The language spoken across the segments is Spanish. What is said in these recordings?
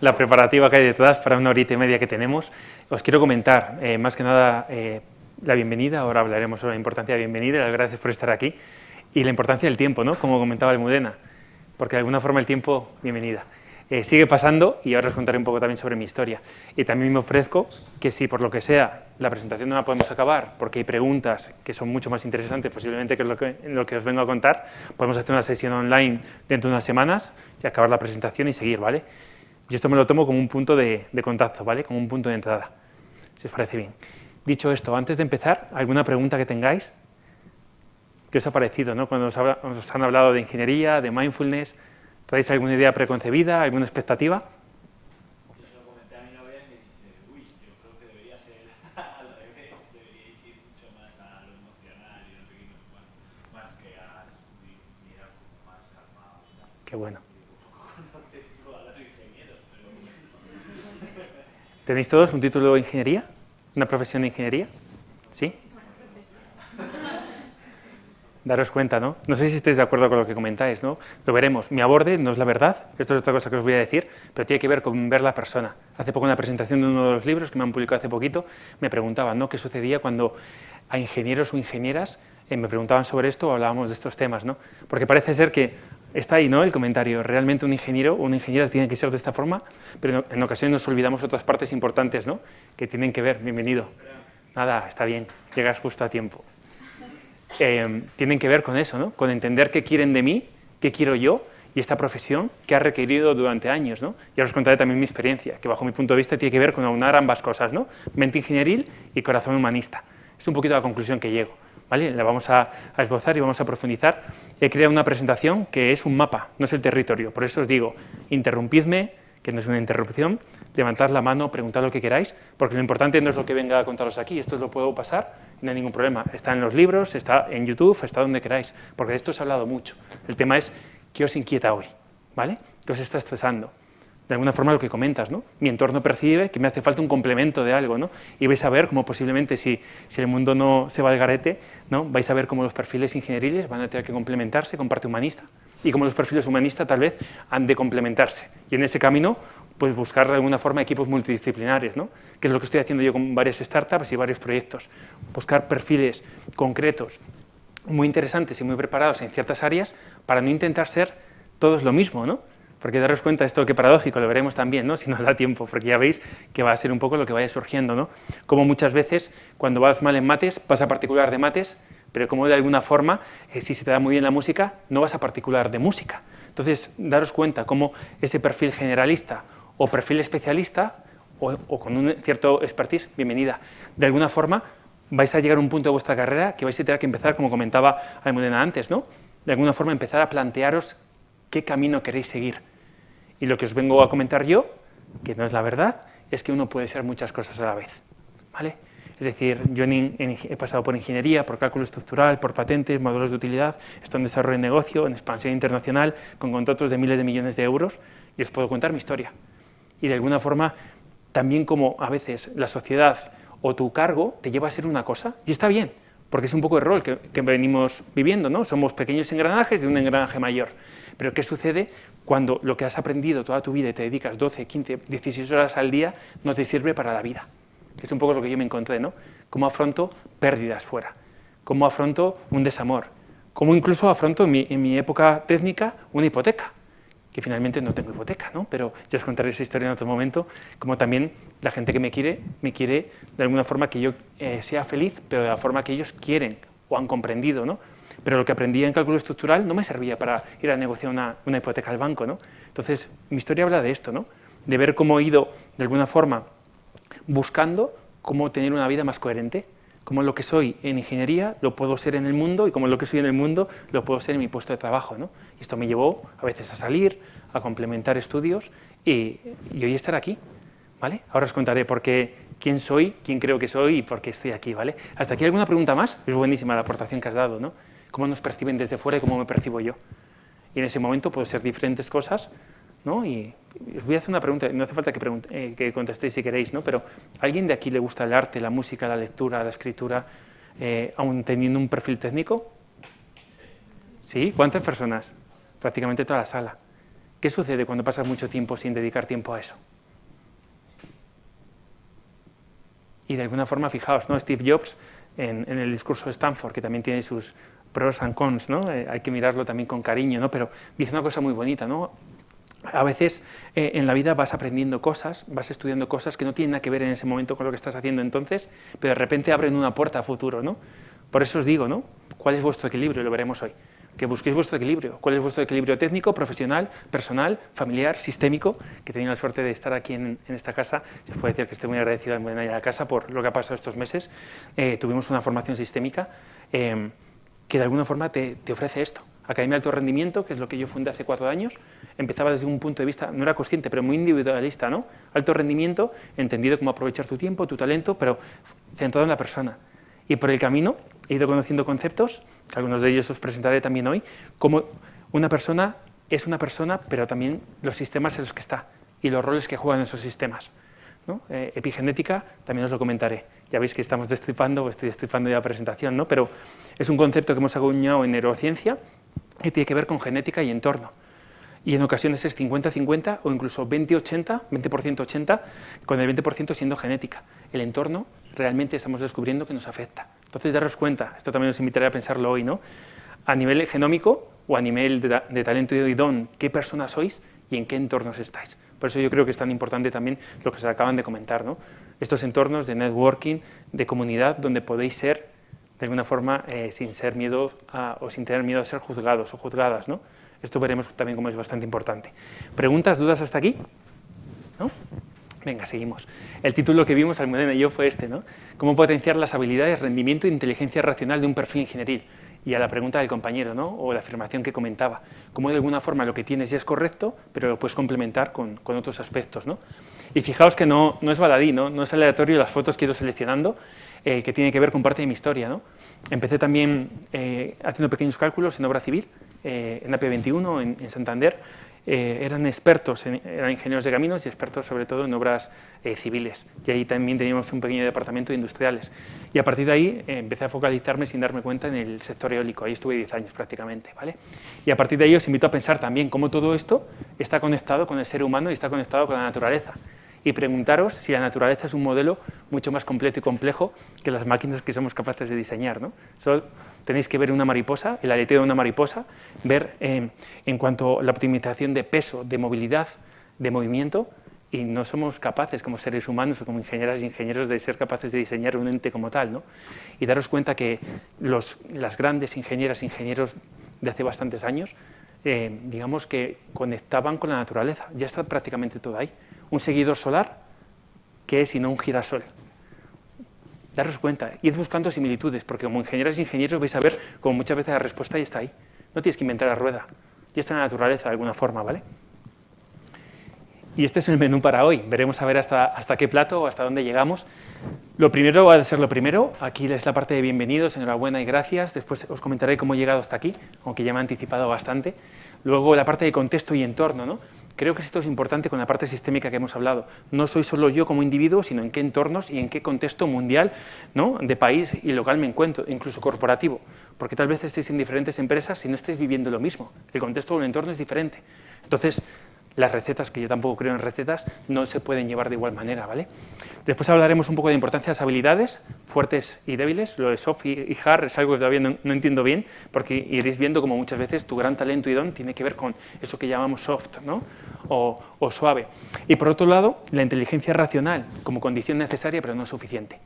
la preparativa que hay detrás para una horita y media que tenemos. Os quiero comentar, más que nada, la bienvenida. Ahora hablaremos sobre la importancia de la bienvenida, las gracias por estar aquí, y la importancia del tiempo, ¿no? Como comentaba Almudena, porque de alguna forma el tiempo, bienvenida. Sigue pasando y ahora os contaré un poco también sobre mi historia. Y también me ofrezco que si por lo que sea la presentación no la podemos acabar, porque hay preguntas que son mucho más interesantes posiblemente que lo que os vengo a contar, podemos hacer una sesión online dentro de unas semanas y acabar la presentación y seguir, ¿vale? Yo esto me lo tomo como un punto de contacto, ¿vale? Como un punto de entrada, si os parece bien. Dicho esto, antes de empezar, ¿alguna pregunta que tengáis? ¿Qué os ha parecido, ¿no? Cuando os han hablado de ingeniería, de mindfulness? ¿Traéis alguna idea preconcebida, alguna expectativa? Yo se lo comenté a mi novia y me dice, uy, yo creo que debería ser al revés, deberíais ir mucho más a lo emocional y no sé qué, más que a mirar como más calmado. Qué bueno. Conoces tú a los ingenieros, pero ¿Tenéis todos un título de ingeniería? ¿Una profesión de ingeniería? ¿Sí? Daros cuenta, ¿no? No sé si estáis de acuerdo con lo que comentáis, ¿no? Lo veremos. Mi aborde no es la verdad, esto es otra cosa que os voy a decir, pero tiene que ver con ver la persona. Hace poco en la presentación de uno de los libros que me han publicado hace poquito, me preguntaban, ¿no?, qué sucedía cuando a ingenieros o ingenieras me preguntaban sobre esto o hablábamos de estos temas, ¿no? Porque parece ser que está ahí, ¿no?, el comentario, realmente un ingeniero o una ingeniera tiene que ser de esta forma, pero en ocasiones nos olvidamos otras partes importantes, ¿no?, que tienen que ver. Bienvenido. Nada, está bien, llegas justo a tiempo. Tienen que ver con eso, ¿no?, con entender qué quieren de mí, qué quiero yo y esta profesión que ha requerido durante años, ¿no? Y ahora os contaré también mi experiencia, que bajo mi punto de vista tiene que ver con aunar ambas cosas, ¿no?, mente ingenieril y corazón humanista. Es un poquito la conclusión que llego, ¿vale? La vamos a esbozar y vamos a profundizar. He creado una presentación que es un mapa, no es el territorio, por eso os digo, interrumpidme, que no es una interrupción, levantad la mano, preguntad lo que queráis, porque lo importante no es lo que venga a contaros aquí, esto lo puedo pasar, no hay ningún problema, está en los libros, está en YouTube, está donde queráis, porque de esto os he hablado mucho. El tema es qué os inquieta hoy, ¿vale? ¿Qué os está estresando? De alguna forma lo que comentas, ¿no? Mi entorno percibe que me hace falta un complemento de algo, ¿no? Y vais a ver cómo posiblemente si el mundo no se va al garete, ¿no?, vais a ver cómo los perfiles ingenieriles van a tener que complementarse con parte humanista y cómo los perfiles humanistas tal vez han de complementarse. Y en ese camino, pues buscar de alguna forma equipos multidisciplinares, ¿no?, que es lo que estoy haciendo yo con varias startups y varios proyectos. Buscar perfiles concretos, muy interesantes y muy preparados en ciertas áreas para no intentar ser todos lo mismo, ¿no? Porque daros cuenta, esto que paradójico, lo veremos también, ¿no?, si nos da tiempo, porque ya veis que va a ser un poco lo que vaya surgiendo, ¿no? Como muchas veces, cuando vas mal en mates, vas a particular de mates, pero como de alguna forma, si se te da muy bien la música, no vas a particular de música. Entonces, daros cuenta cómo ese perfil generalista o perfil especialista, o con un cierto expertise, bienvenida, de alguna forma vais a llegar a un punto de vuestra carrera que vais a tener que empezar, como comentaba Almudena antes, ¿no?, de alguna forma empezar a plantearos qué camino queréis seguir. Y lo que os vengo a comentar yo, que no es la verdad, es que uno puede ser muchas cosas a la vez, ¿vale? Es decir, yo he pasado por ingeniería, por cálculo estructural, por patentes, modelos de utilidad, estoy en desarrollo de negocio, en expansión internacional, con contratos de miles de millones de euros, y os puedo contar mi historia. Y de alguna forma, también como a veces la sociedad o tu cargo te lleva a ser una cosa, y está bien, porque es un poco el rol que venimos viviendo, ¿no? Somos pequeños engranajes de un engranaje mayor. Pero ¿qué sucede cuando lo que has aprendido toda tu vida y te dedicas 12, 15, 16 horas al día no te sirve para la vida? Es un poco lo que yo me encontré, ¿no? Cómo afronto pérdidas fuera, cómo afronto un desamor, cómo incluso afronto en mi época técnica una hipoteca, que finalmente no tengo hipoteca, ¿no? Pero ya os contaré esa historia en otro momento, como también la gente que me quiere de alguna forma que yo sea feliz, pero de la forma que ellos quieren o han comprendido, ¿no? Pero lo que aprendí en cálculo estructural no me servía para ir a negociar una hipoteca al banco, ¿no? Entonces, mi historia habla de esto, ¿no?, de ver cómo he ido, de alguna forma, buscando cómo tener una vida más coherente, cómo lo que soy en ingeniería lo puedo ser en el mundo y cómo lo que soy en el mundo lo puedo ser en mi puesto de trabajo, ¿no? Y esto me llevó a veces a salir, a complementar estudios y hoy estar aquí, ¿vale? Ahora os contaré por qué, quién soy, quién creo que soy y por qué estoy aquí, ¿vale? ¿Hasta aquí alguna pregunta más? Es buenísima la aportación que has dado, ¿no? Cómo nos perciben desde fuera y cómo me percibo yo. Y en ese momento puedo ser diferentes cosas, ¿no? Y os voy a hacer una pregunta, no hace falta que contestéis si queréis, ¿no? Pero ¿a alguien de aquí le gusta el arte, la música, la lectura, la escritura, aún teniendo un perfil técnico? ¿Sí? ¿Cuántas personas? Prácticamente toda la sala. ¿Qué sucede cuando pasas mucho tiempo sin dedicar tiempo a eso? Y de alguna forma, fijaos, ¿no? Steve Jobs, en el discurso de Stanford, que también tiene sus pros and cons, ¿no? Hay que mirarlo también con cariño, ¿no? Pero dice una cosa muy bonita, ¿no? A veces en la vida vas aprendiendo cosas, vas estudiando cosas que no tienen nada que ver en ese momento con lo que estás haciendo entonces, pero de repente abren una puerta a futuro, ¿no? Por eso os digo, ¿no? ¿Cuál es vuestro equilibrio? Lo veremos hoy. Que busquéis vuestro equilibrio. ¿Cuál es vuestro equilibrio técnico, profesional, personal, familiar, sistémico? Que he tenido la suerte de estar aquí en esta casa. Se os puede decir que estoy muy agradecido a la casa por lo que ha pasado estos meses. Tuvimos una formación sistémica que de alguna forma te ofrece esto. Academia de Alto Rendimiento, que es lo que yo fundé hace 4 años, empezaba desde un punto de vista, no era consciente, pero muy individualista, ¿no? Alto rendimiento, entendido como aprovechar tu tiempo, tu talento, pero centrado en la persona. Y por el camino he ido conociendo conceptos, que algunos de ellos os presentaré también hoy, como una persona es una persona, pero también los sistemas en los que está y los roles que juegan esos sistemas, ¿no? Epigenética, también os lo comentaré. Ya veis que estamos destripando, o estoy destripando ya la presentación, ¿no? Pero es un concepto que hemos acuñado en neurociencia que tiene que ver con genética y entorno. Y en ocasiones es 50-50 o incluso 20-80, 20%-80, con el 20% siendo genética. El entorno realmente estamos descubriendo que nos afecta. Entonces, daros cuenta, esto también os invitaré a pensarlo hoy, ¿no? A nivel genómico o a nivel de talento y don, ¿qué personas sois y en qué entornos estáis? Por eso yo creo que es tan importante también lo que se acaban de comentar, ¿no? Estos entornos de networking, de comunidad, donde podéis ser, de alguna forma, sin ser miedo o sin tener miedo a ser juzgados o juzgadas, ¿no? Esto veremos también cómo es bastante importante. ¿Preguntas, dudas hasta aquí? ¿No? Venga, seguimos. El título que vimos, Almudena y yo, fue este, ¿no? ¿Cómo potenciar las habilidades, rendimiento e inteligencia racional de un perfil ingenieril? Y a la pregunta del compañero, ¿no? O la afirmación que comentaba. Cómo de alguna forma lo que tienes ya es correcto, pero lo puedes complementar con otros aspectos, ¿no? Y fijaos que no es baladí, ¿no? Es aleatorio las fotos que he ido seleccionando, que tienen que ver con parte de mi historia, ¿no? Empecé también haciendo pequeños cálculos en obra civil, en AP21, en Santander. Eran expertos, eran ingenieros de caminos y expertos sobre todo en obras civiles. Y ahí también teníamos un pequeño departamento de industriales. Y a partir de ahí empecé a focalizarme sin darme cuenta en el sector eólico. Ahí estuve 10 años prácticamente, ¿vale? Y a partir de ahí os invito a pensar también cómo todo esto está conectado con el ser humano y está conectado con la naturaleza. Y preguntaros si la naturaleza es un modelo mucho más completo y complejo que las máquinas que somos capaces de diseñar, ¿no? Solo tenéis que ver una mariposa, el aleteo de una mariposa, ver en cuanto a la optimización de peso, de movilidad, de movimiento, y no somos capaces como seres humanos o como ingenieras y ingenieros de ser capaces de diseñar un ente como tal, ¿no? Y daros cuenta que las grandes ingenieras e ingenieros de hace bastantes años, digamos que conectaban con la naturaleza, ya está prácticamente todo ahí. Un seguidor solar, ¿qué es sino un girasol? Daros cuenta, id buscando similitudes, porque como ingenieras e ingenieros vais a ver como muchas veces la respuesta ya está ahí. No tienes que inventar la rueda, ya está en la naturaleza de alguna forma, ¿vale? Y este es el menú para hoy. Veremos a ver hasta qué plato o hasta dónde llegamos. Lo primero va a ser lo primero. Aquí es la parte de bienvenidos, enhorabuena y gracias. Después os comentaré cómo he llegado hasta aquí, aunque ya me he anticipado bastante. Luego la parte de contexto y entorno, ¿no? Creo que esto es importante con la parte sistémica que hemos hablado. No soy solo yo como individuo, sino en qué entornos y en qué contexto mundial, ¿no? De país y local me encuentro, incluso corporativo. Porque tal vez estéis en diferentes empresas y no estéis viviendo lo mismo. El contexto o el entorno es diferente. Entonces, las recetas, que yo tampoco creo en recetas, no se pueden llevar de igual manera, ¿vale? Después hablaremos un poco de importancia de las habilidades, fuertes y débiles. Lo de soft y hard es algo que todavía no entiendo bien, porque iréis viendo como muchas veces tu gran talento y don tiene que ver con eso que llamamos soft, ¿no? O suave. Y por otro lado, la inteligencia racional como condición necesaria, pero no suficiente.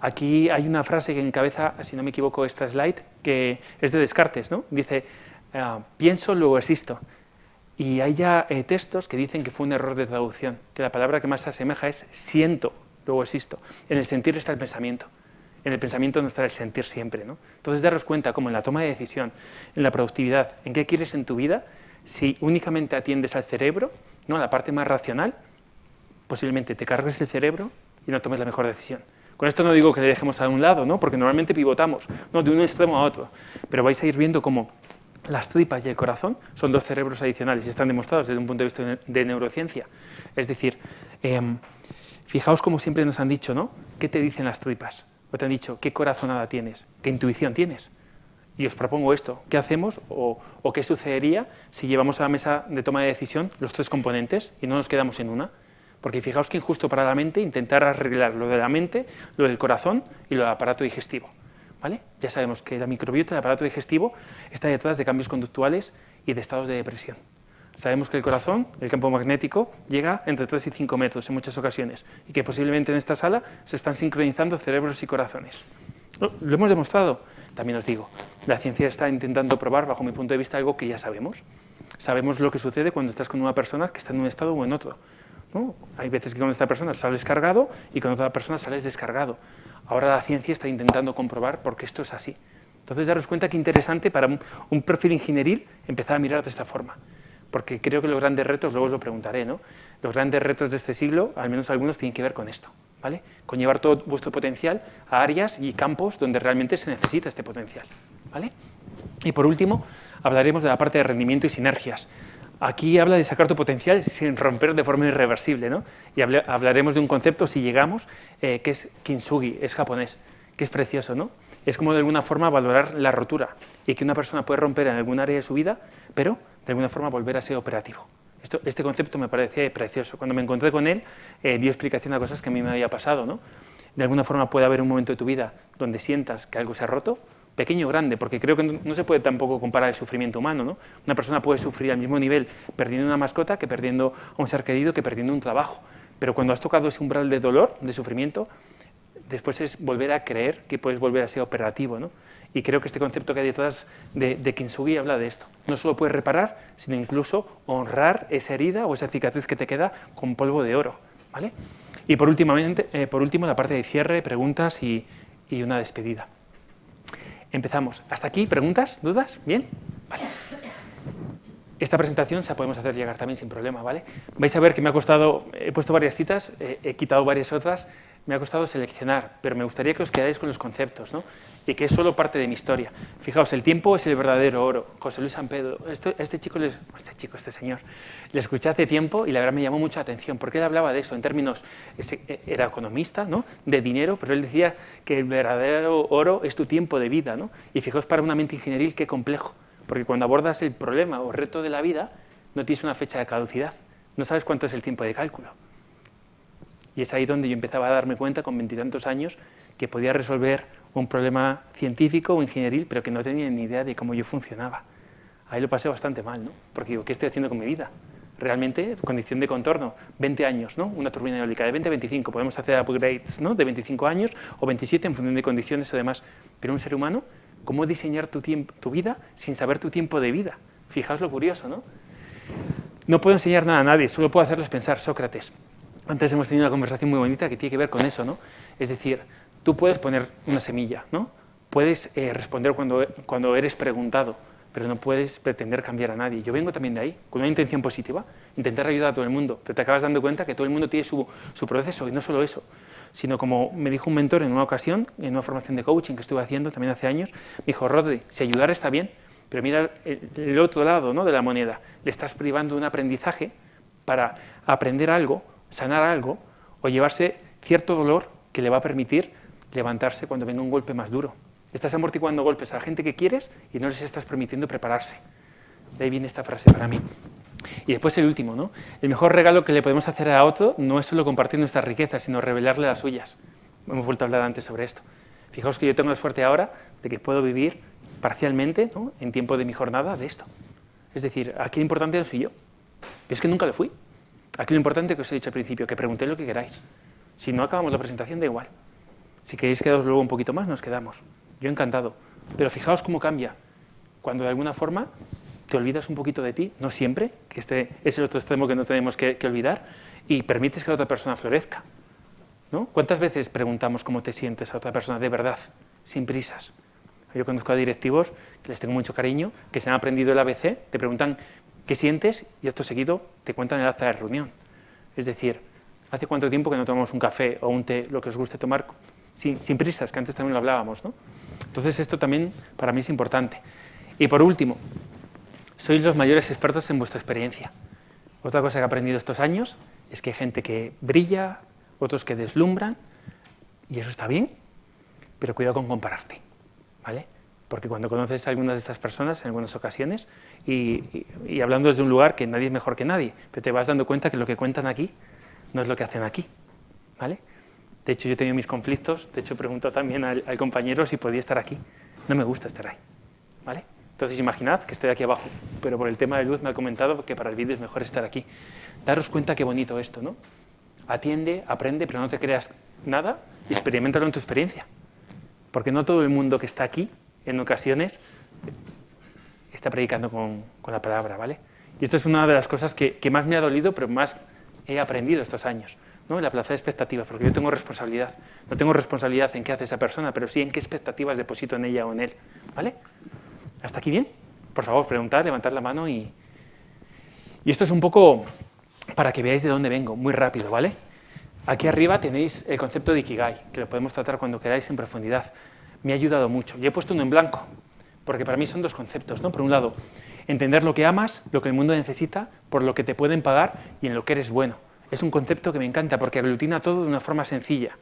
Aquí hay una frase que encabeza, si no me equivoco, esta slide, que es de Descartes, ¿no? Dice, pienso, luego existo. Y hay ya textos que dicen que fue un error de traducción, que la palabra que más se asemeja es siento, luego existo. En el sentir está el pensamiento, en el pensamiento no está el sentir siempre, ¿no? Entonces, daros cuenta cómo en la toma de decisión, en la productividad, en qué quieres en tu vida, si únicamente atiendes al cerebro, ¿no? A la parte más racional, posiblemente te cargues el cerebro y no tomes la mejor decisión. Con esto no digo que le dejemos a un lado, ¿no? Porque normalmente pivotamos, ¿no? De un extremo a otro, pero vais a ir viendo cómo las tripas y el corazón son dos cerebros adicionales y están demostrados desde un punto de vista de neurociencia. Es decir, fijaos como siempre nos han dicho, ¿no? ¿Qué te dicen las tripas? O te han dicho, ¿qué corazonada tienes? ¿Qué intuición tienes? Y os propongo esto, ¿qué hacemos o qué sucedería si llevamos a la mesa de toma de decisión los 3 componentes y no nos quedamos en una? Porque fijaos que injusto para la mente intentar arreglar lo de la mente, lo del corazón y lo del aparato digestivo. ¿Vale? Ya sabemos que la microbiota del aparato digestivo está detrás de cambios conductuales y de estados de depresión. Sabemos que el corazón, el campo magnético, llega entre 3 y 5 metros en muchas ocasiones y que posiblemente en esta sala se están sincronizando cerebros y corazones. Lo hemos demostrado. También os digo, la ciencia está intentando probar, bajo mi punto de vista, algo que ya sabemos. Sabemos lo que sucede cuando estás con una persona que está en un estado o en otro, ¿no? Hay veces que con esta persona sales cargado y con otra persona sales descargado. Ahora la ciencia está intentando comprobar por qué esto es así. Entonces, daros cuenta que interesante para un perfil ingenieril empezar a mirar de esta forma. Porque creo que los grandes retos, luego os lo preguntaré, ¿no? Los grandes retos de este siglo, al menos algunos, tienen que ver con esto, ¿vale? Con llevar todo vuestro potencial a áreas y campos donde realmente se necesita este potencial, ¿vale? Y por último, hablaremos de la parte de rendimiento y sinergias. Aquí habla de sacar tu potencial sin romper de forma irreversible, ¿no? Y hablaremos de un concepto, si llegamos, que es kintsugi, es japonés, que es precioso, ¿no? Es como de alguna forma valorar la rotura y que una persona puede romper en algún área de su vida, pero de alguna forma volver a ser operativo. Este concepto me parece precioso. Cuando me encontré con él, dio explicación a cosas que a mí me había pasado, ¿no? De alguna forma puede haber un momento de tu vida donde sientas que algo se ha roto, pequeño o grande, porque creo que no se puede tampoco comparar el sufrimiento humano, ¿no? Una persona puede sufrir al mismo nivel perdiendo una mascota que perdiendo a un ser querido, que perdiendo un trabajo. Pero cuando has tocado ese umbral de dolor, de sufrimiento, después es volver a creer que puedes volver a ser operativo, ¿no? Y creo que este concepto que hay detrás de kintsugi habla de esto. No solo puedes reparar, sino incluso honrar esa herida o esa cicatriz que te queda con polvo de oro, ¿vale? Y por último, la parte de cierre, preguntas y una despedida. Empezamos. ¿Hasta aquí? ¿Preguntas? ¿Dudas? ¿Bien? Vale. Esta presentación se la podemos hacer llegar también sin problema, ¿vale? Vais a ver que me ha costado, he puesto varias citas, he quitado varias otras, me ha costado seleccionar, pero me gustaría que os quedáis con los conceptos, ¿no? Y que es solo parte de mi historia. Fijaos, el tiempo es el verdadero oro. José Luis San Pedro, este señor, le escuché hace tiempo y la verdad me llamó mucha atención, porque él hablaba de eso en términos, era economista, ¿no? De dinero, pero él decía que el verdadero oro es tu tiempo de vida, ¿no? Y fijaos, para una mente ingenieril qué complejo, porque cuando abordas el problema o reto de la vida, no tienes una fecha de caducidad, no sabes cuánto es el tiempo de cálculo. Y es ahí donde yo empezaba a darme cuenta, con 20 y tantos años, que podía resolver un problema científico o ingenieril, pero que no tenía ni idea de cómo yo funcionaba. Ahí lo pasé bastante mal, ¿no? Porque digo, ¿qué estoy haciendo con mi vida? Realmente, condición de contorno, 20 años, ¿no? Una turbina eólica de 20 a 25, podemos hacer upgrades, ¿no? De 25 años o 27 en función de condiciones o demás. Pero un ser humano, ¿cómo diseñar tu vida sin saber tu tiempo de vida? Fijaos lo curioso, ¿no? No puedo enseñar nada a nadie, solo puedo hacerles pensar. Sócrates. Antes hemos tenido una conversación muy bonita que tiene que ver con eso, ¿no? Es decir, tú puedes poner una semilla, ¿no? Puedes responder cuando eres preguntado, pero no puedes pretender cambiar a nadie. Yo vengo también de ahí, con una intención positiva, intentar ayudar a todo el mundo, pero te acabas dando cuenta que todo el mundo tiene su proceso, y no solo eso, sino como me dijo un mentor en una ocasión, en una formación de coaching que estuve haciendo también hace años, me dijo, Rodri, si ayudar está bien, pero mira el otro lado, ¿no? De la moneda, le estás privando de un aprendizaje para aprender algo, sanar algo o llevarse cierto dolor que le va a permitir levantarse cuando venga un golpe más duro. Estás amortiguando golpes a la gente que quieres y no les estás permitiendo prepararse. De ahí viene esta frase para mí. Y después el último, ¿no? El mejor regalo que le podemos hacer a otro no es solo compartir nuestras riquezas, sino revelarle las suyas. Hemos vuelto a hablar antes sobre esto. Fijaos que yo tengo la suerte ahora de que puedo vivir parcialmente, ¿no? En tiempo de mi jornada de esto. Es decir, aquí lo importante no soy yo. Pero es que nunca lo fui. Aquí lo importante que os he dicho al principio, que preguntéis lo que queráis. Si no acabamos la presentación, da igual. Si queréis quedaros luego un poquito más, nos quedamos. Yo encantado. Pero fijaos cómo cambia. Cuando de alguna forma te olvidas un poquito de ti, no siempre, que este es el otro extremo que no tenemos que olvidar, y permites que la otra persona florezca, ¿no? ¿Cuántas veces preguntamos cómo te sientes a otra persona de verdad, sin prisas? Yo conozco a directivos, que les tengo mucho cariño, que se han aprendido el ABC, te preguntan qué sientes y acto seguido te cuentan el acta de reunión. Es decir, ¿hace cuánto tiempo que no tomamos un café o un té, lo que os guste tomar, sin prisas, que antes también lo hablábamos, ¿no? Entonces esto también para mí es importante. Y por último, sois los mayores expertos en vuestra experiencia. Otra cosa que he aprendido estos años es que hay gente que brilla, otros que deslumbran, y eso está bien, pero cuidado con compararte, ¿vale? Porque cuando conoces a algunas de estas personas, en algunas ocasiones, y hablando desde un lugar que nadie es mejor que nadie, pero te vas dando cuenta que lo que cuentan aquí no es lo que hacen aquí, ¿vale? De hecho, yo he tenido mis conflictos, de hecho he preguntado también al compañero si podía estar aquí. No me gusta estar ahí, ¿vale? Entonces imaginad que estoy aquí abajo, pero por el tema de luz me ha comentado que para el vídeo es mejor estar aquí. Daros cuenta qué bonito esto, ¿no? Atiende, aprende, pero no te creas nada y experiméntalo en tu experiencia. Porque no todo el mundo que está aquí, en ocasiones, está predicando con la palabra, ¿vale? Y esto es una de las cosas que más me ha dolido, pero más he aprendido estos años, ¿no? La plaza de expectativas, porque yo tengo responsabilidad. No tengo responsabilidad en qué hace esa persona, pero sí en qué expectativas deposito en ella o en él, ¿vale? ¿Hasta aquí bien? Por favor, preguntad, levantad la mano y esto es un poco para que veáis de dónde vengo, muy rápido, ¿vale? Aquí arriba tenéis el concepto de Ikigai, que lo podemos tratar cuando queráis en profundidad. Me ha ayudado mucho. Yo he puesto uno en blanco, porque para mí son dos conceptos, ¿no? Por un lado, entender lo que amas, lo que el mundo necesita, por lo que te pueden pagar y en lo que eres bueno. Es un concepto que me encanta porque aglutina todo de una forma sencilla.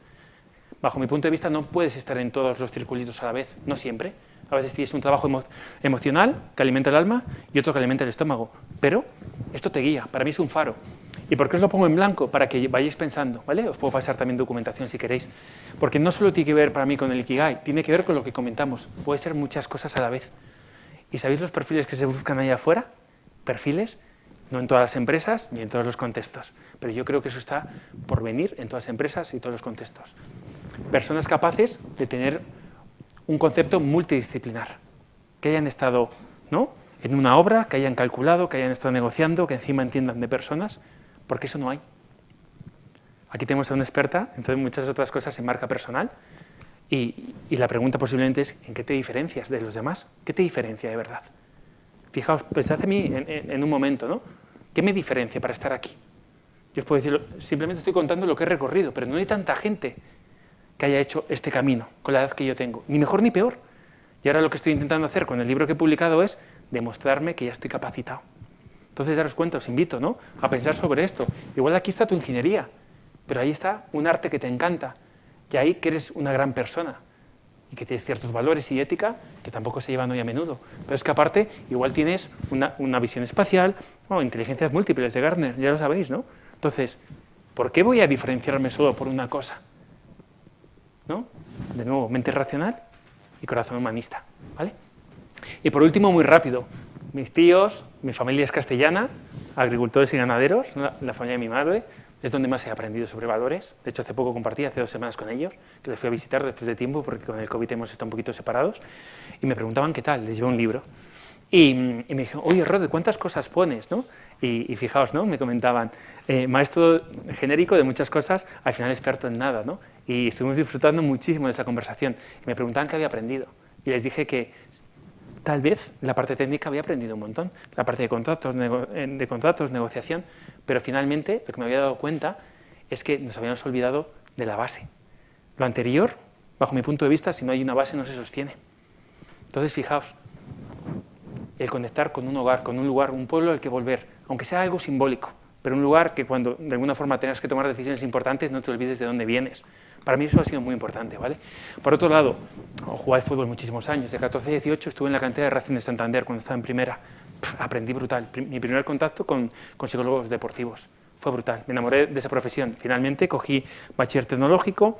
Bajo mi punto de vista, no puedes estar en todos los circulitos a la vez, no siempre. A veces tienes un trabajo emocional que alimenta el alma y otro que alimenta el estómago. Pero esto te guía, para mí es un faro. ¿Y por qué os lo pongo en blanco? Para que vayáis pensando, ¿vale? Os puedo pasar también documentación si queréis. Porque no solo tiene que ver para mí con el Ikigai, tiene que ver con lo que comentamos. Puede ser muchas cosas a la vez. ¿Y sabéis los perfiles que se buscan ahí afuera? Perfiles, no en todas las empresas ni en todos los contextos. Pero yo creo que eso está por venir en todas las empresas y todos los contextos. Personas capaces de tener un concepto multidisciplinar. Que hayan estado, ¿no?, en una obra, que hayan calculado, que hayan estado negociando, que encima entiendan de personas, porque eso no hay. Aquí tenemos a una experta, entonces muchas otras cosas en marca personal, y la pregunta posiblemente es, ¿en qué te diferencias de los demás? ¿Qué te diferencia de verdad? Fijaos, pensad en mí en un momento, ¿no? ¿Qué me diferencia para estar aquí? Yo os puedo decir, simplemente estoy contando lo que he recorrido, pero no hay tanta gente que haya hecho este camino con la edad que yo tengo, ni mejor ni peor. Y ahora lo que estoy intentando hacer con el libro que he publicado es demostrarme que ya estoy capacitado. Entonces, daros cuenta, os invito, ¿no?, a pensar sobre esto. Igual aquí está tu ingeniería, pero ahí está un arte que te encanta, y ahí que eres una gran persona, y que tienes ciertos valores y ética que tampoco se llevan hoy a menudo. Pero es que aparte, igual tienes una visión espacial, o inteligencias múltiples de Gartner, ya lo sabéis, ¿no? Entonces, ¿por qué voy a diferenciarme solo por una cosa? ¿No? De nuevo, mente racional y corazón humanista, ¿vale? Y por último, muy rápido, mis tíos, mi familia es castellana, agricultores y ganaderos, la familia de mi madre, es donde más he aprendido sobre valores. De hecho, hace poco compartí, hace 2 semanas con ellos, que les fui a visitar después de tiempo, porque con el COVID hemos estado un poquito separados, y me preguntaban qué tal, les llevé un libro. Y me dijeron, oye, Rode, ¿cuántas cosas pones, no? Y fijaos, ¿no?, me comentaban, maestro genérico de muchas cosas, al final experto en nada, ¿no? Y estuvimos disfrutando muchísimo de esa conversación. Y me preguntaban qué había aprendido. Y les dije que tal vez la parte técnica había aprendido un montón, la parte de contratos, negociación, pero finalmente lo que me había dado cuenta es que nos habíamos olvidado de la base. Lo anterior, bajo mi punto de vista, si no hay una base no se sostiene. Entonces, fijaos, el conectar con un hogar, con un lugar, un pueblo al que volver, aunque sea algo simbólico, pero un lugar que cuando de alguna forma tengas que tomar decisiones importantes no te olvides de dónde vienes. Para mí eso ha sido muy importante, ¿vale? Por otro lado, jugué al fútbol muchísimos años, de 14 a 18 estuve en la cantera de Racing de Santander cuando estaba en primera. Aprendí brutal, mi primer contacto con psicólogos deportivos, fue brutal, me enamoré de esa profesión. Finalmente cogí bachiller tecnológico,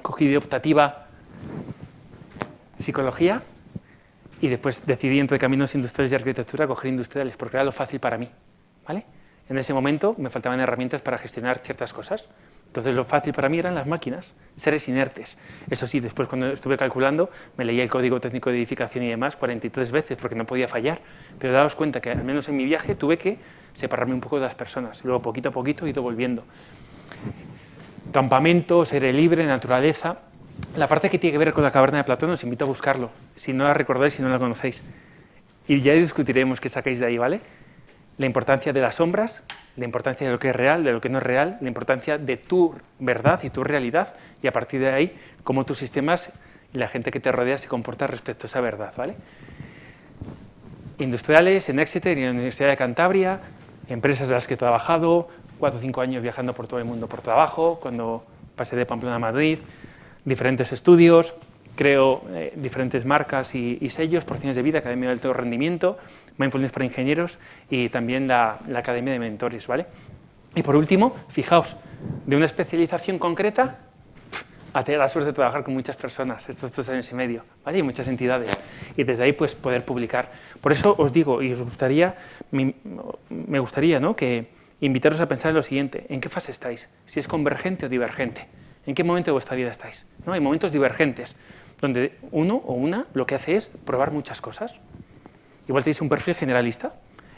cogí de optativa psicología y después decidí entre caminos industriales y arquitectura coger industriales porque era lo fácil para mí, ¿vale? En ese momento me faltaban herramientas para gestionar ciertas cosas. Entonces lo fácil para mí eran las máquinas, seres inertes. Eso sí, después cuando estuve calculando me leía el código técnico de edificación y demás 43 veces porque no podía fallar. Pero daos cuenta que al menos en mi viaje tuve que separarme un poco de las personas. Luego poquito a poquito he ido volviendo. Campamentos, aire libre, naturaleza. La parte que tiene que ver con la caverna de Platón os invito a buscarlo. Si no la recordáis, si no la conocéis. Y ya discutiremos qué sacáis de ahí, ¿vale? La importancia de las sombras, la importancia de lo que es real, de lo que no es real, la importancia de tu verdad y tu realidad, y a partir de ahí, cómo tus sistemas y la gente que te rodea se comporta respecto a esa verdad, ¿vale? Industriales en Exeter y en la Universidad de Cantabria, empresas en las que he trabajado, 4 o 5 años viajando por todo el mundo por trabajo, cuando pasé de Pamplona a Madrid, diferentes estudios, creo diferentes marcas y sellos, porciones de vida, Academia del Alto Rendimiento, Mindfulness para Ingenieros y también la Academia de Mentores, ¿vale? Y por último, fijaos, de una especialización concreta a tener la suerte de trabajar con muchas personas estos 2 años y medio, ¿vale? Y muchas entidades. Y desde ahí, pues, poder publicar. Por eso os digo, y os gustaría, me gustaría, ¿no?, que invitaros a pensar en lo siguiente: ¿en qué fase estáis? Si es convergente o divergente. ¿En qué momento de vuestra vida estáis? ¿No? Hay momentos divergentes, donde uno o una lo que hace es probar muchas cosas. Igual tenéis un perfil generalista,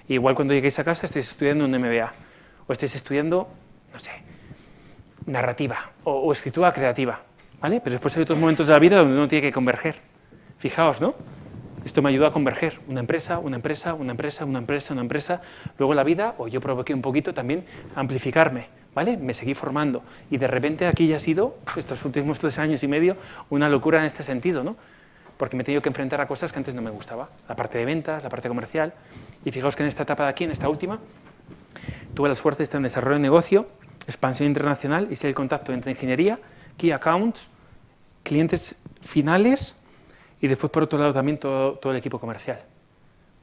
y igual cuando lleguéis a casa estáis estudiando un MBA, o estáis estudiando, no sé, narrativa o escritura creativa, ¿vale? Pero después hay otros momentos de la vida donde uno tiene que converger. Fijaos, ¿no? Esto me ayudó a converger. Una empresa, una empresa, una empresa, una empresa, una empresa. Luego la vida, o yo provoqué un poquito también, amplificarme, ¿vale? Me seguí formando. Y de repente aquí ya ha sido, estos últimos 2 años y medio, una locura en este sentido, ¿no? Porque me he tenido que enfrentar a cosas que antes no me gustaba. La parte de ventas, la parte comercial. Y fijaos que en esta etapa de aquí, en esta última, tuve la suerte de estar en desarrollo de negocio, expansión internacional y ser el contacto entre ingeniería, key accounts, clientes finales y después, por otro lado, también todo el equipo comercial.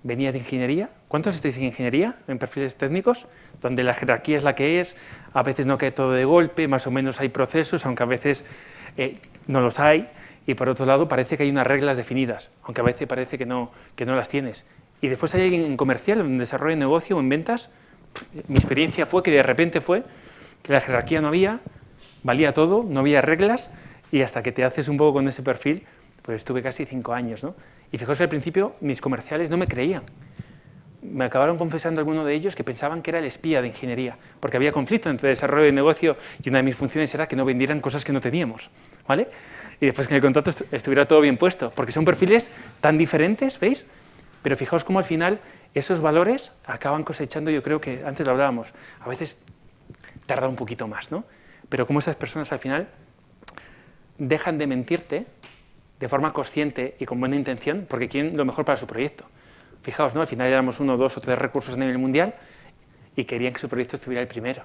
Venía de ingeniería. ¿Cuántos estáis en ingeniería, en perfiles técnicos? Donde la jerarquía es la que es, a veces no cae todo de golpe, más o menos hay procesos, aunque a veces no los hay. Y por otro lado, parece que hay unas reglas definidas, aunque a veces parece que no las tienes. Y después hay alguien en comercial, en desarrollo de negocio o en ventas. Mi experiencia fue que de repente fue que la jerarquía no había, valía todo, no había reglas, y hasta que te haces un poco con ese perfil, pues estuve casi 5 años, ¿no? Y fijaos, al principio mis comerciales no me creían. Me acabaron confesando algunos de ellos que pensaban que era el espía de ingeniería, porque había conflicto entre desarrollo de negocio y una de mis funciones era que no vendieran cosas que no teníamos, ¿vale? Y después que en el contrato estuviera todo bien puesto, porque son perfiles tan diferentes, ¿veis? Pero fijaos cómo al final esos valores acaban cosechando, yo creo que antes lo hablábamos, a veces tarda un poquito más, ¿no? Pero cómo esas personas al final dejan de mentirte de forma consciente y con buena intención porque quieren lo mejor para su proyecto. Fijaos, ¿no? Al final éramos 1, 2 o 3 recursos a nivel mundial y querían que su proyecto estuviera el primero.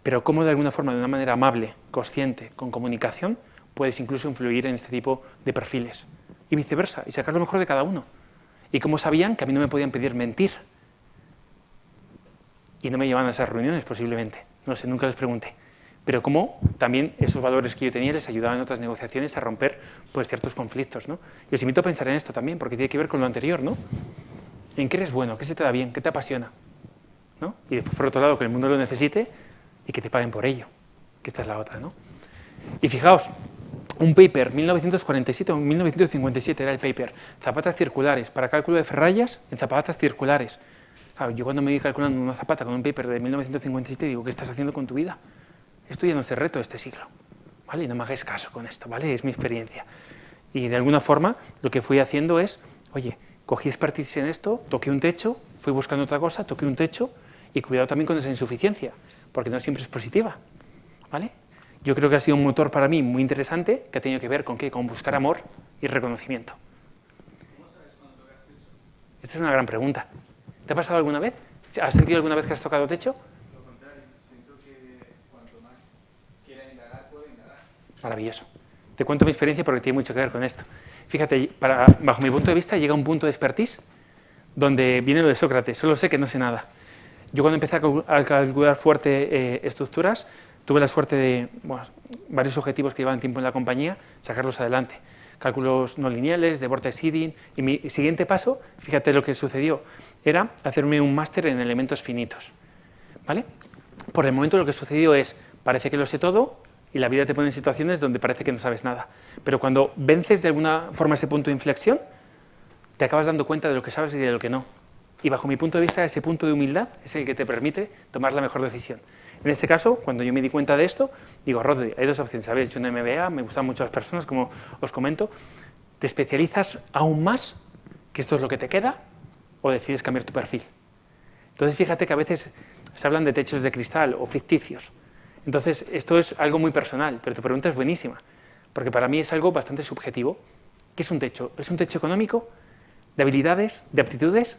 Pero cómo de alguna forma, de una manera amable, consciente, con comunicación, puedes incluso influir en este tipo de perfiles. Y viceversa, y sacar lo mejor de cada uno. Y cómo sabían que a mí no me podían pedir mentir. Y no me llevaban a esas reuniones, posiblemente. No sé, nunca les pregunté. Pero cómo también esos valores que yo tenía les ayudaban en otras negociaciones a romper, pues, ciertos conflictos, ¿no? Y os invito a pensar en esto también, porque tiene que ver con lo anterior, ¿no? ¿En qué eres bueno? ¿Qué se te da bien? ¿Qué te apasiona? ¿No? Y después, por otro lado, que el mundo lo necesite y que te paguen por ello, que esta es la otra, ¿no? Y fijaos, un paper, 1947 o 1957 era el paper, zapatas circulares, para cálculo de ferrallas en zapatas circulares. Claro, yo cuando me voy calculando una zapata con un paper de 1957 digo, ¿qué estás haciendo con tu vida? Esto ya no es el reto de este siglo, ¿vale? Y no me hagáis caso con esto, ¿vale? Es mi experiencia. Y de alguna forma lo que fui haciendo es, oye, cogí expertise en esto, toqué un techo, fui buscando otra cosa, toqué un techo y cuidado también con esa insuficiencia, porque no siempre es positiva, ¿vale? Yo creo que ha sido un motor para mí muy interesante que ha tenido que ver con ¿qué? Con buscar amor y reconocimiento. ¿Cómo sabes cuándo tocas techo? Esta es una gran pregunta. ¿Te ha pasado alguna vez? ¿Has sentido alguna vez que has tocado techo? Lo contrario, siento que cuanto más quiera indagar, puedo indagar. Maravilloso. Te cuento mi experiencia porque tiene mucho que ver con esto. Fíjate, bajo mi punto de vista llega un punto de expertise donde viene lo de Sócrates, solo sé que no sé nada. Yo cuando empecé a calcular fuerte estructuras, tuve la suerte de varios objetivos que llevaban tiempo en la compañía, sacarlos adelante. Cálculos no lineales, de vortex seeding, y mi siguiente paso, fíjate lo que sucedió, era hacerme un máster en elementos finitos, ¿vale? Por el momento lo que sucedió es, parece que lo sé todo, y la vida te pone en situaciones donde parece que no sabes nada. Pero cuando vences de alguna forma ese punto de inflexión, te acabas dando cuenta de lo que sabes y de lo que no. Y bajo mi punto de vista, ese punto de humildad es el que te permite tomar la mejor decisión. En este caso, cuando yo me di cuenta de esto, digo, Rodri, hay 2 opciones. Había hecho un MBA, me gustan mucho las personas, como os comento. ¿Te especializas aún más, que esto es lo que te queda, o decides cambiar tu perfil? Entonces, fíjate que a veces se hablan de techos de cristal o ficticios. Entonces, esto es algo muy personal, pero tu pregunta es buenísima, porque para mí es algo bastante subjetivo. ¿Qué es un techo? ¿Es un techo económico, de habilidades, de aptitudes?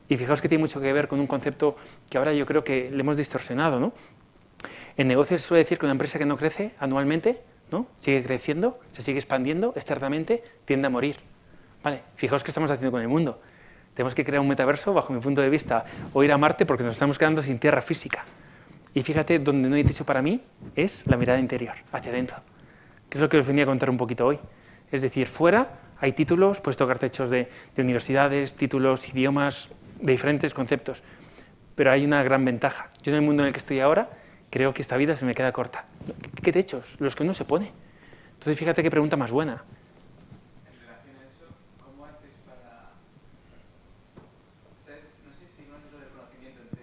Y fijaos que tiene mucho que ver con un concepto que ahora yo creo que le hemos distorsionado, ¿no? En negocios se suele decir que una empresa que no crece anualmente ¿no? Sigue creciendo, se sigue expandiendo, externamente tiende a morir. Vale, fijaos qué estamos haciendo con el mundo. Tenemos que crear un metaverso, bajo mi punto de vista, o ir a Marte porque nos estamos quedando sin tierra física. Y fíjate, donde no hay techo para mí es la mirada interior, hacia adentro, que es lo que os venía a contar un poquito hoy. Es decir, fuera hay títulos, puedes tocar techos de universidades, títulos, idiomas, de diferentes conceptos, pero hay una gran ventaja. Yo en el mundo en el que estoy ahora creo que esta vida se me queda corta. ¿Qué techos? Los que uno se pone. Entonces fíjate qué pregunta más buena. En relación a eso, ¿cómo haces para...? ¿Sabes? No sé si conoces lo del conocimiento en T.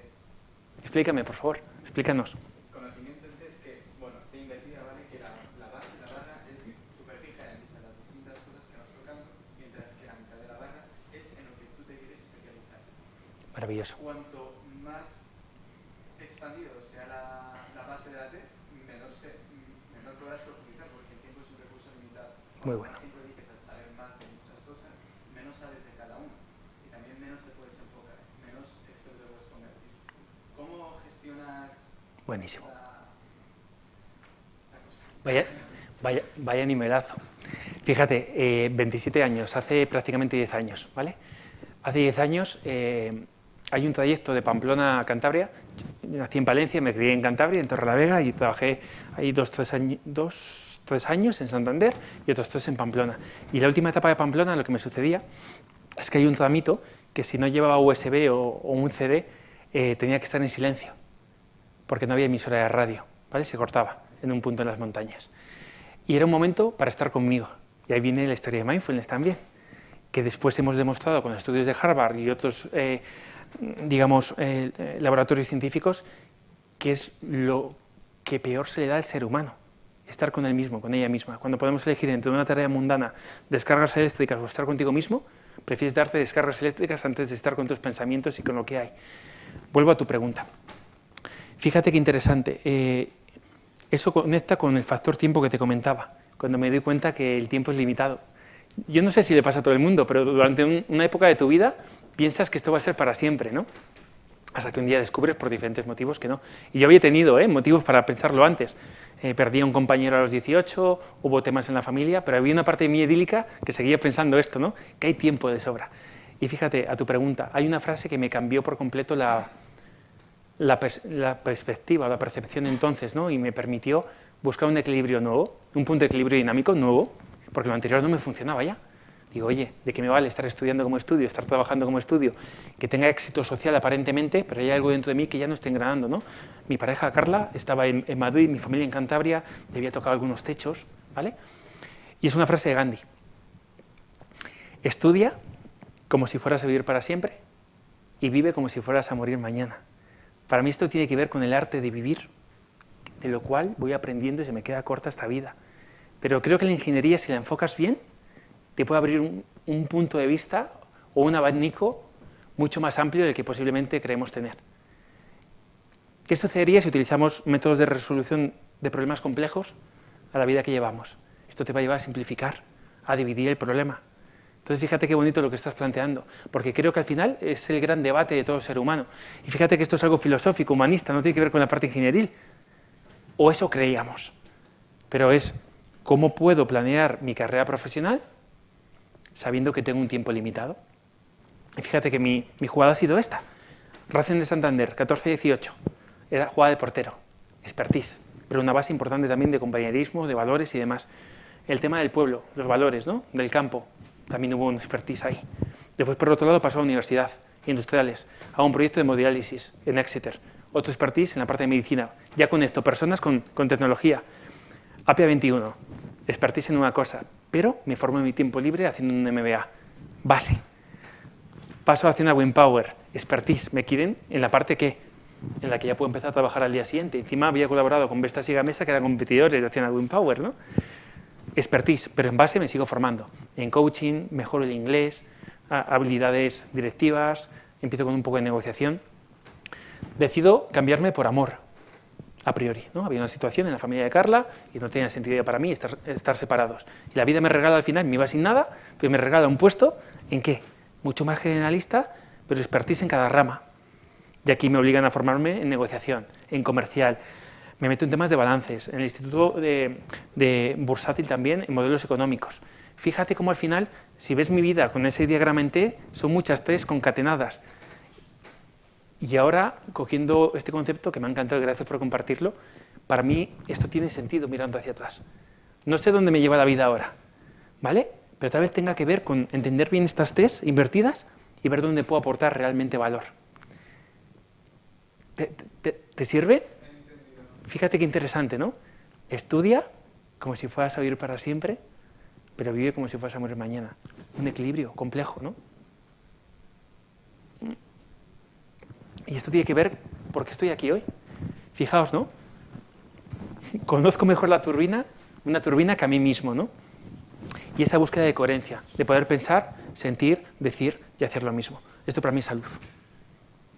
Explícame, por favor, explícanos. Conocimiento en T es que, bueno, T invertida, ¿vale? Que la base, la barra, es súper fija en la lista de las distintas cosas que vas tocando, mientras que la mitad de la barra es en lo que tú te quieres especializar. Maravilloso. Cuanto más expandido sea la base de la T, menor podrás profundizar, porque el tiempo es un recurso limitado. Muy bueno. Más tiempo dediques a saber más de muchas cosas, menos sabes de cada una. Y también menos te puedes enfocar, menos experto te puedes convertir. ¿Cómo gestionas Buenísimo. esta cosa? Vaya nimerazo. Fíjate, 27 años, hace prácticamente 10 años, ¿vale? Hace 10 años hay un trayecto de Pamplona a Cantabria. Yo nací en Palencia, me crié en Cantabria, en Torrelavega, y trabajé ahí 2-3 años en Santander y otros 3 en Pamplona. Y la última etapa de Pamplona, lo que me sucedía es que hay un tramito que si no llevaba USB o un CD tenía que estar en silencio, porque no había emisora de radio, ¿vale? Se cortaba en un punto en las montañas. Y era un momento para estar conmigo. Y ahí viene la historia de Mindfulness también, que después hemos demostrado con estudios de Harvard y otros, laboratorios científicos, que es lo que peor se le da al ser humano, estar con él mismo, con ella misma. Cuando podemos elegir entre una tarea mundana, descargas eléctricas o estar contigo mismo, prefieres darte descargas eléctricas antes de estar con tus pensamientos y con lo que hay. Vuelvo a tu pregunta. Fíjate qué interesante. Eso conecta con el factor tiempo que te comentaba, cuando me doy cuenta que el tiempo es limitado. Yo no sé si le pasa a todo el mundo, pero durante una época de tu vida piensas que esto va a ser para siempre, ¿no? Hasta que un día descubres por diferentes motivos que no. Y yo había tenido motivos para pensarlo antes. Perdí a un compañero a los 18, hubo temas en la familia, pero había una parte de mí idílica que seguía pensando esto, ¿no? Que hay tiempo de sobra. Y fíjate, a tu pregunta, hay una frase que me cambió por completo la perspectiva, la percepción entonces, ¿no? Y me permitió buscar un equilibrio nuevo, un punto de equilibrio dinámico nuevo, porque lo anterior no me funcionaba ya. Digo, oye, ¿de qué me vale estar estudiando como estudio, estar trabajando como estudio, que tenga éxito social aparentemente, pero hay algo dentro de mí que ya no está engranando, ¿no? Mi pareja, Carla, estaba en Madrid, mi familia en Cantabria, le había tocado algunos techos, ¿vale? Y es una frase de Gandhi. Estudia como si fueras a vivir para siempre y vive como si fueras a morir mañana. Para mí esto tiene que ver con el arte de vivir, de lo cual voy aprendiendo y se me queda corta esta vida. Pero creo que la ingeniería, si la enfocas bien, te puede abrir un punto de vista o un abanico mucho más amplio del que posiblemente creemos tener. ¿Qué sucedería si utilizamos métodos de resolución de problemas complejos a la vida que llevamos? Esto te va a llevar a simplificar, a dividir el problema. Entonces fíjate qué bonito lo que estás planteando, porque creo que al final es el gran debate de todo ser humano. Y fíjate que esto es algo filosófico, humanista, no tiene que ver con la parte ingenieril, o eso creíamos, pero es cómo puedo planear mi carrera profesional sabiendo que tengo un tiempo limitado. Y fíjate que mi jugada ha sido esta. Racing de Santander, 14-18, era jugada de portero, expertise, pero una base importante también de compañerismo, de valores y demás. El tema del pueblo, los valores, ¿no? Del campo, también hubo un expertise ahí. Después, por otro lado, pasó a universidad, industriales, a un proyecto de hemodiálisis en Exeter, otro expertise en la parte de medicina. Ya con esto, personas con tecnología. APIA 21, expertise en una cosa, pero me formo en mi tiempo libre haciendo un MBA, base. Paso a Acciona Wind Power, expertise, me quieren en la parte en la que ya puedo empezar a trabajar al día siguiente. Encima había colaborado con Vestas y Gamesa, que eran competidores de Acciona Wind Power, ¿no? Expertise, pero en base me sigo formando. En coaching, mejoro el inglés, habilidades directivas, empiezo con un poco de negociación. Decido cambiarme por amor, a priori, ¿no? Había una situación en la familia de Carla y no tenía sentido ya para mí estar separados. Y la vida me regala al final, me iba sin nada, pero me regala un puesto, ¿en qué? Mucho más generalista, pero expertise en cada rama. Y aquí me obligan a formarme en negociación, en comercial. Me meto en temas de balances, en el Instituto de Bursátil también, en modelos económicos. Fíjate cómo al final, si ves mi vida con ese diagrama en T, son muchas T's concatenadas. Y ahora, cogiendo este concepto, que me ha encantado, gracias por compartirlo, para mí esto tiene sentido mirando hacia atrás. No sé dónde me lleva la vida ahora, ¿vale? Pero tal vez tenga que ver con entender bien estas T's invertidas y ver dónde puedo aportar realmente valor. ¿Te sirve? Fíjate qué interesante, ¿no? Estudia como si fueras a vivir para siempre, pero vive como si fueras a morir mañana. Un equilibrio complejo, ¿no? Y esto tiene que ver por qué estoy aquí hoy. Fijaos, ¿no? Conozco mejor la turbina, una turbina que a mí mismo, ¿no? Y esa búsqueda de coherencia, de poder pensar, sentir, decir y hacer lo mismo. Esto para mí es salud.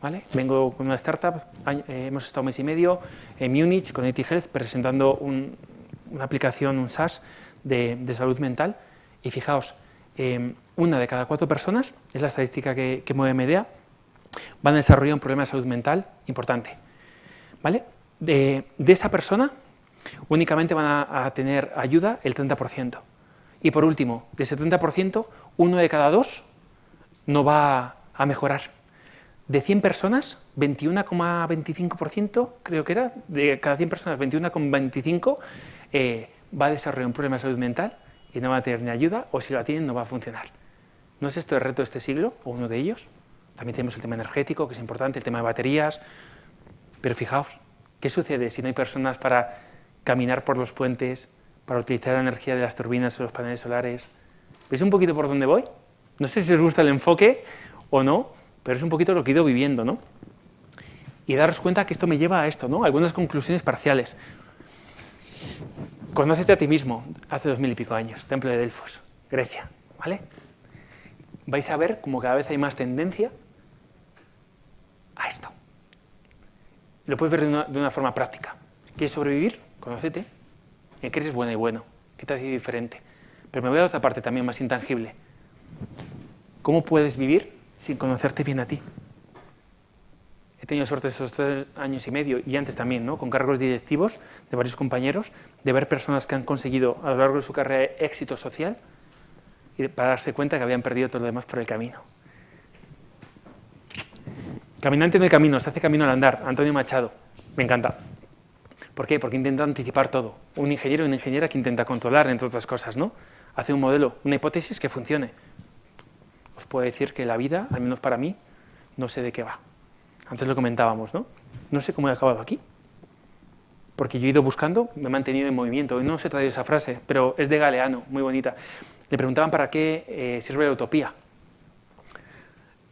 ¿Vale? Vengo con una startup, hemos estado un mes y medio en Múnich con ET Health presentando una aplicación, un SaaS de salud mental. Y fijaos, 1 de cada 4 personas, es la estadística que mueve Medea, van a desarrollar un problema de salud mental importante. ¿Vale? De esa persona, únicamente van a tener ayuda el 30%. Y por último, de ese 30%, 1 de cada 2 no va a mejorar. De 100 personas, 21,25%, creo que era, de cada 100 personas, 21,25 va a desarrollar un problema de salud mental y no va a tener ni ayuda, o si la tienen no va a funcionar. ¿No es esto el reto de este siglo, o uno de ellos? También tenemos el tema energético, que es importante, el tema de baterías, pero fijaos, ¿qué sucede si no hay personas para caminar por los puentes, para utilizar la energía de las turbinas o los paneles solares? ¿Veis un poquito por dónde voy? No sé si os gusta el enfoque o no, pero es un poquito lo que he ido viviendo, ¿no? Y daros cuenta que esto me lleva a esto, ¿no? Algunas conclusiones parciales. Conócete a ti mismo, hace 2000 y pico años, Templo de Delfos, Grecia, ¿vale? Vais a ver como cada vez hay más tendencia a esto. Lo puedes ver de una forma práctica. ¿Quieres sobrevivir? Conócete. ¿En qué eres bueno y bueno? ¿Qué te hace diferente? Pero me voy a otra parte también más intangible. ¿Cómo puedes vivir sin conocerte bien a ti? He tenido suerte esos 3 años y medio, y antes también, ¿no? Con cargos directivos de varios compañeros, de ver personas que han conseguido a lo largo de su carrera éxito social y para darse cuenta que habían perdido todo lo demás por el camino. Caminante no hay camino, se hace camino al andar. Antonio Machado, me encanta. ¿Por qué? Porque intenta anticipar todo. Un ingeniero y una ingeniera que intenta controlar, entre otras cosas, ¿no? Hace un modelo, una hipótesis que funcione. Os puedo decir que la vida, al menos para mí, no sé de qué va. Antes lo comentábamos, ¿no? No sé cómo he acabado aquí. Porque yo he ido buscando, me he mantenido en movimiento. Y no os he traído esa frase, pero es de Galeano, muy bonita. Le preguntaban para qué sirve la utopía.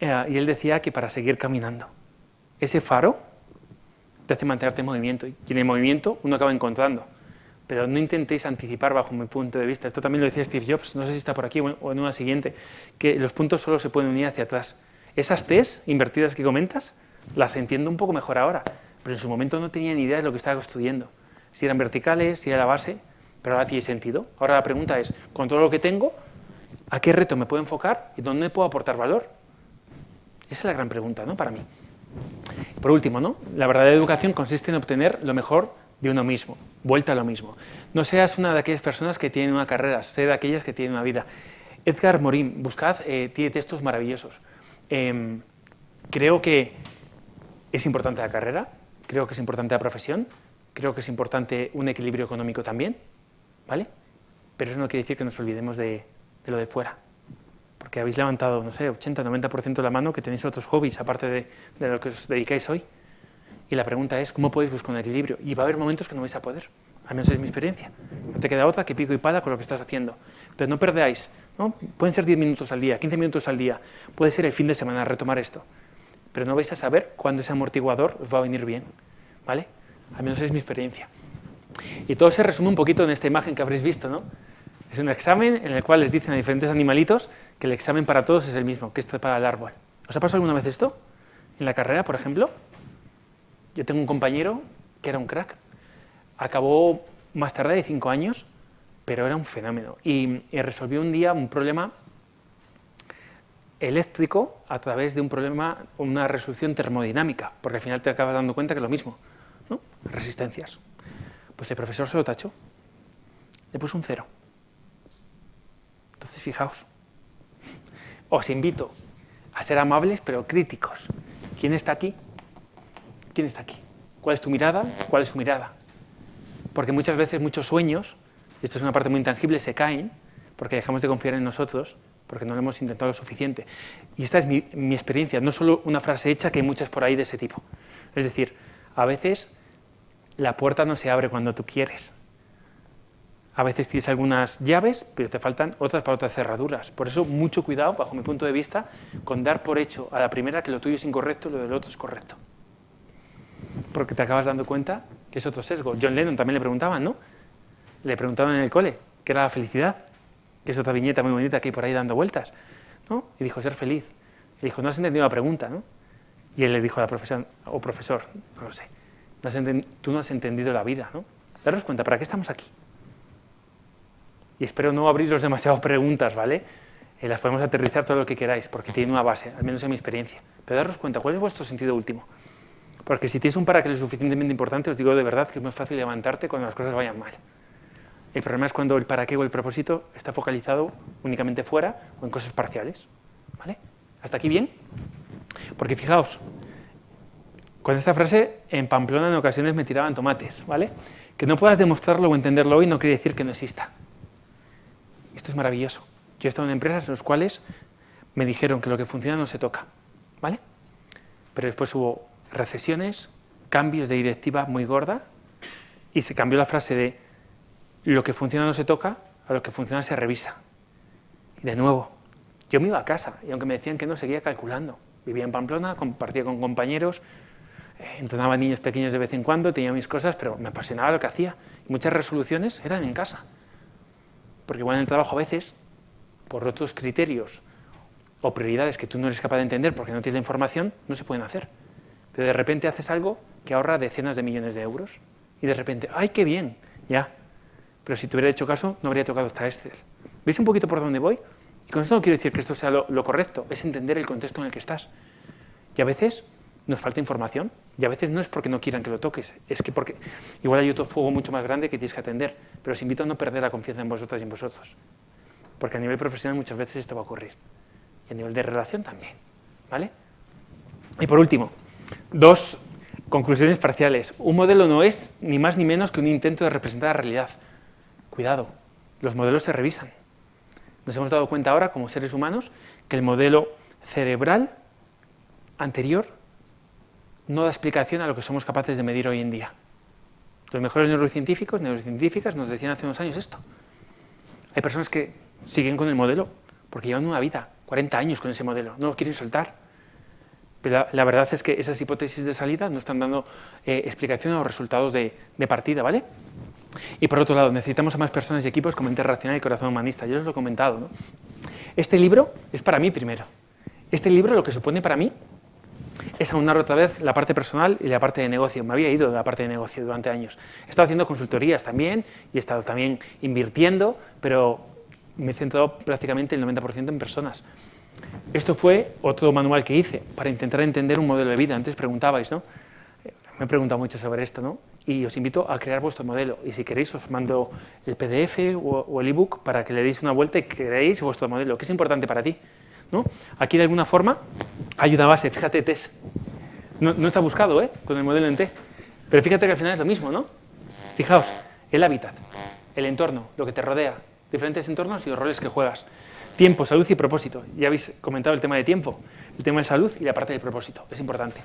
Y él decía que para seguir caminando. Ese faro te hace mantenerte en movimiento. Y en el movimiento uno acaba encontrando. Pero no intentéis anticipar bajo mi punto de vista. Esto también lo decía Steve Jobs, no sé si está por aquí o en una siguiente, que los puntos solo se pueden unir hacia atrás. Esas T's invertidas que comentas, las entiendo un poco mejor ahora, pero en su momento no tenía ni idea de lo que estaba construyendo. Si eran verticales, si era la base, pero ahora tiene sentido. Ahora la pregunta es, con todo lo que tengo, ¿a qué reto me puedo enfocar y dónde puedo aportar valor? Esa es la gran pregunta, ¿no? Para mí. Por último, ¿no? La verdadera educación consiste en obtener lo mejor de uno mismo, vuelta a lo mismo. No seas una de aquellas personas que tienen una carrera, sé de aquellas que tienen una vida. Edgar Morin, buscad, tiene textos maravillosos. Creo que es importante la carrera, creo que es importante la profesión, creo que es importante un equilibrio económico también, ¿vale? Pero eso no quiere decir que nos olvidemos de lo de fuera. Porque habéis levantado, no sé, 80-90% de la mano que tenéis otros hobbies, aparte de lo que os dedicáis hoy. Y la pregunta es, ¿cómo podéis buscar un equilibrio? Y va a haber momentos que no vais a poder. Al menos es mi experiencia. No te queda otra que pico y pala con lo que estás haciendo. Pero no perdáis, ¿no? Pueden ser 10 minutos al día, 15 minutos al día. Puede ser el fin de semana retomar esto. Pero no vais a saber cuándo ese amortiguador os va a venir bien, ¿vale? Al menos es mi experiencia. Y todo se resume un poquito en esta imagen que habréis visto, ¿no? Es un examen en el cual les dicen a diferentes animalitos que el examen para todos es el mismo, que esto para el árbol. ¿Os ha pasado alguna vez esto? En la carrera, por ejemplo. Yo tengo un compañero que era un crack. Acabó más tarde de 5 años, pero era un fenómeno. Y resolvió un día un problema eléctrico a través de un problema, una resolución termodinámica, porque al final te acabas dando cuenta que es lo mismo, ¿no? Resistencias. Pues el profesor se lo tachó. Le puso un 0. Entonces, fijaos. Os invito a ser amables, pero críticos. ¿Quién está aquí? ¿Quién está aquí? ¿Cuál es tu mirada? ¿Cuál es su mirada? Porque muchas veces muchos sueños, y esto es una parte muy intangible, se caen porque dejamos de confiar en nosotros, porque no lo hemos intentado lo suficiente. Y esta es mi experiencia, no solo una frase hecha, que hay muchas por ahí de ese tipo. Es decir, a veces la puerta no se abre cuando tú quieres. A veces tienes algunas llaves, pero te faltan otras para otras cerraduras. Por eso, mucho cuidado, bajo mi punto de vista, con dar por hecho a la primera que lo tuyo es incorrecto y lo del otro es correcto. Porque te acabas dando cuenta que es otro sesgo. John Lennon también le preguntaban, ¿no? Le preguntaban en el cole qué era la felicidad, que es otra viñeta muy bonita que hay por ahí dando vueltas, ¿no? Y dijo, ser feliz. Y dijo, no has entendido la pregunta, ¿no? Y él le dijo a la profesora, o profesor, no lo sé, tú no has entendido la vida, ¿no? Daros cuenta, ¿para qué estamos aquí? Y espero no abriros demasiadas preguntas, ¿vale? Las podemos aterrizar todo lo que queráis, porque tiene una base, al menos en mi experiencia. Pero daros cuenta, ¿cuál es vuestro sentido último? Porque si tienes un para qué lo suficientemente importante, os digo de verdad que es más fácil levantarte cuando las cosas vayan mal. El problema es cuando el para qué o el propósito está focalizado únicamente fuera o en cosas parciales, ¿vale? ¿Hasta aquí bien? Porque fijaos, con esta frase, en Pamplona en ocasiones me tiraban tomates, ¿vale? Que no puedas demostrarlo o entenderlo hoy no quiere decir que no exista. Esto es maravilloso. Yo he estado en empresas en las cuales me dijeron que lo que funciona no se toca, ¿vale? Pero después hubo recesiones, cambios de directiva muy gorda y se cambió la frase de lo que funciona no se toca a lo que funciona se revisa. Y de nuevo, yo me iba a casa y aunque me decían que no, seguía calculando. Vivía en Pamplona, compartía con compañeros, entrenaba a niños pequeños de vez en cuando, tenía mis cosas, pero me apasionaba lo que hacía. Y muchas resoluciones eran en casa. Porque igual en el trabajo a veces, por otros criterios o prioridades que tú no eres capaz de entender porque no tienes la información, no se pueden hacer. Pero de repente haces algo que ahorra decenas de millones de euros y de repente, ¡ay, qué bien! Ya. Pero si te hubiera hecho caso, no habría tocado hasta Excel. ¿Veis un poquito por dónde voy? Y con esto no quiero decir que esto sea lo correcto, es entender el contexto en el que estás. Y a veces nos falta información, y a veces no es porque no quieran que lo toques, es que porque igual hay otro fuego mucho más grande que tienes que atender, pero os invito a no perder la confianza en vosotras y en vosotros, porque a nivel profesional muchas veces esto va a ocurrir, y a nivel de relación también, ¿vale? Y por último, 2 conclusiones parciales. Un modelo no es ni más ni menos que un intento de representar la realidad. Cuidado, los modelos se revisan. Nos hemos dado cuenta ahora, como seres humanos, que el modelo cerebral anterior no da explicación a lo que somos capaces de medir hoy en día. Los mejores neurocientíficas nos decían hace unos años esto. Hay personas que siguen con el modelo porque llevan una vida, 40 años con ese modelo, no lo quieren soltar. Pero la verdad es que esas hipótesis de salida no están dando explicación a los resultados de partida, ¿vale? Y por otro lado, necesitamos a más personas y equipos con mente racional y corazón humanista. Yo os lo he comentado, ¿no? Este libro es para mí primero. Este libro lo que supone para mí es aunar otra vez la parte personal y la parte de negocio. Me había ido de la parte de negocio durante años. He estado haciendo consultorías también y he estado también invirtiendo, pero me he centrado prácticamente el 90% en personas. Esto fue otro manual que hice para intentar entender un modelo de vida. Antes preguntabais, ¿no? Me he preguntado mucho sobre esto, ¿no? Y os invito a crear vuestro modelo. Y si queréis os mando el PDF o el ebook para que le deis una vuelta y creéis vuestro modelo. ¿Qué es importante para ti? ¿No? Aquí de alguna forma hay una base. Fíjate, TES. No está buscado, con el modelo en T. Pero fíjate que al final es lo mismo, ¿no? Fijaos, el hábitat, el entorno, lo que te rodea, diferentes entornos y los roles que juegas. Tiempo, salud y propósito. Ya habéis comentado el tema de tiempo, el tema de salud y la parte del propósito. Es importante.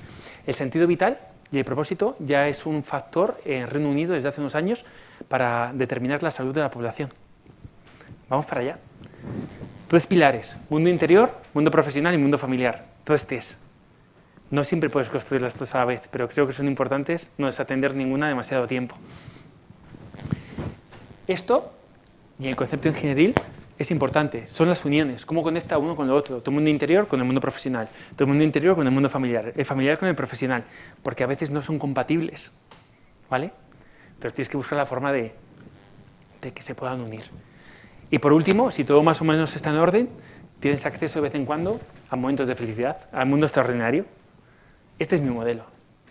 El sentido vital y el propósito ya es un factor en Reino Unido desde hace unos años para determinar la salud de la población. Vamos para allá. 3 pilares, mundo interior, mundo profesional y mundo familiar. 3 T's. No siempre puedes construir las 3 a la vez, pero creo que son importantes no desatender ninguna demasiado tiempo. Esto, y el concepto ingenieril, es importante. Son las uniones, cómo conecta uno con lo otro. Tu mundo interior con el mundo profesional, tu mundo interior con el mundo familiar, el familiar con el profesional, porque a veces no son compatibles, ¿vale? Pero tienes que buscar la forma de que se puedan unir. Y por último, si todo más o menos está en orden, tienes acceso de vez en cuando a momentos de felicidad, al mundo extraordinario. Este es mi modelo,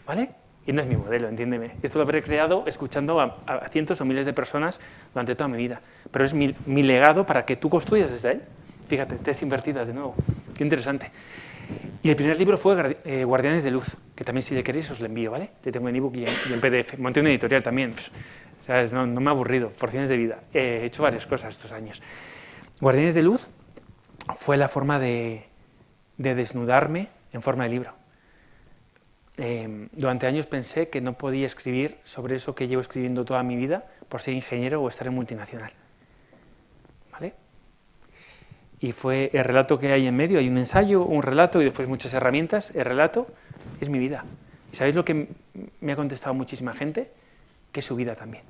¿vale? Y no es mi modelo, entiéndeme. Esto lo habré creado escuchando a cientos o miles de personas durante toda mi vida. Pero es mi legado para que tú construyas desde él. Fíjate, tesis invertidas de nuevo. Qué interesante. Y el primer libro fue Guardianes de Luz, que también si le queréis os lo envío, ¿vale? Le tengo en ebook y en PDF. Monté una editorial también. Pues, ¿sabes? No me he aburrido. Porciones de vida. He hecho varias cosas estos años. Guardianes de Luz fue la forma de desnudarme en forma de libro. Durante años pensé que no podía escribir sobre eso que llevo escribiendo toda mi vida por ser ingeniero o estar en multinacional. ¿Vale? Y fue el relato que hay en medio, hay un ensayo, un relato y después muchas herramientas. El relato es mi vida. ¿Y sabéis lo que me ha contestado muchísima gente? Que es su vida también.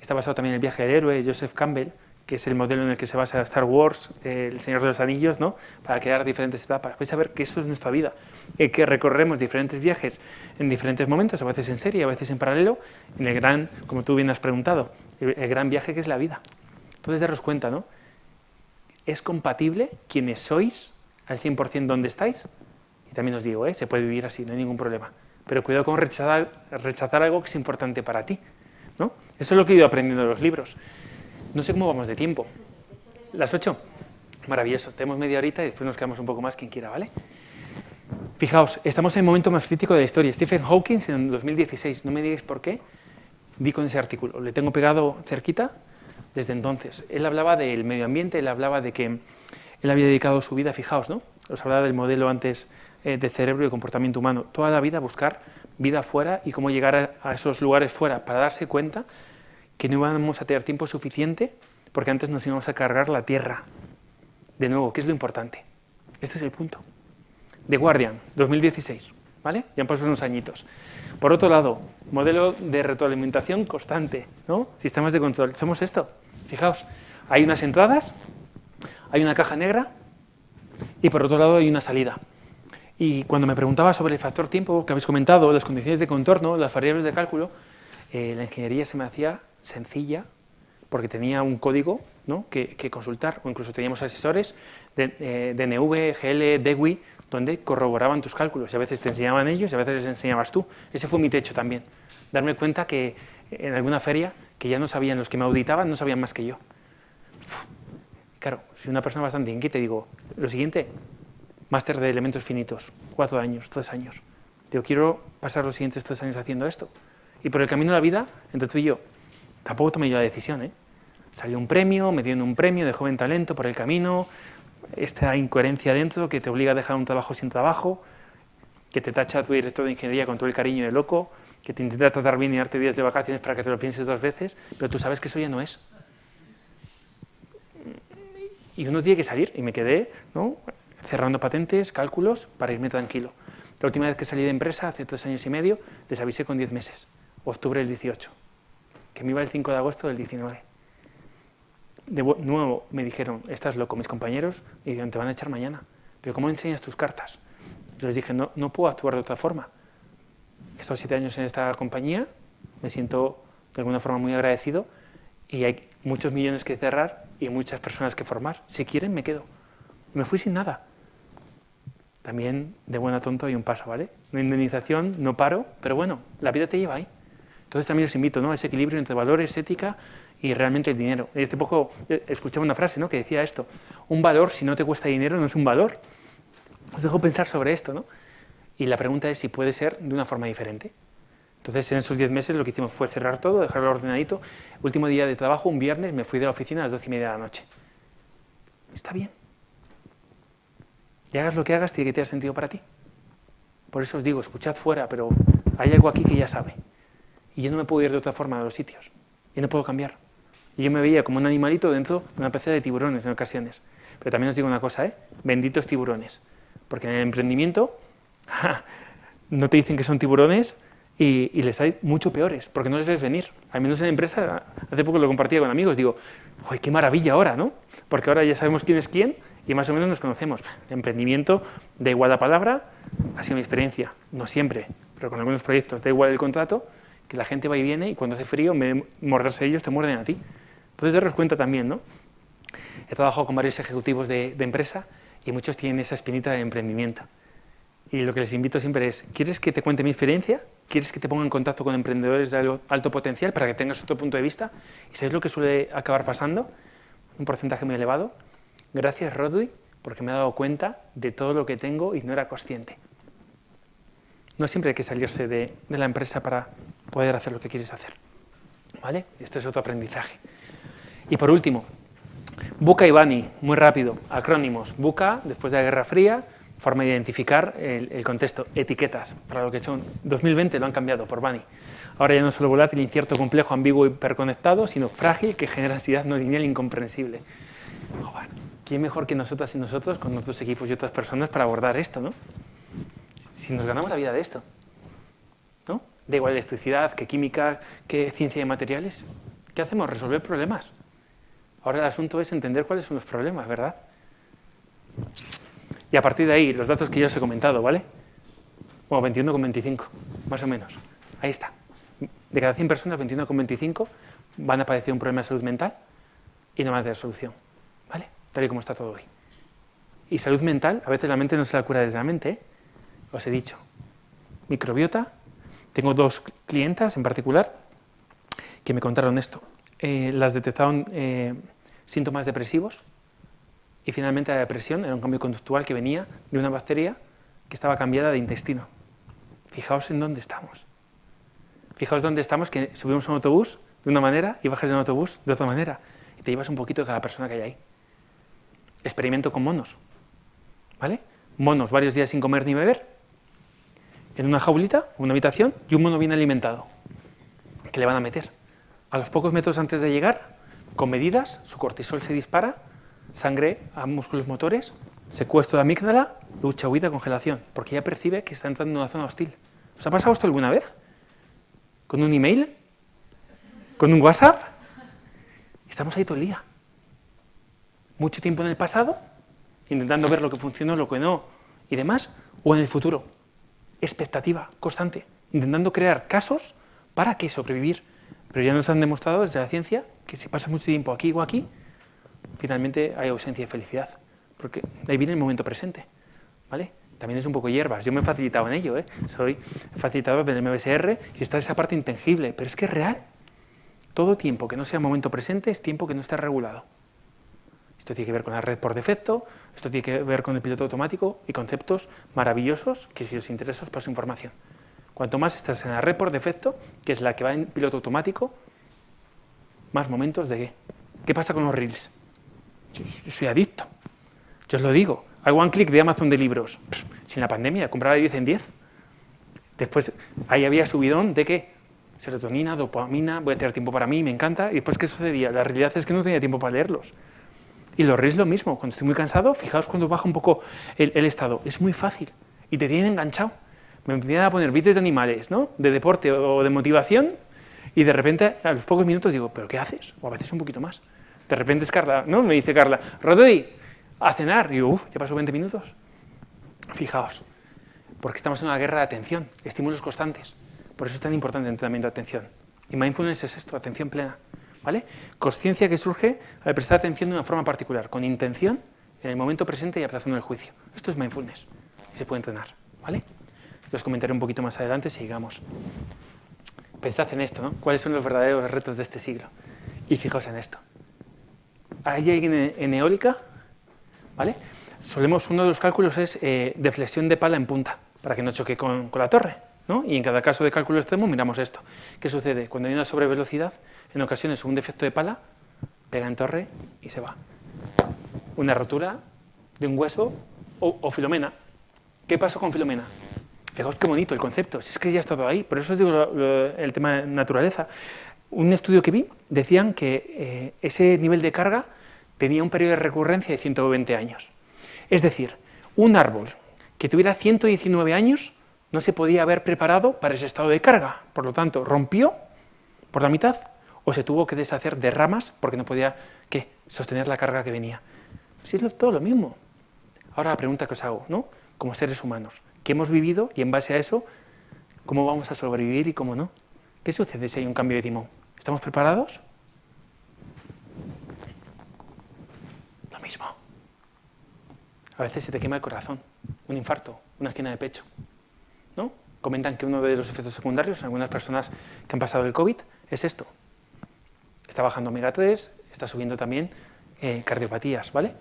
Está basado también en el viaje del héroe, Joseph Campbell, que es el modelo en el que se basa Star Wars, El Señor de los Anillos, ¿no? Para crear diferentes etapas. Vais a ver que eso es nuestra vida, que recorremos diferentes viajes en diferentes momentos, a veces en serie, a veces en paralelo, en el gran, como tú bien has preguntado, el gran viaje que es la vida. Entonces, daros cuenta, ¿no? ¿Es compatible quienes sois al 100% donde estáis? Y también os digo, se puede vivir así, no hay ningún problema. Pero cuidado con rechazar algo que es importante para ti, ¿no? Eso es lo que he ido aprendiendo en los libros. No sé cómo vamos de tiempo. ¿Las 8? Maravilloso. Tenemos media horita y después nos quedamos un poco más, quien quiera, ¿vale? Fijaos, estamos en el momento más crítico de la historia. Stephen Hawking en 2016, no me digáis por qué, di con ese artículo. Le tengo pegado cerquita desde entonces. Él hablaba del medio ambiente, él hablaba de que él había dedicado su vida, fijaos, ¿no? Os hablaba del modelo antes de cerebro y comportamiento humano. Toda la vida a buscar vida fuera y cómo llegar a esos lugares fuera para darse cuenta que no íbamos a tener tiempo suficiente porque antes nos íbamos a cargar la Tierra. De nuevo, ¿qué es lo importante? Este es el punto. The Guardian, 2016, ¿vale? Ya han pasado unos añitos. Por otro lado, modelo de retroalimentación constante, ¿no? Sistemas de control. Somos esto. Fijaos, hay unas entradas, hay una caja negra y por otro lado hay una salida. Y cuando me preguntaba sobre el factor tiempo que habéis comentado, las condiciones de contorno, las variables de cálculo, la ingeniería se me hacía sencilla porque tenía un código, ¿no? que consultar, o incluso teníamos asesores de DNV, GL, DEWI, donde corroboraban tus cálculos y a veces te enseñaban ellos y a veces les enseñabas tú. Ese fue mi techo también, darme cuenta que en alguna feria que ya no sabían, los que me auditaban no sabían más que yo. Claro, soy una persona bastante inquieta y digo, lo siguiente, máster de elementos finitos, 4 años, 3 años. Digo, quiero pasar los siguientes 3 años haciendo esto. Y por el camino de la vida, entre tú y yo, tampoco tomé yo la decisión, ¿eh? Salió un premio, me dieron un premio de joven talento por el camino, esta incoherencia dentro que te obliga a dejar un trabajo sin trabajo, que te tacha a tu director de ingeniería con todo el cariño de loco, que te intenta tratar bien y darte días de vacaciones para que te lo pienses 2 veces, pero tú sabes que eso ya no es. Y uno tiene que salir, y me quedé, ¿no? Cerrando patentes, cálculos, para irme tranquilo. La última vez que salí de empresa, hace 3 años y medio, les avisé con 10 meses, octubre del 18, que me iba el 5 de agosto del 19. De nuevo me dijeron, estás loco, mis compañeros, y dijeron, te van a echar mañana. Pero ¿cómo enseñas tus cartas? Yo les dije, no puedo actuar de otra forma. He estado 7 años en esta compañía, me siento de alguna forma muy agradecido y hay muchos millones que cerrar y muchas personas que formar. Si quieren, me quedo. Me fui sin nada. También de buena tonto hay un paso, ¿vale? No indemnización, no paro, pero bueno, la vida te lleva ahí. Entonces también os invito, ¿no?, a ese equilibrio entre valores, ética y realmente el dinero. Y hace poco escuchaba una frase, ¿no?, que decía esto: un valor, si no te cuesta dinero, no es un valor. Os dejo pensar sobre esto, ¿no? Y la pregunta es si puede ser de una forma diferente. Entonces, en esos 10 meses lo que hicimos fue cerrar todo, dejarlo ordenadito. Último día de trabajo, un viernes, me fui de la oficina a las 12:30 de la noche. Está bien. Y hagas lo que hagas, tiene que tener sentido para ti. Por eso os digo, escuchad fuera, pero hay algo aquí que ya sabe. Y yo no me puedo ir de otra forma a los sitios. Y no puedo cambiar. Y yo me veía como un animalito dentro de una pecera de tiburones en ocasiones. Pero también os digo una cosa, benditos tiburones. Porque en el emprendimiento no te dicen que son tiburones y les hay mucho peores, porque no les ves venir. Al menos en la empresa, hace poco lo compartía con amigos, digo, ¡ay, qué maravilla ahora!, ¿no? Porque ahora ya sabemos quién es quién y más o menos nos conocemos. El emprendimiento, da igual la palabra, ha sido mi experiencia. No siempre, pero con algunos proyectos da igual el contrato, que la gente va y viene y cuando hace frío, en vez de morderse ellos, te muerden a ti. Entonces, daros cuenta también, ¿no? He trabajado con varios ejecutivos de empresa y muchos tienen esa espinita de emprendimiento. Y lo que les invito siempre es, ¿quieres que te cuente mi experiencia? quieres que te ponga en contacto con emprendedores de alto potencial para que tengas otro punto de vista. ¿Y sabes lo que suele acabar pasando? Un porcentaje muy elevado. Gracias, Rodri, porque me he dado cuenta de todo lo que tengo y no era consciente. No siempre hay que salirse de la empresa para poder hacer lo que quieres hacer. ¿Vale? Este es otro aprendizaje. Y por último, VUCA y BANI, muy rápido, acrónimos. VUCA, después de la Guerra Fría, forma de identificar el contexto, etiquetas. Para lo que he hecho en 2020 lo han cambiado por BANI. Ahora ya no es solo volátil, incierto, complejo, ambiguo, hiperconectado, sino frágil, que genera ansiedad no lineal e incomprensible. Joder, ¿quién mejor que nosotras y nosotros, con nuestros equipos y otras personas, para abordar esto, ¿no? Si nos ganamos la vida de esto, ¿no? Da igual electricidad, que química, que ciencia de materiales. ¿Qué hacemos? Resolver problemas. Ahora el asunto es entender cuáles son los problemas, ¿verdad? Y a partir de ahí, los datos que ya os he comentado, ¿vale? Bueno, 21,25, más o menos. Ahí está. De cada 100 personas, 21,25 van a padecer un problema de salud mental y no van a tener solución, ¿vale? Tal y como está todo hoy. Y salud mental, a veces la mente no se la cura desde la mente, ¿eh? Os he dicho. Microbiota. Tengo 2 clientas en particular que me contaron esto. Las detectaron síntomas depresivos y finalmente la depresión era un cambio conductual que venía de una bacteria que estaba cambiada de intestino. Fijaos en dónde estamos. Fijaos dónde estamos, que subimos a un autobús de una manera y bajas de un autobús de otra manera y te llevas un poquito de cada persona que hay ahí. Experimento con monos, ¿vale? Monos varios días sin comer ni beber, en una jaulita, una habitación, y un mono bien alimentado, que le van a meter. A los pocos metros antes de llegar, con medidas, su cortisol se dispara, sangre a músculos motores, secuestro de amígdala, lucha, huida, congelación, porque ya percibe que está entrando en una zona hostil. ¿Os ha pasado esto alguna vez? ¿Con un email? ¿Con un WhatsApp? Estamos ahí todo el día. Mucho tiempo en el pasado, intentando ver lo que funcionó, lo que no, y demás, o en el futuro. Expectativa constante, intentando crear casos para que sobrevivir. Pero ya nos han demostrado desde la ciencia que si pasa mucho tiempo aquí o aquí, finalmente hay ausencia de felicidad, porque ahí viene el momento presente, ¿vale? También es un poco hierbas, yo me he facilitado en ello, ¿eh? Soy facilitador del MBSR y está esa parte intangible, pero es que es real. Todo tiempo que no sea momento presente es tiempo que no está regulado. Esto tiene que ver con la red por defecto, esto tiene que ver con el piloto automático y conceptos maravillosos que si os interesa os paso información. Cuanto más estás en la red por defecto, que es la que va en piloto automático, más momentos de ¿qué? ¿Qué pasa con los reels? Yo soy adicto, yo os lo digo. Hago un clic de Amazon de libros. Sin la pandemia, compraba de 10 en 10. Después, ahí había subidón de ¿qué? Serotonina, dopamina, voy a tener tiempo para mí, me encanta. Y después, ¿qué sucedía? La realidad es que no tenía tiempo para leerlos. Y los reels lo mismo. Cuando estoy muy cansado, fijaos cuando baja un poco el estado. Es muy fácil y te tienen enganchado. Me empiezan a poner vídeos de animales, ¿no? De deporte o de motivación y de repente a los pocos minutos digo, ¿pero qué haces? O a veces un poquito más. De repente es Carla, ¿no? Me dice Carla, Rodri, a cenar. Y digo, ya pasó 20 minutos. Fijaos, porque estamos en una guerra de atención, estímulos constantes. Por eso es tan importante el entrenamiento de atención. Y mindfulness es esto, atención plena. ¿Vale? Consciencia que surge al prestar atención de una forma particular, con intención, en el momento presente y aplazando el juicio. Esto es mindfulness y se puede entrenar. ¿Vale? Los comentaré un poquito más adelante si llegamos. Pensad en esto, ¿no? ¿Cuáles son los verdaderos retos de este siglo? Y fijaos en esto. ¿Hay alguien en eólica? ¿Vale? Uno de los cálculos es deflexión de pala en punta, para que no choque con la torre, ¿no? Y en cada caso de cálculo extremo miramos esto. ¿Qué sucede? Cuando hay una sobrevelocidad, en ocasiones un defecto de pala, pega en torre y se va. Una rotura de un hueso o Filomena. ¿Qué pasó con Filomena? Fijaos qué bonito el concepto, si es que ya ha estado ahí, por eso os digo el tema de naturaleza. Un estudio que vi decían que ese nivel de carga tenía un periodo de recurrencia de 120 años. Es decir, un árbol que tuviera 119 años no se podía haber preparado para ese estado de carga, por lo tanto, rompió por la mitad o se tuvo que deshacer de ramas porque no podía sostener la carga que venía. Sí, es todo lo mismo. Ahora la pregunta que os hago, ¿no? Como seres humanos, ¿qué hemos vivido y en base a eso, cómo vamos a sobrevivir y cómo no? ¿Qué sucede si hay un cambio de timón? ¿Estamos preparados? Lo mismo. A veces se te quema el corazón, un infarto, una esquina de pecho, ¿no? Comentan que uno de los efectos secundarios en algunas personas que han pasado el COVID es esto. Está bajando omega 3, está subiendo también cardiopatías, ¿vale?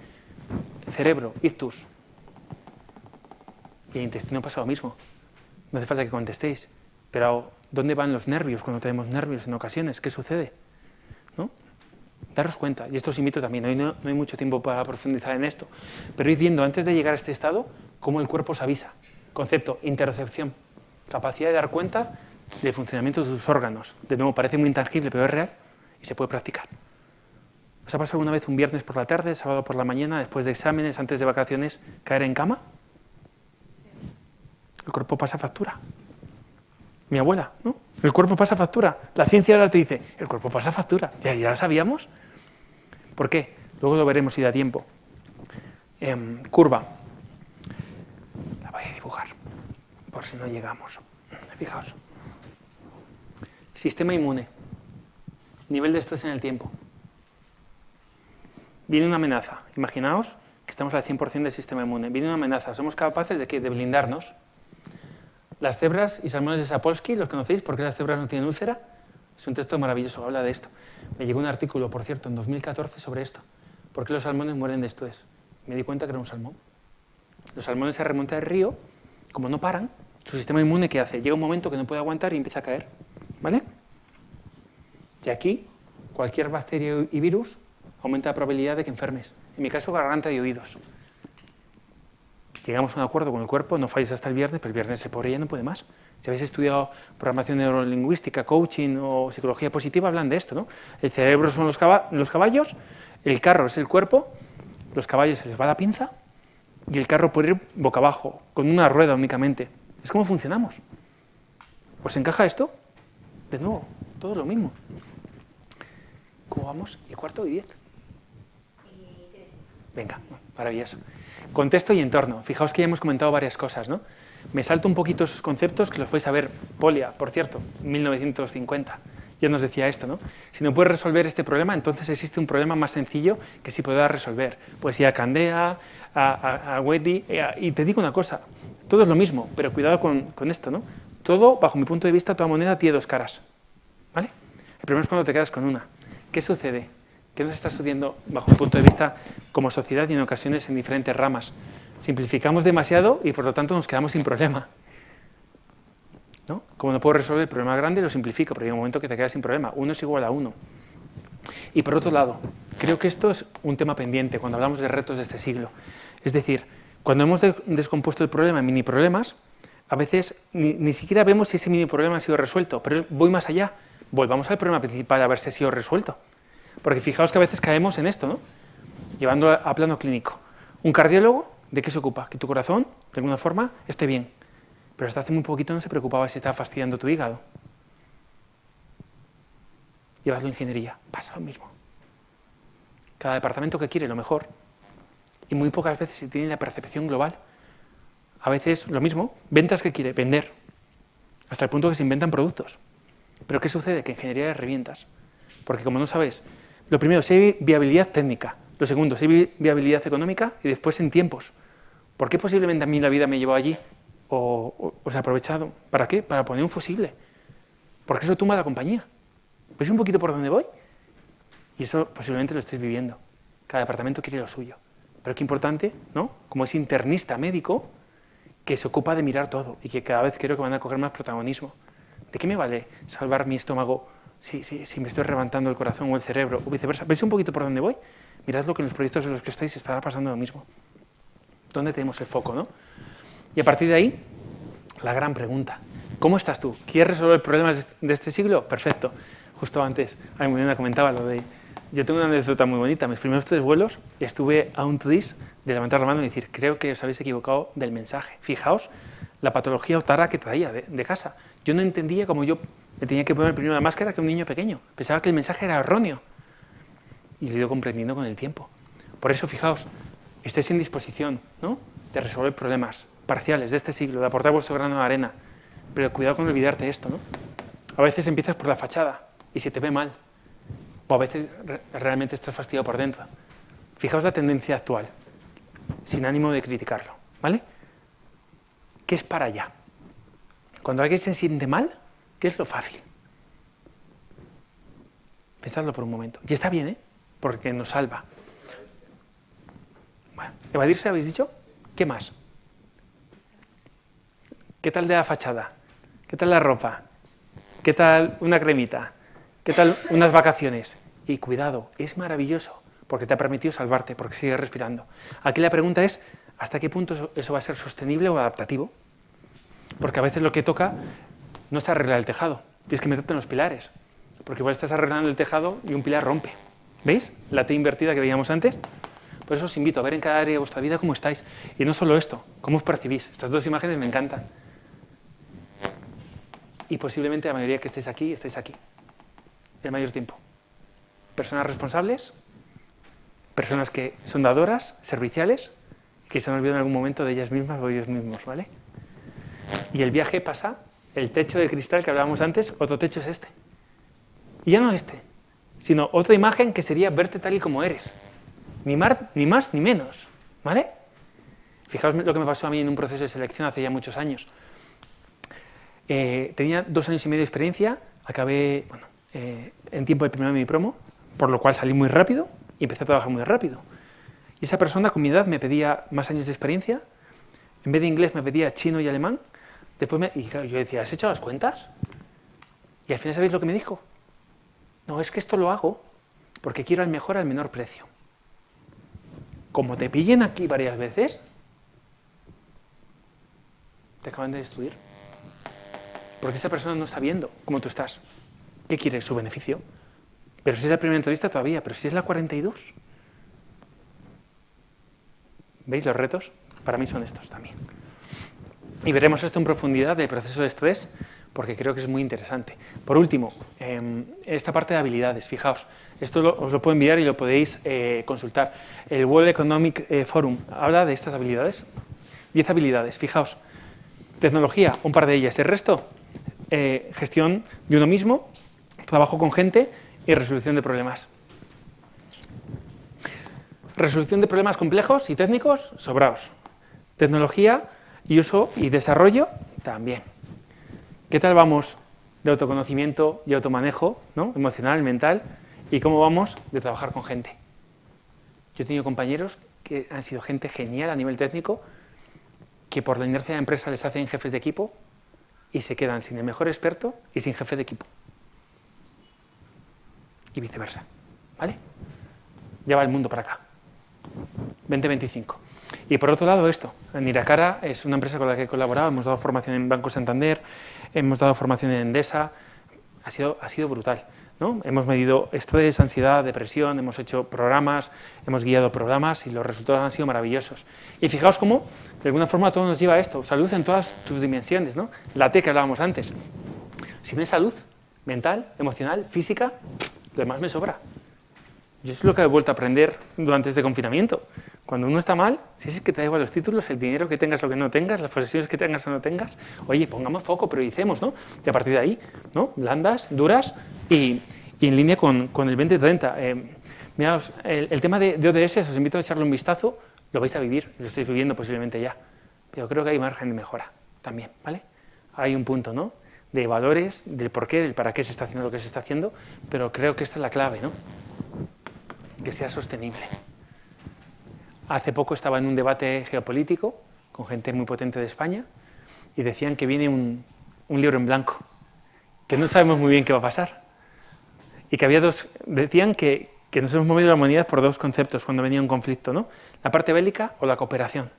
Cerebro, ictus. Y el intestino pasa lo mismo. No hace falta que contestéis. Pero ¿dónde van los nervios cuando tenemos nervios en ocasiones? ¿Qué sucede? ¿No? Daros cuenta, y esto os invito también, hoy no hay mucho tiempo para profundizar en esto, pero id viendo antes de llegar a este estado cómo el cuerpo os avisa. Concepto, interocepción, capacidad de dar cuenta del funcionamiento de tus órganos. De nuevo, parece muy intangible, pero es real y se puede practicar. ¿Os ha pasado alguna vez un viernes por la tarde, sábado por la mañana, después de exámenes, antes de vacaciones, caer en cama? El cuerpo pasa factura. Mi abuela, ¿no? El cuerpo pasa factura. La ciencia ahora te dice, el cuerpo pasa factura. ¿Ya lo sabíamos? ¿Por qué? Luego lo veremos si da tiempo. Curva. La voy a dibujar, por si no llegamos. Fijaos. Sistema inmune. Nivel de estrés en el tiempo. Viene una amenaza. Imaginaos que estamos al 100% del sistema inmune. Viene una amenaza. ¿Somos capaces de qué? De blindarnos. Las cebras y salmones de Sapolsky, ¿los conocéis? ¿Por qué las cebras no tienen úlcera? Es un texto maravilloso, habla de esto. Me llegó un artículo, por cierto, en 2014 sobre esto. ¿Por qué los salmones mueren de estrés? Me di cuenta que era un salmón. Los salmones se remontan al río, como no paran, su sistema inmune, ¿qué hace? Llega un momento que no puede aguantar y empieza a caer. ¿Vale? Y aquí, cualquier bacteria y virus aumenta la probabilidad de que enfermes. En mi caso, garganta y oídos. Llegamos a un acuerdo con el cuerpo, no falles hasta el viernes, pero el viernes el pobre ya no puede más. Si habéis estudiado programación neurolingüística, coaching o psicología positiva, hablan de esto, ¿no? El cerebro son los caballos, el carro es el cuerpo, los caballos se les va la pinza y el carro puede ir boca abajo, con una rueda únicamente. Es como funcionamos. ¿Os encaja esto? De nuevo, todo lo mismo. ¿Cómo vamos? ¿Y cuarto y 10? Venga, maravilloso. Contexto y entorno. Fijaos que ya hemos comentado varias cosas, ¿no? Me salto un poquito esos conceptos que los podéis saber. Polia, por cierto, 1950. Ya nos decía esto, ¿no? Si no puedes resolver este problema, entonces existe un problema más sencillo que sí puedas resolver. Pues ir a Candea, a Weddy, y te digo una cosa, todo es lo mismo, pero cuidado con esto, ¿no? Todo, bajo mi punto de vista, toda moneda tiene dos caras, ¿vale? El primero es cuando te quedas con una. ¿Qué sucede? ¿Qué nos está sucediendo bajo mi punto de vista como sociedad y en ocasiones en diferentes ramas? Simplificamos demasiado y por lo tanto nos quedamos sin problema, ¿no? Como no puedo resolver el problema grande, lo simplifico, pero hay un momento que te quedas sin problema. 1 es igual a 1. Y por otro lado, creo que esto es un tema pendiente cuando hablamos de retos de este siglo. Es decir, cuando hemos descompuesto el problema en mini problemas, a veces ni siquiera vemos si ese mini problema ha sido resuelto, pero voy más allá. Volvamos al problema principal a ver si ha sido resuelto. Porque fijaos que a veces caemos en esto, ¿no? Llevando a plano clínico. Un cardiólogo, ¿de qué se ocupa? Que tu corazón, de alguna forma, esté bien. Pero hasta hace muy poquito no se preocupaba si estaba fastidiando tu hígado. Llevas la ingeniería, pasa lo mismo. Cada departamento que quiere lo mejor. Y muy pocas veces se tiene la percepción global. A veces lo mismo, ventas que quiere, vender. Hasta el punto que se inventan productos. Pero ¿qué sucede? Que ingeniería de revientas. Porque como no sabes, lo primero, si hay viabilidad técnica. Lo segundo, si hay viabilidad económica y después en tiempos. ¿Por qué posiblemente a mí la vida me llevó allí? ¿O se ha aprovechado? ¿Para qué? Para poner un fusible. Porque eso tumba la compañía. ¿Veis un poquito por dónde voy? Y eso posiblemente lo estéis viviendo. Cada departamento quiere lo suyo. Pero qué importante, ¿no? Como es internista médico, que se ocupa de mirar todo y que cada vez creo que van a coger más protagonismo. ¿De qué me vale salvar mi estómago si me estoy levantando el corazón o el cerebro o viceversa? ¿Veis un poquito por dónde voy? Mirad lo que en los proyectos en los que estáis estará pasando lo mismo. ¿Dónde tenemos el foco, no? Y a partir de ahí, la gran pregunta. ¿Cómo estás tú? ¿Quieres resolver problemas de este siglo? Perfecto. Justo antes, Almudena comentaba lo de... Yo tengo una anécdota muy bonita. Mis primeros 3 vuelos estuve a un twist de levantar la mano y decir, creo que os habéis equivocado del mensaje. Fijaos la patología otara que traía de casa. Yo no entendía cómo yo me tenía que poner primero la máscara que un niño pequeño. Pensaba que el mensaje era erróneo. Y lo he ido comprendiendo con el tiempo. Por eso, fijaos, estéis en disposición, ¿no?, de resolver problemas parciales de este siglo, de aportar vuestro grano de arena. Pero cuidado con olvidarte esto, ¿no? A veces empiezas por la fachada y se te ve mal. O a veces realmente estás fastidiado por dentro. Fijaos la tendencia actual, sin ánimo de criticarlo, ¿vale? ¿Qué es para allá? Cuando alguien se siente mal, ¿qué es lo fácil? Pensadlo por un momento. Y está bien, ¿eh? Porque nos salva. Bueno, ¿evadirse habéis dicho? ¿Qué más? ¿Qué tal de la fachada? ¿Qué tal la ropa? ¿Qué tal una cremita? ¿Qué tal unas vacaciones? Y cuidado, es maravilloso, porque te ha permitido salvarte, porque sigues respirando. Aquí la pregunta es, ¿hasta qué punto eso va a ser sostenible o adaptativo? Porque a veces lo que toca no es arreglar el tejado, tienes que meterte en los pilares, porque igual estás arreglando el tejado y un pilar rompe. ¿Veis? La T invertida que veíamos antes. Por eso os invito a ver en cada área de vuestra vida cómo estáis. Y no solo esto, cómo os percibís. Estas dos imágenes me encantan. Y posiblemente la mayoría que estáis aquí, el mayor tiempo. Personas responsables, personas que son dadoras, serviciales, que se han olvidado en algún momento de ellas mismas o ellos mismos, ¿vale? Y el viaje pasa, el techo de cristal que hablábamos antes, otro techo es este. Y ya no este, sino otra imagen que sería verte tal y como eres. Ni más ni menos, ¿vale? Fijaos lo que me pasó a mí en un proceso de selección hace ya muchos años. Tenía 2 años y medio de experiencia, acabé en tiempo de primero de mi promo, por lo cual salí muy rápido y empecé a trabajar muy rápido. Y esa persona con mi edad me pedía más años de experiencia, en vez de inglés me pedía chino y alemán, y claro, yo decía, ¿has hecho las cuentas? Y al final, ¿sabéis lo que me dijo? No, es que esto lo hago porque quiero al mejor al menor precio. Como te pillen aquí varias veces, te acaban de destruir. Porque esa persona no está viendo cómo tú estás. ¿Qué quiere? Su beneficio. Pero si es la primera entrevista todavía, pero si es la 42. ¿Veis los retos? Para mí son estos también. Y veremos esto en profundidad del proceso de estrés, porque creo que es muy interesante. Por último, esta parte de habilidades, fijaos, esto os lo puedo enviar y lo podéis consultar. El World Economic Forum habla de estas habilidades, 10 habilidades, fijaos. Tecnología, un par de ellas, el resto, gestión de uno mismo, trabajo con gente y resolución de problemas. Resolución de problemas complejos y técnicos, sobraos. Tecnología y uso y desarrollo, también. ¿Qué tal vamos de autoconocimiento y automanejo, ¿no? Emocional, mental? ¿Y cómo vamos de trabajar con gente? Yo he tenido compañeros que han sido gente genial a nivel técnico, que por la inercia de la empresa les hacen jefes de equipo y se quedan sin el mejor experto y sin jefe de equipo. Y viceversa, ¿vale? Ya va el mundo para acá. 2025. Y por otro lado esto, Niracara es una empresa con la que he colaborado, hemos dado formación en Banco Santander, hemos dado formación en Endesa, ha sido brutal, ¿no? Hemos medido estrés, ansiedad, depresión, hemos hecho programas, hemos guiado programas y los resultados han sido maravillosos. Y fijaos cómo, de alguna forma, todo nos lleva a esto, salud en todas tus dimensiones, ¿no? La T que hablábamos antes. Si no hay salud mental, emocional, física, lo demás me sobra. Yo es lo que he vuelto a aprender durante este confinamiento. Cuando uno está mal, si es que te da igual los títulos, el dinero que tengas o que no tengas, las posesiones que tengas o no tengas, oye, pongamos foco, prioricemos, ¿no? Y a partir de ahí, ¿no? Blandas, duras y en línea con el 2030. Miraos, el tema de ODS, os invito a echarle un vistazo, lo vais a vivir, lo estáis viviendo posiblemente ya, pero creo que hay margen de mejora también, ¿vale? Hay un punto, ¿no? De valores, del por qué, del para qué se está haciendo lo que se está haciendo, pero creo que esta es la clave, ¿no? Que sea sostenible. Hace poco estaba en un debate geopolítico con gente muy potente de España y decían que viene un libro en blanco, que no sabemos muy bien qué va a pasar. Y que decían que nos hemos movido la humanidad por 2 conceptos cuando venía un conflicto, ¿no? La parte bélica o la cooperación.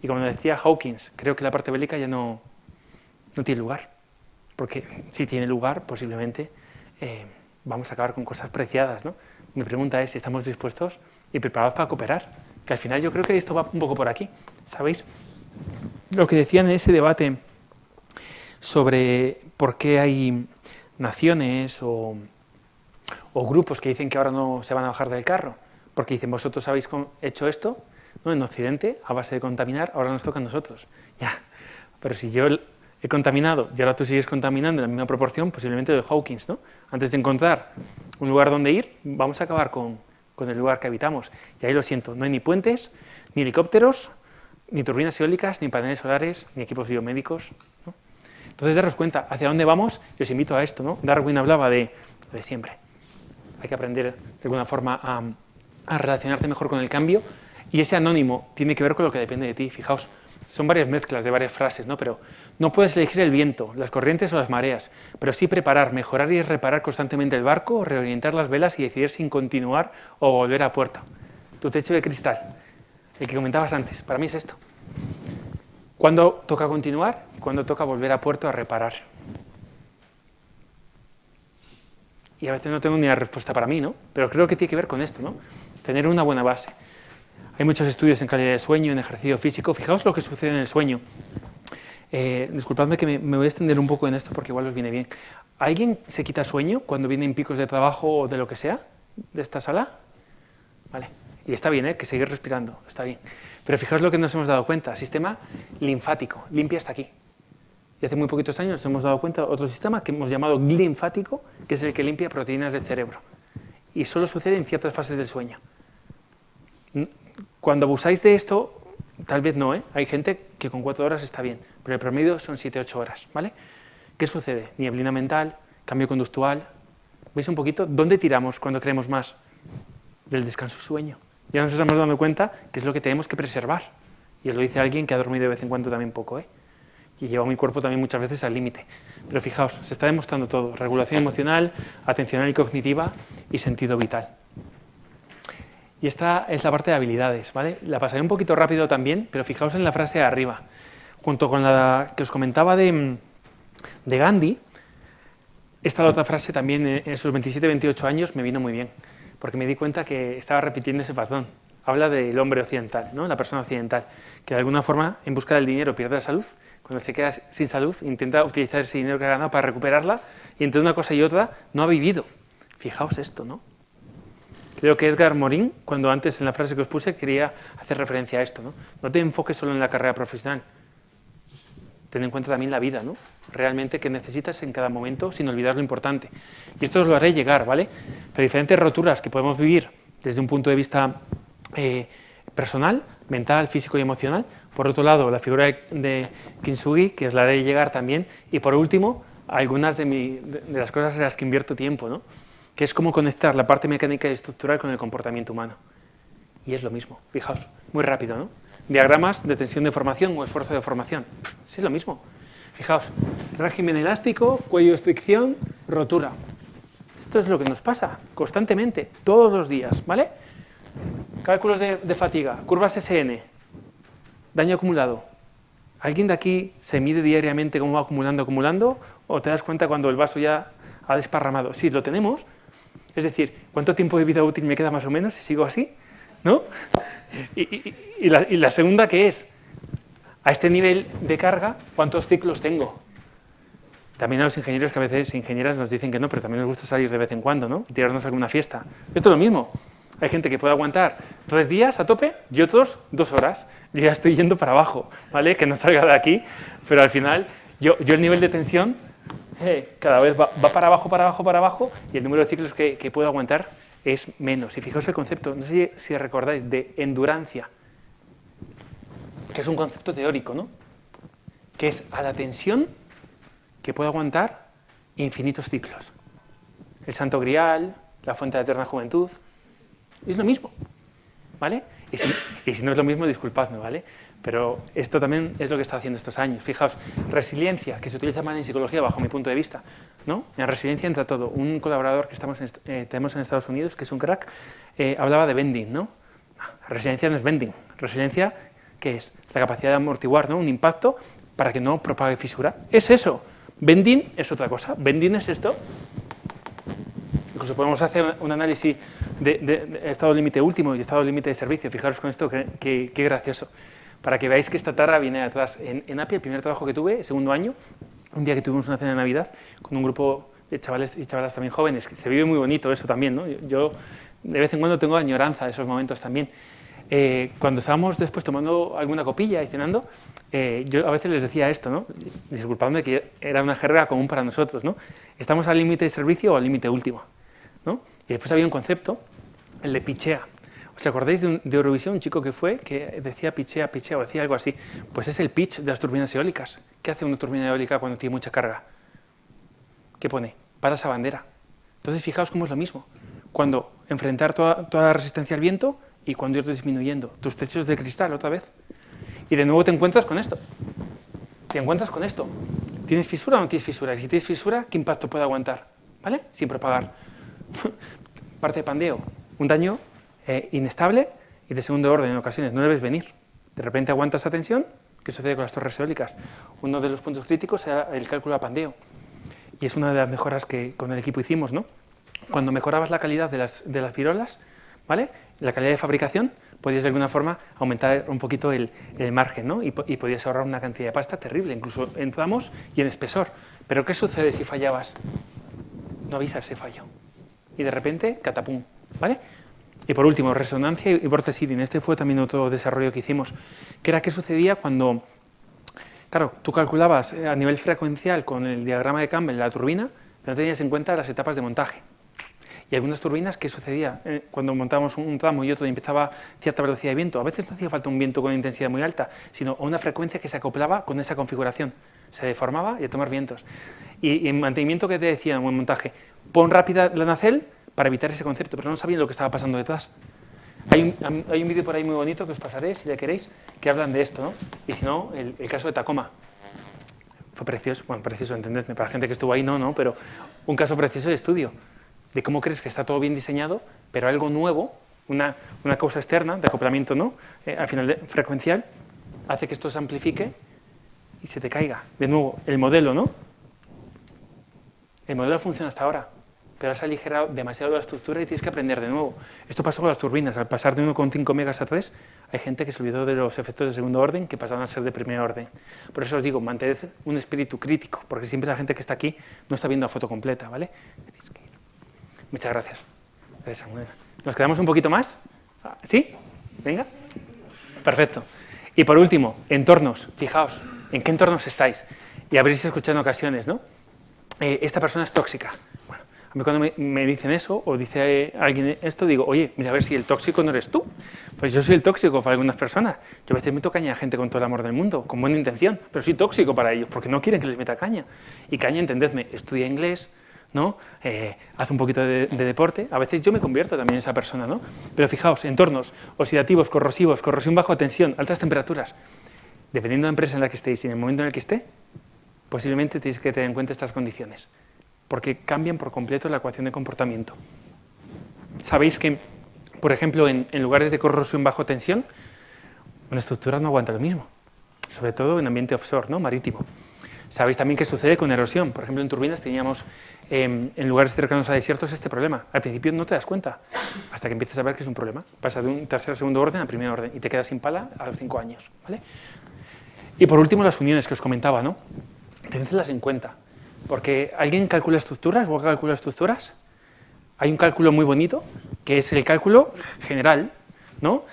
Y como decía Hawkins, creo que la parte bélica ya no tiene lugar, porque si tiene lugar, posiblemente vamos a acabar con cosas preciadas, ¿no? Mi pregunta es si estamos dispuestos y preparados para cooperar, que al final yo creo que esto va un poco por aquí, ¿sabéis? Lo que decían en ese debate sobre por qué hay naciones o grupos que dicen que ahora no se van a bajar del carro, porque dicen, vosotros habéis hecho esto, ¿no? En Occidente, a base de contaminar, ahora nos toca a nosotros. Ya, pero si yo he contaminado y ahora tú sigues contaminando en la misma proporción, posiblemente lo de Hawkins, ¿no? Antes de encontrar un lugar donde ir, vamos a acabar con el lugar que habitamos. Y ahí lo siento, no hay ni puentes, ni helicópteros, ni turbinas eólicas, ni paneles solares, ni equipos biomédicos, ¿no? Entonces, daros cuenta hacia dónde vamos, y os invito a esto, ¿no? Darwin hablaba de siempre. Hay que aprender de alguna forma a relacionarte mejor con el cambio, y ese anónimo tiene que ver con lo que depende de ti. Fijaos, son varias mezclas de varias frases, ¿no? Pero no puedes elegir el viento, las corrientes o las mareas, pero sí preparar, mejorar y reparar constantemente el barco, reorientar las velas y decidir sin continuar o volver a puerto. Tu techo de cristal, el que comentabas antes, para mí es esto. ¿Cuándo toca continuar? ¿Cuándo toca volver a puerto a reparar? Y a veces no tengo ni la respuesta para mí, ¿no? Pero creo que tiene que ver con esto, ¿no? Tener una buena base. Hay muchos estudios en calidad de sueño, en ejercicio físico. Fijaos lo que sucede en el sueño. Disculpadme que me voy a extender un poco en esto porque igual os viene bien. ¿Alguien se quita sueño cuando vienen picos de trabajo o de lo que sea de esta sala? Vale. Y está bien, que seguir respirando, está bien. Pero fijaos lo que nos hemos dado cuenta. Sistema linfático, limpia hasta aquí. Y hace muy poquitos años nos hemos dado cuenta de otro sistema que hemos llamado linfático, que es el que limpia proteínas del cerebro. Y solo sucede en ciertas fases del sueño. Cuando abusáis de esto, tal vez no, hay gente que con 4 horas está bien, pero el promedio son 7-8 horas, ¿vale? ¿Qué sucede? Nieblina mental, cambio conductual. ¿Veis un poquito? ¿Dónde tiramos cuando creemos más? Del descanso-sueño. Ya nos estamos dando cuenta que es lo que tenemos que preservar. Y os lo dice alguien que ha dormido de vez en cuando también poco, y lleva mi cuerpo también muchas veces al límite. Pero fijaos, se está demostrando todo. Regulación emocional, atencional y cognitiva y sentido vital. Y esta es la parte de habilidades, ¿vale? La pasaré un poquito rápido también, pero fijaos en la frase de arriba. Junto con la que os comentaba de Gandhi, esta otra frase también en esos 27-28 años me vino muy bien, porque me di cuenta que estaba repitiendo ese patrón. Habla del hombre occidental, ¿no? La persona occidental, que de alguna forma en busca del dinero pierde la salud. Cuando se queda sin salud, intenta utilizar ese dinero que ha ganado para recuperarla, y entre una cosa y otra no ha vivido. Fijaos esto, ¿no? Creo que Edgar Morin, cuando antes en la frase que os puse, quería hacer referencia a esto, ¿no? No te enfoques solo en la carrera profesional. Ten en cuenta también la vida, ¿no? Realmente qué necesitas en cada momento, sin olvidar lo importante. Y esto os lo haré llegar, ¿vale? Pero diferentes roturas que podemos vivir desde un punto de vista personal, mental, físico y emocional. Por otro lado, la figura de Kintsugi, que os la haré llegar también. Y por último, algunas de las cosas en las que invierto tiempo, ¿no? Que es cómo conectar la parte mecánica y estructural con el comportamiento humano. Y es lo mismo, fijaos, muy rápido, ¿no? Diagramas de tensión de formación o esfuerzo de formación. Sí, es lo mismo. Fijaos, régimen elástico, cuello de estricción, rotura. Esto es lo que nos pasa constantemente, todos los días, ¿vale? Cálculos de fatiga, curvas SN, daño acumulado. ¿Alguien de aquí se mide diariamente cómo va acumulando, o te das cuenta cuando el vaso ya ha desparramado? Sí, lo tenemos. Es decir, ¿cuánto tiempo de vida útil me queda más o menos si sigo así? ¿No? Y la segunda, ¿qué es? A este nivel de carga, ¿cuántos ciclos tengo? También a los ingenieros, que a veces ingenieras nos dicen que no, pero también nos gusta salir de vez en cuando, ¿no? Y tirarnos a alguna fiesta. Esto es lo mismo. Hay gente que puede aguantar 3 días a tope y otros 2 horas. Yo ya estoy yendo para abajo, ¿vale? Que no salga de aquí, pero al final yo el nivel de tensión cada vez va para abajo, y el número de ciclos que puedo aguantar es menos. Y fijaos el concepto, no sé si recordáis, de endurancia, que es un concepto teórico, ¿no? Que es a la tensión que puede aguantar infinitos ciclos. El Santo Grial, la fuente de la eterna juventud, es lo mismo, ¿vale? Y si no es lo mismo, disculpadme, ¿vale? Pero esto también es lo que está haciendo estos años. Fijaos, resiliencia, que se utiliza mal en psicología bajo mi punto de vista, ¿no? En resiliencia entra todo. Un colaborador que tenemos en Estados Unidos, que es un crack, hablaba de bending, ¿no? Resiliencia no es bending. Resiliencia, ¿qué es? La capacidad de amortiguar, ¿no? Un impacto para que no propague fisura. Es eso. Bending es otra cosa. Bending es esto. Incluso podemos hacer un análisis de estado límite último y estado límite de servicio. Fijaros con esto, qué gracioso. Para que veáis que esta tara viene de atrás. En API, el primer trabajo que tuve, segundo año, un día que tuvimos una cena de Navidad con un grupo de chavales y chavalas también jóvenes, que se vive muy bonito eso también, ¿no? Yo de vez en cuando tengo añoranza de esos momentos también. Cuando estábamos después tomando alguna copilla y cenando, yo a veces les decía esto, ¿no? Disculpadme, que era una jerga común para nosotros, ¿no? Estamos al límite de servicio o al límite último, ¿no? Y después había un concepto, el de pichea, ¿Os acordáis de Eurovisión, un chico que fue, que decía pichea, pichea, o decía algo así? Pues es el pitch de las turbinas eólicas. ¿Qué hace una turbina eólica cuando tiene mucha carga? ¿Qué pone? Para esa bandera. Entonces, fijaos cómo es lo mismo. Cuando enfrentar toda la resistencia al viento y cuando ir disminuyendo tus techos de cristal otra vez. Y de nuevo te encuentras con esto. Te encuentras con esto. ¿Tienes fisura o no tienes fisura? Y si tienes fisura, ¿qué impacto puede aguantar? ¿Vale? Sin propagar. Parte de pandeo. Un daño inestable y de segundo orden en ocasiones. No debes venir. De repente aguantas esa tensión. ¿Qué sucede con las torres eólicas? Uno de los puntos críticos era el cálculo a pandeo. Y es una de las mejoras que con el equipo hicimos, ¿no? Cuando mejorabas la calidad de las virolas, ¿vale? La calidad de fabricación, podías de alguna forma aumentar un poquito el margen, ¿no? Y podías ahorrar una cantidad de pasta terrible, incluso en tramos y en espesor. Pero ¿qué sucede si fallabas? No avisas, se falló. Y de repente, catapum, ¿vale? Y por último, resonancia y vortex seeding. Este fue también otro desarrollo que hicimos, que era qué sucedía cuando, claro, tú calculabas a nivel frecuencial con el diagrama de Campbell la turbina, pero no tenías en cuenta las etapas de montaje. Y algunas turbinas, ¿qué sucedía? Cuando montábamos un tramo y otro y empezaba cierta velocidad de viento, a veces no hacía falta un viento con intensidad muy alta, sino una frecuencia que se acoplaba con esa configuración. Se deformaba y a tomar vientos. Y en mantenimiento, que te decían en montaje, pon rápida la nacelle para evitar ese concepto, pero no sabían lo que estaba pasando detrás. Hay un vídeo por ahí muy bonito que os pasaré, si le queréis, que hablan de esto, ¿no? Y si no, el caso de Tacoma. Fue precioso, bueno, precioso, entendedme, para la gente que estuvo ahí, no, pero un caso precioso de estudio, de cómo crees que está todo bien diseñado, pero algo nuevo, una causa externa de acoplamiento, ¿no? Al final frecuencial, hace que esto se amplifique y se te caiga. De nuevo, el modelo, ¿no? El modelo funciona hasta ahora, pero has aligerado demasiado la estructura y tienes que aprender de nuevo. Esto pasó con las turbinas, al pasar de 1,5 megas a 3, hay gente que se olvidó de los efectos de segundo orden que pasaron a ser de primer orden. Por eso os digo, mantened un espíritu crítico, porque siempre la gente que está aquí no está viendo la foto completa, ¿vale? Muchas gracias. Gracias, Samuel. ¿Nos quedamos un poquito más? ¿Sí? ¿Venga? Perfecto. Y por último, entornos. Fijaos, ¿en qué entornos estáis? Y habréis escuchado en ocasiones, ¿no? Esta persona es tóxica. Bueno, a mí cuando me dicen eso, o dice alguien esto, digo, oye, mira a ver si el tóxico no eres tú. Pues yo soy el tóxico para algunas personas. Yo a veces meto caña a gente con todo el amor del mundo, con buena intención, pero soy tóxico para ellos, porque no quieren que les meta caña. Y caña, entendedme, estudia inglés, ¿no? Hace un poquito de deporte, a veces yo me convierto también en esa persona, ¿no? Pero fijaos, entornos oxidativos, corrosivos, corrosión bajo tensión, altas temperaturas, dependiendo de la empresa en la que estéis y en el momento en el que esté, posiblemente tenéis que tener en cuenta estas condiciones, porque cambian por completo la ecuación de comportamiento. Sabéis que, por ejemplo, en lugares de corrosión bajo tensión, una estructura no aguanta lo mismo, sobre todo en ambiente offshore, ¿no? Marítimo. Sabéis también qué sucede con erosión. Por ejemplo, en turbinas teníamos en lugares cercanos a desiertos este problema. Al principio no te das cuenta, hasta que empiezas a ver que es un problema. Pasa de un tercer o segundo orden a primer orden y te quedas sin pala a los 5 años, ¿vale? Y por último, las uniones que os comentaba, ¿no? Tenedlas en cuenta, porque ¿alguien calcula estructuras o calcula estructuras? Hay un cálculo muy bonito, que es el cálculo general, ¿no?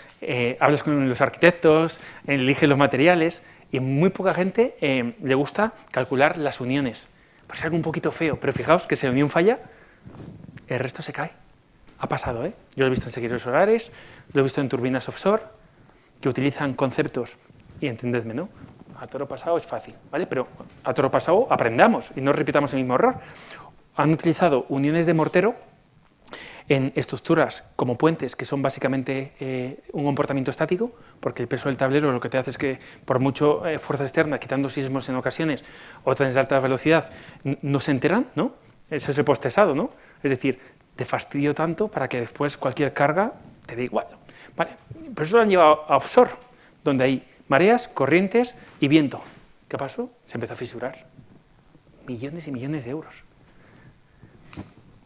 Hablas con los arquitectos, eliges los materiales, y muy poca gente le gusta calcular las uniones. Parece algo un poquito feo, pero fijaos que si la unión falla, el resto se cae. Ha pasado, ¿eh? Yo lo he visto en seguidores solares, lo he visto en turbinas offshore, que utilizan conceptos, y entendedme, ¿no? A toro pasado es fácil, ¿vale? Pero a toro pasado aprendamos y no repitamos el mismo error. Han utilizado uniones de mortero en estructuras como puentes, que son básicamente un comportamiento estático, porque el peso del tablero lo que te hace es que, por mucho fuerza externa, quitando sismos en ocasiones, o trenes de alta velocidad, no se enteran, ¿no? Eso es el postesado, ¿no? Es decir, te fastidio tanto para que después cualquier carga te dé igual. Vale, pero eso lo han llevado a offshore, donde hay mareas, corrientes y viento. ¿Qué pasó? Se empezó a fisurar. Millones y millones de euros.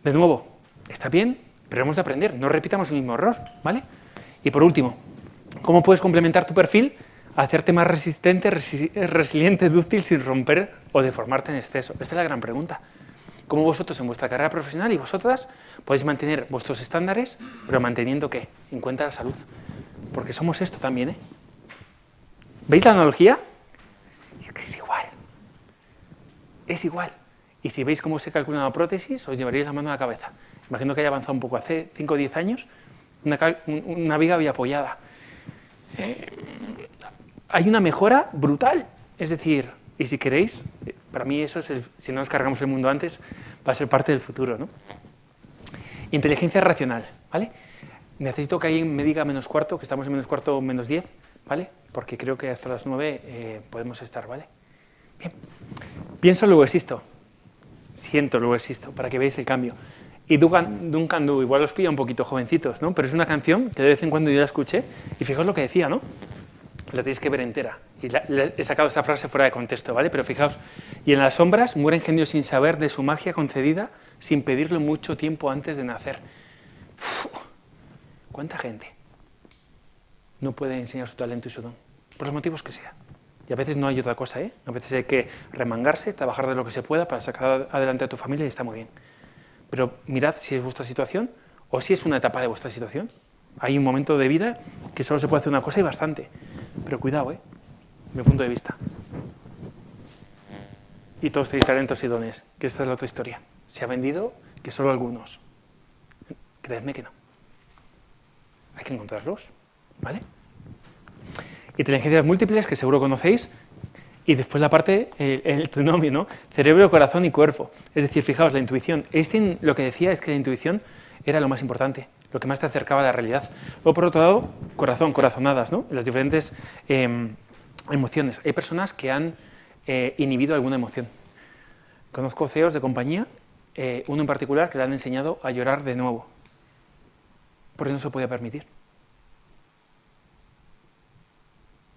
De nuevo, está bien, pero hemos de aprender, no repitamos el mismo error, ¿vale? Y por último, ¿cómo puedes complementar tu perfil a hacerte más resistente, resiliente, dúctil, sin romper o deformarte en exceso? Esta es la gran pregunta. ¿Cómo vosotros en vuestra carrera profesional y vosotras podéis mantener vuestros estándares, pero manteniendo ¿qué? En cuenta la salud? Porque somos esto también, ¿eh? ¿Veis la analogía? Es que es igual. Es igual. Y si veis cómo se calcula una prótesis, os llevaréis la mano a la cabeza. Imagino que haya avanzado un poco. Hace 5 o 10 años una viga biapoyada. Hay una mejora brutal, es decir, y si queréis, para mí eso es, si no nos cargamos el mundo antes, va a ser parte del futuro, ¿no? Inteligencia racional, ¿vale? Necesito que alguien me diga menos cuarto, que estamos en menos cuarto, menos 10, ¿vale? Porque creo que hasta las 9 podemos estar, ¿vale? Bien. Pienso, luego existo. Siento, luego existo, para que veáis el cambio. Y Duncan Du, igual os pilla un poquito jovencitos, ¿no? Pero es una canción que de vez en cuando yo la escuché y fijaos lo que decía, ¿no? La tenéis que ver entera. Y he sacado esta frase fuera de contexto, ¿vale? Pero fijaos, y en las sombras mueren genios sin saber de su magia concedida, sin pedirlo mucho tiempo antes de nacer. Uf, ¿cuánta gente no puede enseñar su talento y su don? Por los motivos que sea. Y a veces no hay otra cosa, ¿eh? A veces hay que remangarse, trabajar de lo que se pueda para sacar adelante a tu familia y está muy bien. Pero mirad si es vuestra situación o si es una etapa de vuestra situación. Hay un momento de vida que solo se puede hacer una cosa y bastante. Pero cuidado, mi punto de vista. Y todos tenéis talentos y dones, que esta es la otra historia. Se ha vendido que solo algunos. Creedme que no. Hay que encontrarlos, ¿vale? Inteligencias múltiples, que seguro conocéis. Y después la parte, el trinomio, ¿no? Cerebro, corazón y cuerpo. Es decir, fijaos, la intuición. Einstein lo que decía es que la intuición era lo más importante, lo que más te acercaba a la realidad. Luego, por otro lado, corazón, corazonadas, ¿no? Las diferentes emociones. Hay personas que han inhibido alguna emoción. Conozco CEOs de compañía, uno en particular, que le han enseñado a llorar de nuevo, porque no se podía permitir.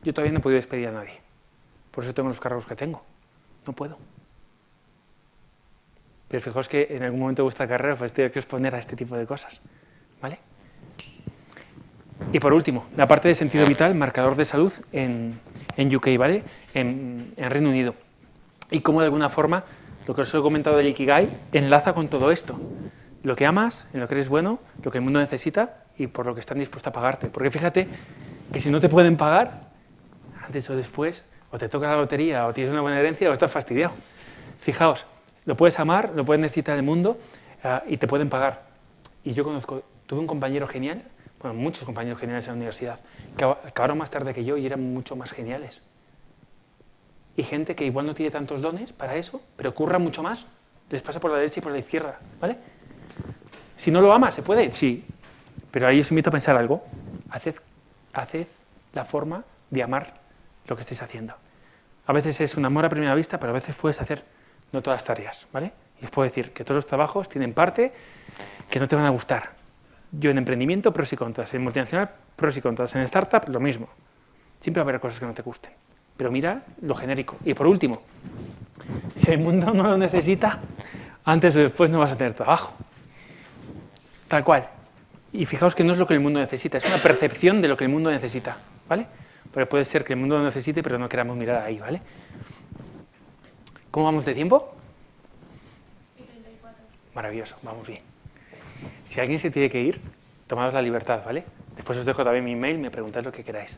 Yo todavía no he podido despedir a nadie. Por eso tengo los cargos que tengo. No puedo. Pero fijaos que en algún momento de vuestra carrera os tenéis que exponer a este tipo de cosas, ¿vale? Y por último, la parte de sentido vital, marcador de salud en UK, ¿vale? En Reino Unido. Y cómo de alguna forma, lo que os he comentado del Ikigai, enlaza con todo esto. Lo que amas, en lo que eres bueno, lo que el mundo necesita y por lo que están dispuestos a pagarte. Porque fíjate que si no te pueden pagar, antes o después, o te toca la lotería, o tienes una buena herencia, o estás fastidiado. Fijaos, lo puedes amar, lo puedes necesitar el mundo y te pueden pagar. Y yo tuve un compañero genial, bueno, muchos compañeros geniales en la universidad, que acabaron más tarde que yo y eran mucho más geniales. Y gente que igual no tiene tantos dones para eso, pero curra mucho más, les pasa por la derecha y por la izquierda, ¿vale? Si no lo amas, ¿se puede? Sí. Pero ahí os invito a pensar algo. Haced la forma de amar lo que estáis haciendo. A veces es un amor a primera vista, pero a veces puedes hacer no todas las tareas, ¿vale? Y os puedo decir que todos los trabajos tienen parte que no te van a gustar. Yo en emprendimiento, pros y contras. En multinacional, pros y contras. En startup, lo mismo. Siempre va a haber cosas que no te gusten. Pero mira lo genérico. Y por último, si el mundo no lo necesita, antes o después no vas a tener trabajo. Tal cual. Y fijaos que no es lo que el mundo necesita, es una percepción de lo que el mundo necesita, ¿vale? Porque puede ser que el mundo lo necesite, pero no queramos mirar ahí, ¿vale? ¿Cómo vamos de tiempo? 34. Maravilloso, vamos bien. Si alguien se tiene que ir, tomaos la libertad, ¿vale? Después os dejo también mi email, me preguntáis lo que queráis.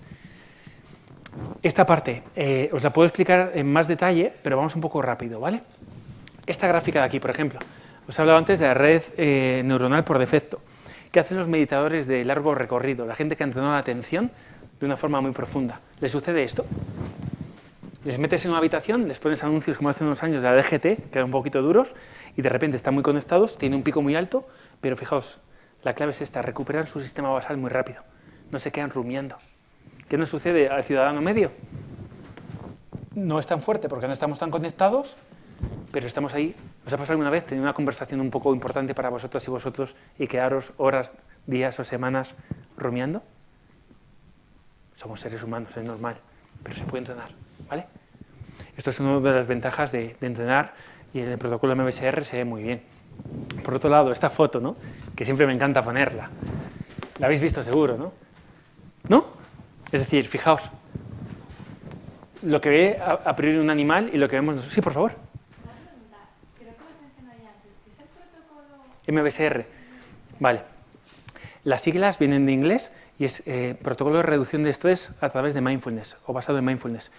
Esta parte os la puedo explicar en más detalle, pero vamos un poco rápido, ¿vale? Esta gráfica de aquí, por ejemplo, os he hablado antes de la red neuronal por defecto. ¿Qué hacen los meditadores de largo recorrido? La gente que entrenó la atención de una forma muy profunda. ¿Les sucede esto? Les metes en una habitación, les pones anuncios como hace unos años de la DGT, que eran un poquito duros, y de repente están muy conectados, tienen un pico muy alto, pero fijaos, la clave es esta, recuperan su sistema basal muy rápido, no se quedan rumiando. ¿Qué nos sucede al ciudadano medio? No es tan fuerte porque no estamos tan conectados, pero estamos ahí. ¿Os ha pasado alguna vez tener una conversación un poco importante para vosotras y vosotros y quedaros horas, días o semanas rumiando? Somos seres humanos, es normal, pero se puede entrenar, ¿vale? Esto es una de las ventajas de entrenar y en el protocolo MBSR se ve muy bien. Por otro lado, esta foto, ¿no? Que siempre me encanta ponerla. La habéis visto seguro, ¿no? ¿No? Es decir, fijaos, lo que ve a priori un animal y lo que vemos nosotros. Sí, por favor. Una pregunta, creo que lo mencioné antes, ¿qué es el protocolo? MBSR. Vale. Las siglas vienen de inglés y es protocolo de reducción de estrés a través de mindfulness o basado en mindfulness.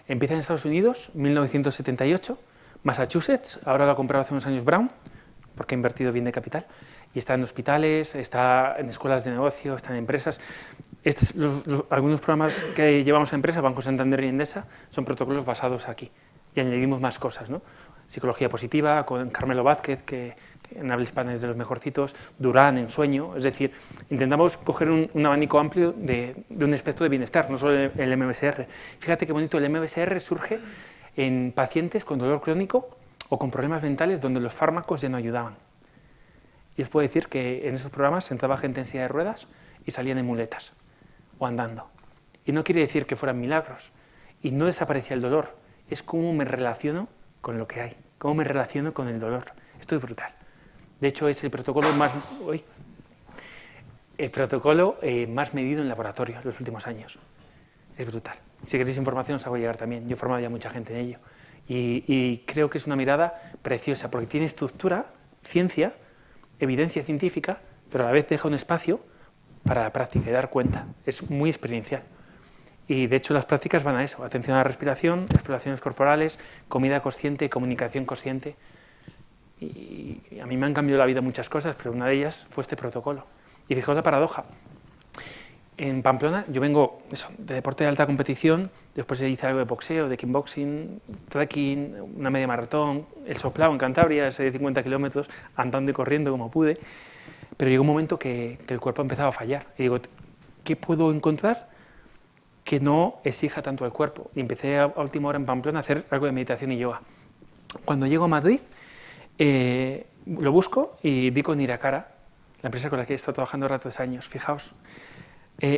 Empieza en Estados Unidos, 1978, Massachusetts, ahora lo ha comprado hace unos años Brown, porque ha invertido bien de capital, y está en hospitales, está en escuelas de negocio, está en empresas. Algunos programas que llevamos a empresas, Banco Santander y Endesa, son protocolos basados aquí, y añadimos más cosas, ¿no? Psicología positiva, con Carmelo Vázquez, que en habla hispana es de los mejorcitos, Durán en sueño, es decir, intentamos coger un abanico amplio de un espectro de bienestar, no solo el MBSR. Fíjate qué bonito, el MBSR surge en pacientes con dolor crónico o con problemas mentales donde los fármacos ya no ayudaban. Y os puedo decir que en esos programas entraba gente en silla de ruedas y salían en muletas o andando. Y no quiere decir que fueran milagros, y no desaparecía el dolor, es cómo me relaciono con lo que hay, cómo me relaciono con el dolor. Esto es brutal. De hecho, es el protocolo más medido en laboratorio en los últimos años. Es brutal. Si queréis información, os hago llegar también. Yo he formado ya mucha gente en ello. Y creo que es una mirada preciosa, porque tiene estructura, ciencia, evidencia científica, pero a la vez deja un espacio para la práctica y dar cuenta. Es muy experiencial. Y de hecho las prácticas van a eso: atención a la respiración, exploraciones corporales, comida consciente, comunicación consciente. Y a mí me han cambiado la vida muchas cosas, pero una de ellas fue este protocolo. Y fijaos la paradoja. En Pamplona, yo vengo de deporte de alta competición, después hice algo de boxeo, de kickboxing, trekking, una media maratón, el soplao en Cantabria, ese de 50 kilómetros, andando y corriendo como pude, pero llegó un momento que el cuerpo empezaba a fallar. Y digo, ¿qué puedo encontrar que no exija tanto al cuerpo? Y empecé a última hora en Pamplona a hacer algo de meditación y yoga. Cuando llego a Madrid, lo busco y di con Iracara, la empresa con la que he estado trabajando ratos años. Fijaos,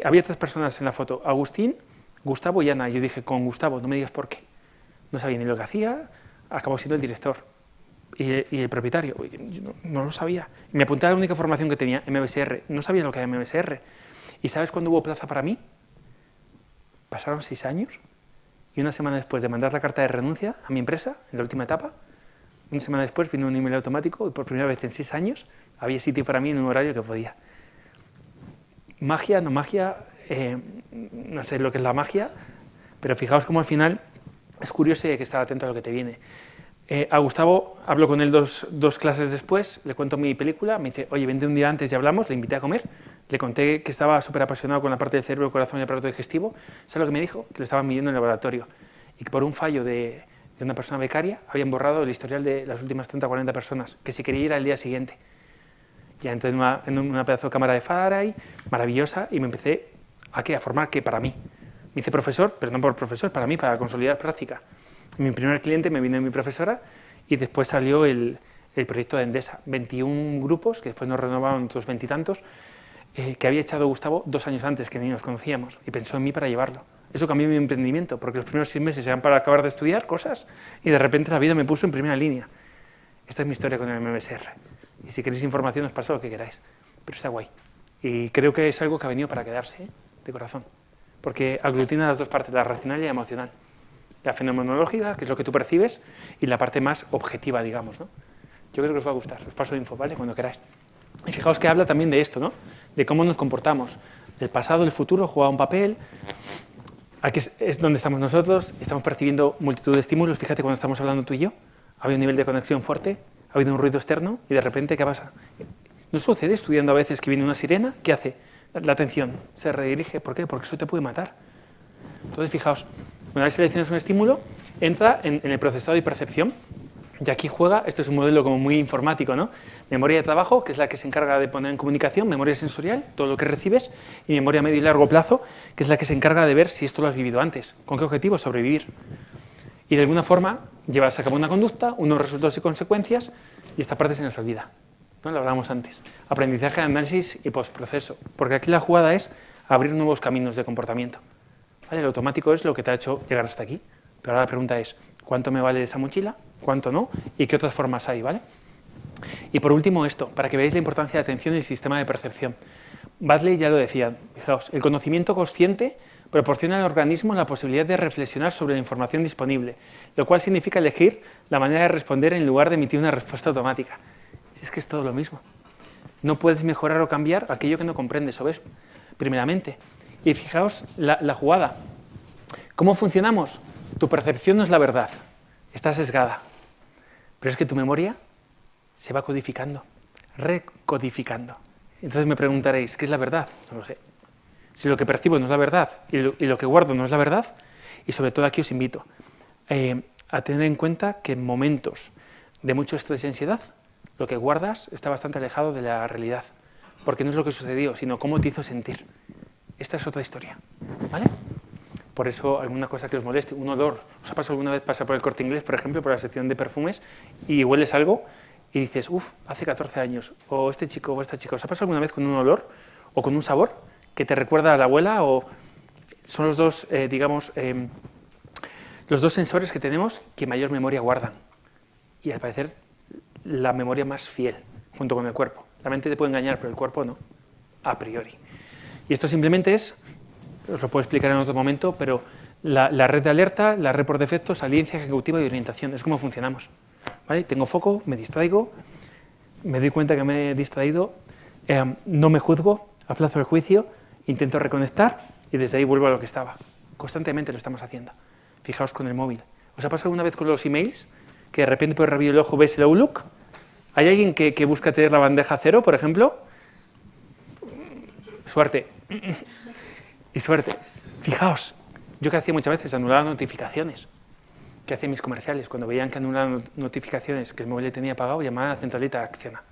había 3 personas en la foto: Agustín, Gustavo y Ana. Yo dije, con Gustavo, no me digas por qué. No sabía ni lo que hacía, acabó siendo el director y el propietario. Yo no lo sabía. Y me apunté a la única formación que tenía, MBSR. No sabía lo que era MBSR. ¿Y sabes cuándo hubo plaza para mí? Pasaron 6 años, y una semana después de mandar la carta de renuncia a mi empresa, en la última etapa, una semana después vino un email automático y por primera vez en 6 años había sitio para mí en un horario que podía. Magia, no magia, no sé lo que es la magia, pero fijaos cómo al final es curioso y hay que estar atento a lo que te viene. A Gustavo hablo con él dos clases después, le cuento mi película, me dice, oye, vente un día antes y hablamos, le invité a comer, le conté que estaba súper apasionado con la parte del cerebro, el corazón y el aparato digestivo. ¿Sabes lo que me dijo? Que lo estaban midiendo en el laboratorio y que por un fallo de una persona becaria habían borrado el historial de las últimas 30 o 40 personas, que si quería ir al día siguiente. Ya entré en una pedazo de cámara de Faraday, maravillosa, y me empecé a formar, que para mí. Me hice profesor, pero no por profesor, para mí, para consolidar práctica. Mi primer cliente me vino mi profesora y después salió el proyecto de Endesa. 21 grupos, que después nos renovaron otros 20 y tantos, que había echado Gustavo 2 años antes, que ni nos conocíamos, y pensó en mí para llevarlo. Eso cambió mi emprendimiento, porque los primeros 6 meses eran para acabar de estudiar cosas y de repente la vida me puso en primera línea. Esta es mi historia con el MBSR. Y si queréis información os paso lo que queráis, pero está guay. Y creo que es algo que ha venido para quedarse, de corazón, porque aglutina las dos partes, la racional y la emocional. La fenomenológica, que es lo que tú percibes, y la parte más objetiva, digamos, ¿no? Yo creo que os va a gustar, os paso info, ¿vale? Cuando queráis. Y fijaos que habla también de esto, ¿no? De cómo nos comportamos. El pasado, el futuro juega un papel. Aquí es donde estamos nosotros, estamos percibiendo multitud de estímulos. Fíjate, cuando estamos hablando tú y yo, había un nivel de conexión fuerte, ha habido un ruido externo y de repente, ¿qué pasa? ¿No sucede estudiando a veces que viene una sirena? ¿Qué hace? La atención se redirige. ¿Por qué? Porque eso te puede matar. Entonces, fijaos, una vez seleccionas un estímulo, entra en el procesado y percepción. Y aquí juega, esto es un modelo como muy informático, ¿no? Memoria de trabajo, que es la que se encarga de poner en comunicación, memoria sensorial, todo lo que recibes, y memoria a medio y largo plazo, que es la que se encarga de ver si esto lo has vivido antes. ¿Con qué objetivo? Sobrevivir. Y de alguna forma llevas a cabo una conducta, unos resultados y consecuencias, y esta parte se nos olvida. ¿No? Lo hablábamos antes. Aprendizaje, análisis y postproceso. Porque aquí la jugada es abrir nuevos caminos de comportamiento. ¿Vale? El automático es lo que te ha hecho llegar hasta aquí. Pero ahora la pregunta es, ¿cuánto me vale esa mochila? ¿Cuánto no? ¿Y qué otras formas hay? ¿Vale? Y por último esto, para que veáis la importancia de atención y el sistema de percepción. Badley ya lo decía, fijaos, el conocimiento consciente proporciona al organismo la posibilidad de reflexionar sobre la información disponible, lo cual significa elegir la manera de responder en lugar de emitir una respuesta automática. Si es que es todo lo mismo. No puedes mejorar o cambiar aquello que no comprendes o ves, primeramente. Y fijaos la jugada. ¿Cómo funcionamos? Tu percepción no es la verdad, está sesgada. Pero es que tu memoria se va codificando, recodificando. Entonces me preguntaréis, ¿qué es la verdad? No lo sé. Si lo que percibo no es la verdad y lo que guardo no es la verdad, y sobre todo aquí os invito a tener en cuenta que en momentos de mucho estrés y ansiedad, lo que guardas está bastante alejado de la realidad, porque no es lo que sucedió, sino cómo te hizo sentir. Esta es otra historia, ¿vale? Por eso, alguna cosa que os moleste, un olor. ¿Os ha pasado alguna vez pasar por el Corte Inglés, por ejemplo, por la sección de perfumes, y hueles algo y dices, uff, hace 14 años, o este chico o esta chica? ¿Os ha pasado alguna vez con un olor o con un sabor que te recuerda a la abuela? O son los dos, los dos sensores que tenemos que mayor memoria guardan. Y al parecer, la memoria más fiel, junto con el cuerpo. La mente te puede engañar, pero el cuerpo no, a priori. Y esto simplemente es, os lo puedo explicar en otro momento, pero la red de alerta, la red por defecto, saliencia ejecutiva y orientación, es como funcionamos. ¿Vale? Tengo foco, me distraigo, me doy cuenta que me he distraído, no me juzgo, aplazo el juicio, intento reconectar y desde ahí vuelvo a lo que estaba. Constantemente lo estamos haciendo. Fijaos con el móvil. ¿Os ha pasado alguna vez con los emails que de repente por el rabillo del ojo ves el Outlook? ¿Hay alguien que busca tener la bandeja cero, por ejemplo? Suerte. Y suerte. Fijaos, yo que hacía muchas veces anulaba notificaciones. ¿Qué hacían mis comerciales? Cuando veían que anulaban notificaciones que el móvil le tenía apagado, llamaban a la centralita de Acciona.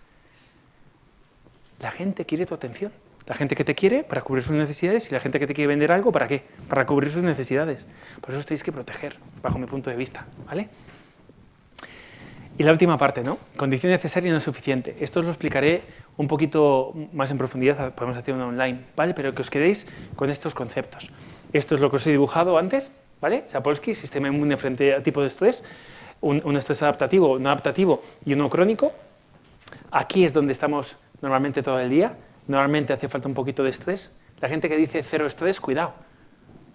La gente quiere tu atención. La gente que te quiere para cubrir sus necesidades y la gente que te quiere vender algo, ¿para qué? Para cubrir sus necesidades. Por eso os tenéis que proteger, bajo mi punto de vista, ¿vale? Y la última parte, ¿no? Condición necesaria y no suficiente. Esto os lo explicaré un poquito más en profundidad, podemos hacer una online, ¿vale? Pero que os quedéis con estos conceptos. Esto es lo que os he dibujado antes, ¿vale? Sapolsky, sistema inmune frente a tipo de estrés, un estrés adaptativo, no adaptativo y uno crónico. Aquí es donde estamos normalmente todo el día. Normalmente hace falta un poquito de estrés. La gente que dice cero estrés, cuidado.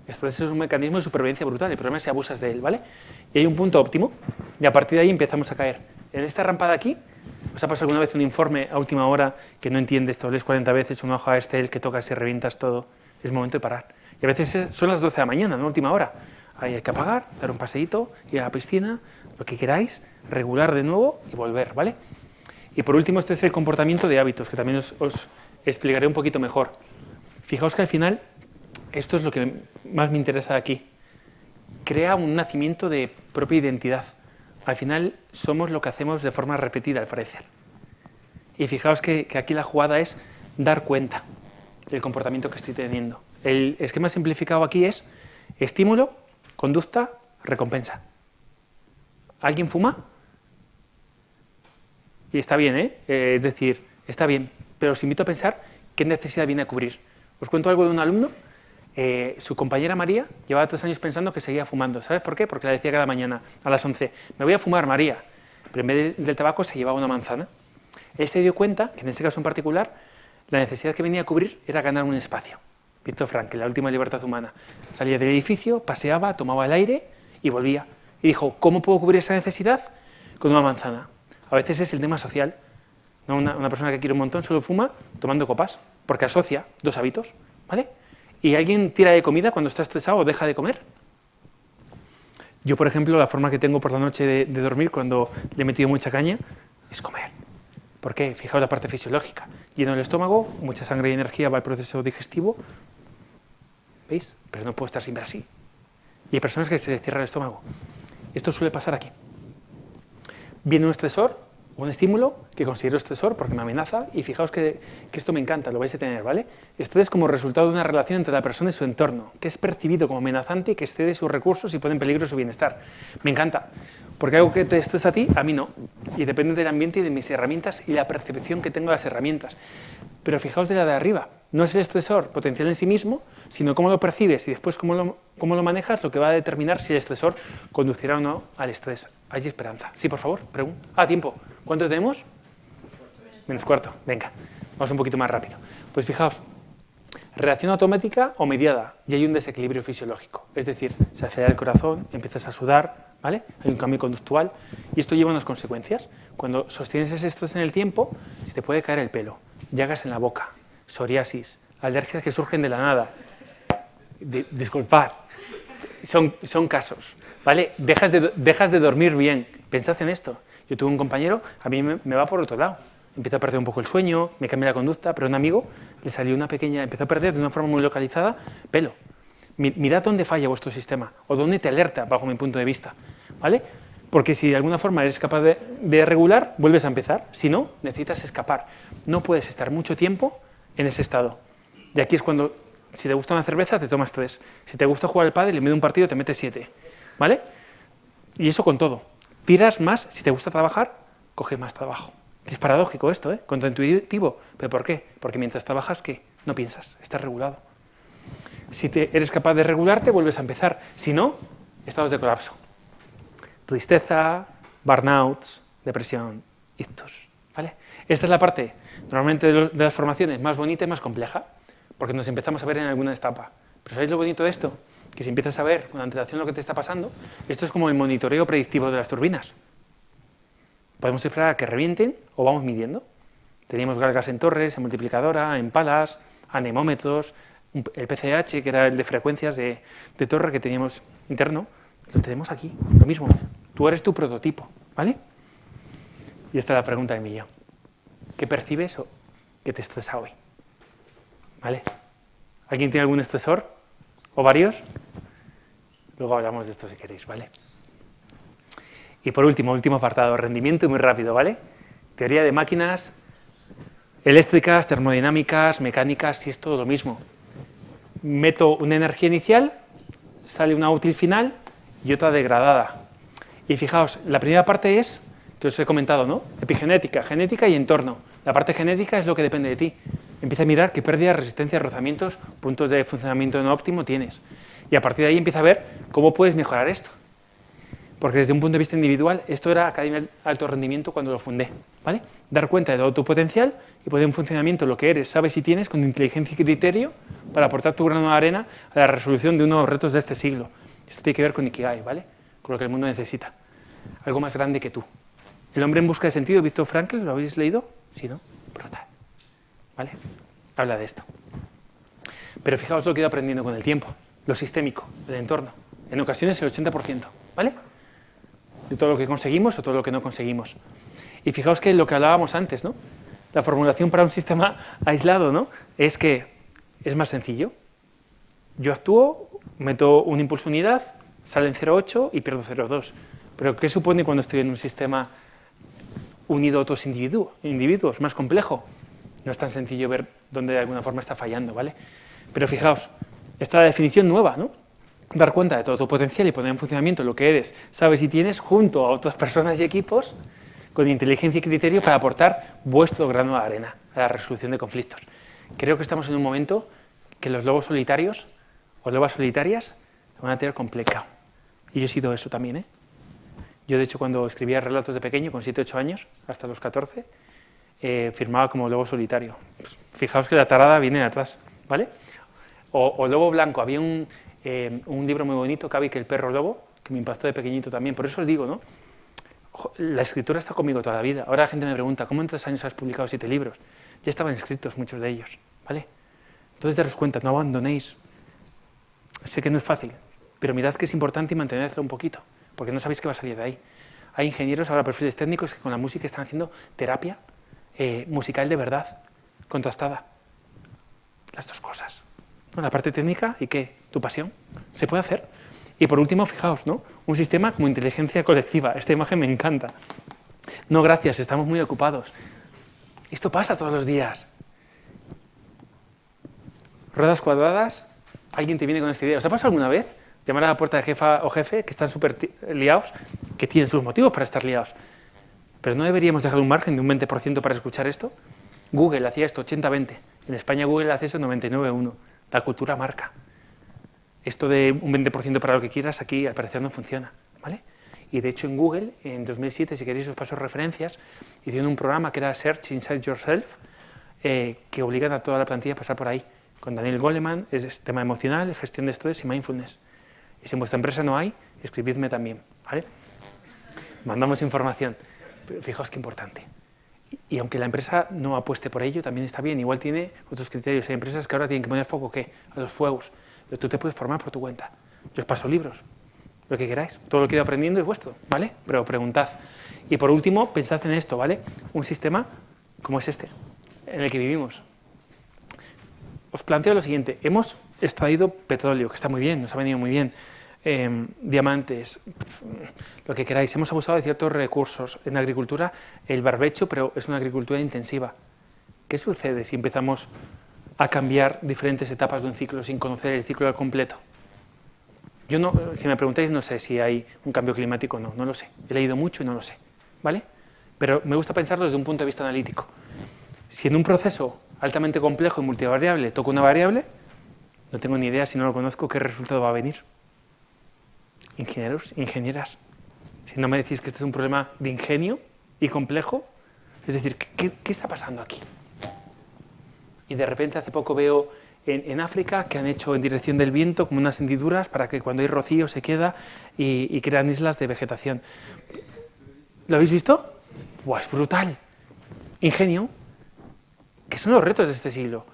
El estrés es un mecanismo de supervivencia brutal. El problema es si abusas de él, ¿vale? Y hay un punto óptimo y a partir de ahí empezamos a caer. En esta rampa de aquí, ¿os ha pasado alguna vez un informe a última hora que no entiendes, te lo lees 40 veces, una hoja Excel que tocas y revientas todo? Es momento de parar. Y a veces son las 12 de la mañana, ¿no? Última hora. Ahí hay que apagar, dar un paseíto, ir a la piscina, lo que queráis, regular de nuevo y volver, ¿vale? Y por último, este es el comportamiento de hábitos, que también os explicaré un poquito mejor. Fijaos que al final, esto es lo que más me interesa de aquí. Crea un nacimiento de propia identidad. Al final somos lo que hacemos de forma repetida, al parecer. Y fijaos que aquí la jugada es dar cuenta del comportamiento que estoy teniendo. El esquema simplificado aquí es estímulo, conducta, recompensa. ¿Alguien fuma? Y está bien, ¿eh? Es decir, está bien, pero os invito a pensar qué necesidad viene a cubrir. Os cuento algo de un alumno. Su compañera María llevaba 3 años pensando que seguía fumando. ¿Sabes por qué? Porque le decía cada mañana a las 11, me voy a fumar, María. Pero en vez del tabaco se llevaba una manzana. Él se dio cuenta que en ese caso en particular la necesidad que venía a cubrir era ganar un espacio. Viktor Frankl, la última libertad humana. Salía del edificio, paseaba, tomaba el aire y volvía. Y dijo, ¿cómo puedo cubrir esa necesidad? Con una manzana. A veces es el tema social. ¿No? Una persona que quiere un montón solo fuma tomando copas, porque asocia 2 hábitos, ¿vale? ¿Y alguien tira de comida cuando está estresado o deja de comer? Yo, por ejemplo, la forma que tengo por la noche de dormir cuando le he metido mucha caña es comer. ¿Por qué? Fijaos la parte fisiológica. Lleno el estómago, mucha sangre y energía va al proceso digestivo. ¿Veis? Pero no puedo estar siempre así. Y hay personas que se les cierra el estómago. Esto suele pasar aquí. Viene un estresor, un estímulo que considero estresor porque me amenaza y fijaos que esto me encanta, lo vais a tener, ¿vale? Estrés como resultado de una relación entre la persona y su entorno, que es percibido como amenazante y que excede sus recursos y pone en peligro su bienestar. Me encanta, porque algo que te estresa a ti, a mí no. Y depende del ambiente y de mis herramientas y la percepción que tengo de las herramientas. Pero fijaos de la de arriba, no es el estresor potencial en sí mismo, sino cómo lo percibes y después cómo lo manejas lo que va a determinar si el estresor conducirá o no al estrés. ¿Hay esperanza? Sí, por favor, pregunta. Tiempo. ¿Cuánto tenemos? -4. Venga, vamos un poquito más rápido. Pues fijaos, reacción automática o mediada, y hay un desequilibrio fisiológico. Es decir, se acelera el corazón, empiezas a sudar, ¿vale? Hay un cambio conductual y esto lleva unas consecuencias. Cuando sostienes ese estrés en el tiempo, se te puede caer el pelo, llagas en la boca, psoriasis, alergias que surgen de la nada. Disculpad, son casos, ¿vale? Dejas de dormir bien, pensad en esto. Yo tuve un compañero, a mí me va por otro lado. Empiezo a perder un poco el sueño, me cambia la conducta, pero a un amigo le salió una pequeña, empezó a perder de una forma muy localizada pelo. Mirad dónde falla vuestro sistema o dónde te alerta, bajo mi punto de vista, ¿vale? Porque si de alguna forma eres capaz de regular, vuelves a empezar. Si no, necesitas escapar. No puedes estar mucho tiempo en ese estado. Y aquí es cuando, si te gusta una cerveza, te tomas 3. Si te gusta jugar al pádel, en medio de un partido te metes 7, ¿vale? Y eso con todo. Tiras más, si te gusta trabajar, coge más trabajo. Es paradójico esto, ¿eh? Contraintuitivo. ¿Pero por qué? Porque mientras trabajas, ¿qué? No piensas, estás regulado. Si eres capaz de regularte, vuelves a empezar. Si no, estados de colapso. Tristeza, burnouts, depresión, ictus, ¿vale? Esta es la parte, normalmente, de las formaciones más bonita y más compleja, porque nos empezamos a ver en alguna etapa. Pero ¿sabéis lo bonito de esto? Que si empiezas a ver con antelación lo que te está pasando, esto es como el monitoreo predictivo de las turbinas. Podemos esperar a que revienten o vamos midiendo. Teníamos galgas en torres, en multiplicadora, en palas, anemómetros, el PCH, que era el de frecuencias de torre que teníamos interno, lo tenemos aquí, lo mismo. Tú eres tu prototipo, ¿vale? Y esta es la pregunta de millón. ¿Qué percibes o qué te estresa hoy? ¿Vale? ¿Alguien tiene algún estresor? ¿O varios? Luego hablamos de esto si queréis, ¿vale? Y por último apartado, rendimiento y muy rápido, ¿vale? Teoría de máquinas eléctricas, termodinámicas, mecánicas, si es todo lo mismo. Meto una energía inicial, sale una útil final y otra degradada. Y fijaos, la primera parte es, que os he comentado, ¿no? Epigenética, genética y entorno. La parte genética es lo que depende de ti. Empieza a mirar qué pérdidas, resistencias, rozamientos, puntos de funcionamiento no óptimo tienes. Y a partir de ahí empieza a ver cómo puedes mejorar esto. Porque desde un punto de vista individual, esto era Academia de Alto Rendimiento cuando lo fundé, ¿vale? Dar cuenta de todo tu potencial y poner en funcionamiento lo que eres, sabes y tienes con inteligencia y criterio para aportar tu grano de arena a la resolución de uno de los retos de este siglo. Esto tiene que ver con Ikigai, ¿vale? Con lo que el mundo necesita. Algo más grande que tú. El hombre en busca de sentido, Viktor Frankl, ¿lo habéis leído? Sí, ¿no? Brutal. ¿Vale? Habla de esto. Pero fijaos lo que he ido aprendiendo con el tiempo. Lo sistémico, el entorno. En ocasiones el 80%, ¿vale? De todo lo que conseguimos o todo lo que no conseguimos. Y fijaos que lo que hablábamos antes, ¿no? La formulación para un sistema aislado, ¿no? Es que es más sencillo. Yo actúo, meto un impulso unidad, sale en 0,8 y pierdo 0,2. Pero ¿qué supone cuando estoy en un sistema unido a otros individuos? Más complejo. No es tan sencillo ver dónde de alguna forma está fallando, ¿vale? Pero fijaos, esta es la definición nueva, ¿no? Dar cuenta de todo tu potencial y poner en funcionamiento lo que eres, sabes y tienes junto a otras personas y equipos con inteligencia y criterio para aportar vuestro grano de arena a la resolución de conflictos. Creo que estamos en un momento que los lobos solitarios o lobas solitarias se van a tener complicado. Y yo he sido eso también, ¿eh? Yo, de hecho, cuando escribía relatos de pequeño, con 7 o 8 años, hasta los 14, firmaba como lobo solitario. Pues, fijaos que la tarada viene de atrás, ¿vale? O lobo blanco. Había un libro muy bonito, Cabi, que el perro lobo, que me impactó de pequeñito también. Por eso os digo, ¿no? La escritura está conmigo toda la vida. Ahora la gente me pregunta, ¿cómo en 3 años has publicado 7 libros? Ya estaban escritos muchos de ellos, ¿vale? Entonces daros cuenta, no abandonéis. Sé que no es fácil, pero mirad que es importante y mantenerlo un poquito, porque no sabéis qué va a salir de ahí. Hay ingenieros, ahora perfiles técnicos, que con la música están haciendo terapia musical de verdad, contrastada. Las dos cosas. ¿No? La parte técnica y ¿qué? Tu pasión. Se puede hacer. Y por último, fijaos, ¿no? Un sistema como inteligencia colectiva. Esta imagen me encanta. No, gracias, estamos muy ocupados. Esto pasa todos los días. Ruedas cuadradas, alguien te viene con esta idea. ¿Os ha pasado alguna vez llamar a la puerta de jefa o jefe que están súper liados, que tienen sus motivos para estar liados? Pero ¿no deberíamos dejar un margen de un 20% para escuchar esto? Google hacía esto 80-20. En España Google hace eso 99-1. La cultura marca. Esto de un 20% para lo que quieras, aquí al parecer no funciona, ¿vale? Y de hecho en Google, en 2007, si queréis os paso referencias, hicieron un programa que era Search Inside Yourself, que obligan a toda la plantilla a pasar por ahí. Con Daniel Goleman, es tema emocional, gestión de estrés y mindfulness. Y si en vuestra empresa no hay, escribidme también, ¿vale? Mandamos información. Pero fijaos qué importante. Y aunque la empresa no apueste por ello, también está bien. Igual tiene otros criterios. Hay empresas que ahora tienen que poner foco, ¿qué? A los fuegos. Pero tú te puedes formar por tu cuenta. Yo os paso libros. lo que queráis. Todo lo que he ido aprendiendo es vuestro, ¿vale? Pero preguntad. Y por último, pensad en esto, ¿vale? Un sistema como es este, en el que vivimos. Os planteo lo siguiente. Hemos extraído petróleo, que está muy bien, nos ha venido muy bien. Diamantes, lo que queráis. Hemos abusado de ciertos recursos. En agricultura, el barbecho, pero es una agricultura intensiva. ¿Qué sucede si empezamos a cambiar diferentes etapas de un ciclo sin conocer el ciclo al completo? Yo no, si me preguntáis, no sé si hay un cambio climático o no, no lo sé. He leído mucho y no lo sé, ¿vale? Pero me gusta pensarlo desde un punto de vista analítico. Si en un proceso altamente complejo y multivariable toco una variable, no tengo ni idea, si no lo conozco, qué resultado va a venir. Ingenieros, ingenieras, si no me decís que este es un problema de ingenio y complejo, es decir, ¿qué está pasando aquí? Y de repente hace poco veo en África que han hecho en dirección del viento como unas hendiduras para que cuando hay rocío se queda y crean islas de vegetación. ¿Lo habéis visto? ¡Buah, es brutal! Ingenio, que son los retos de este siglo.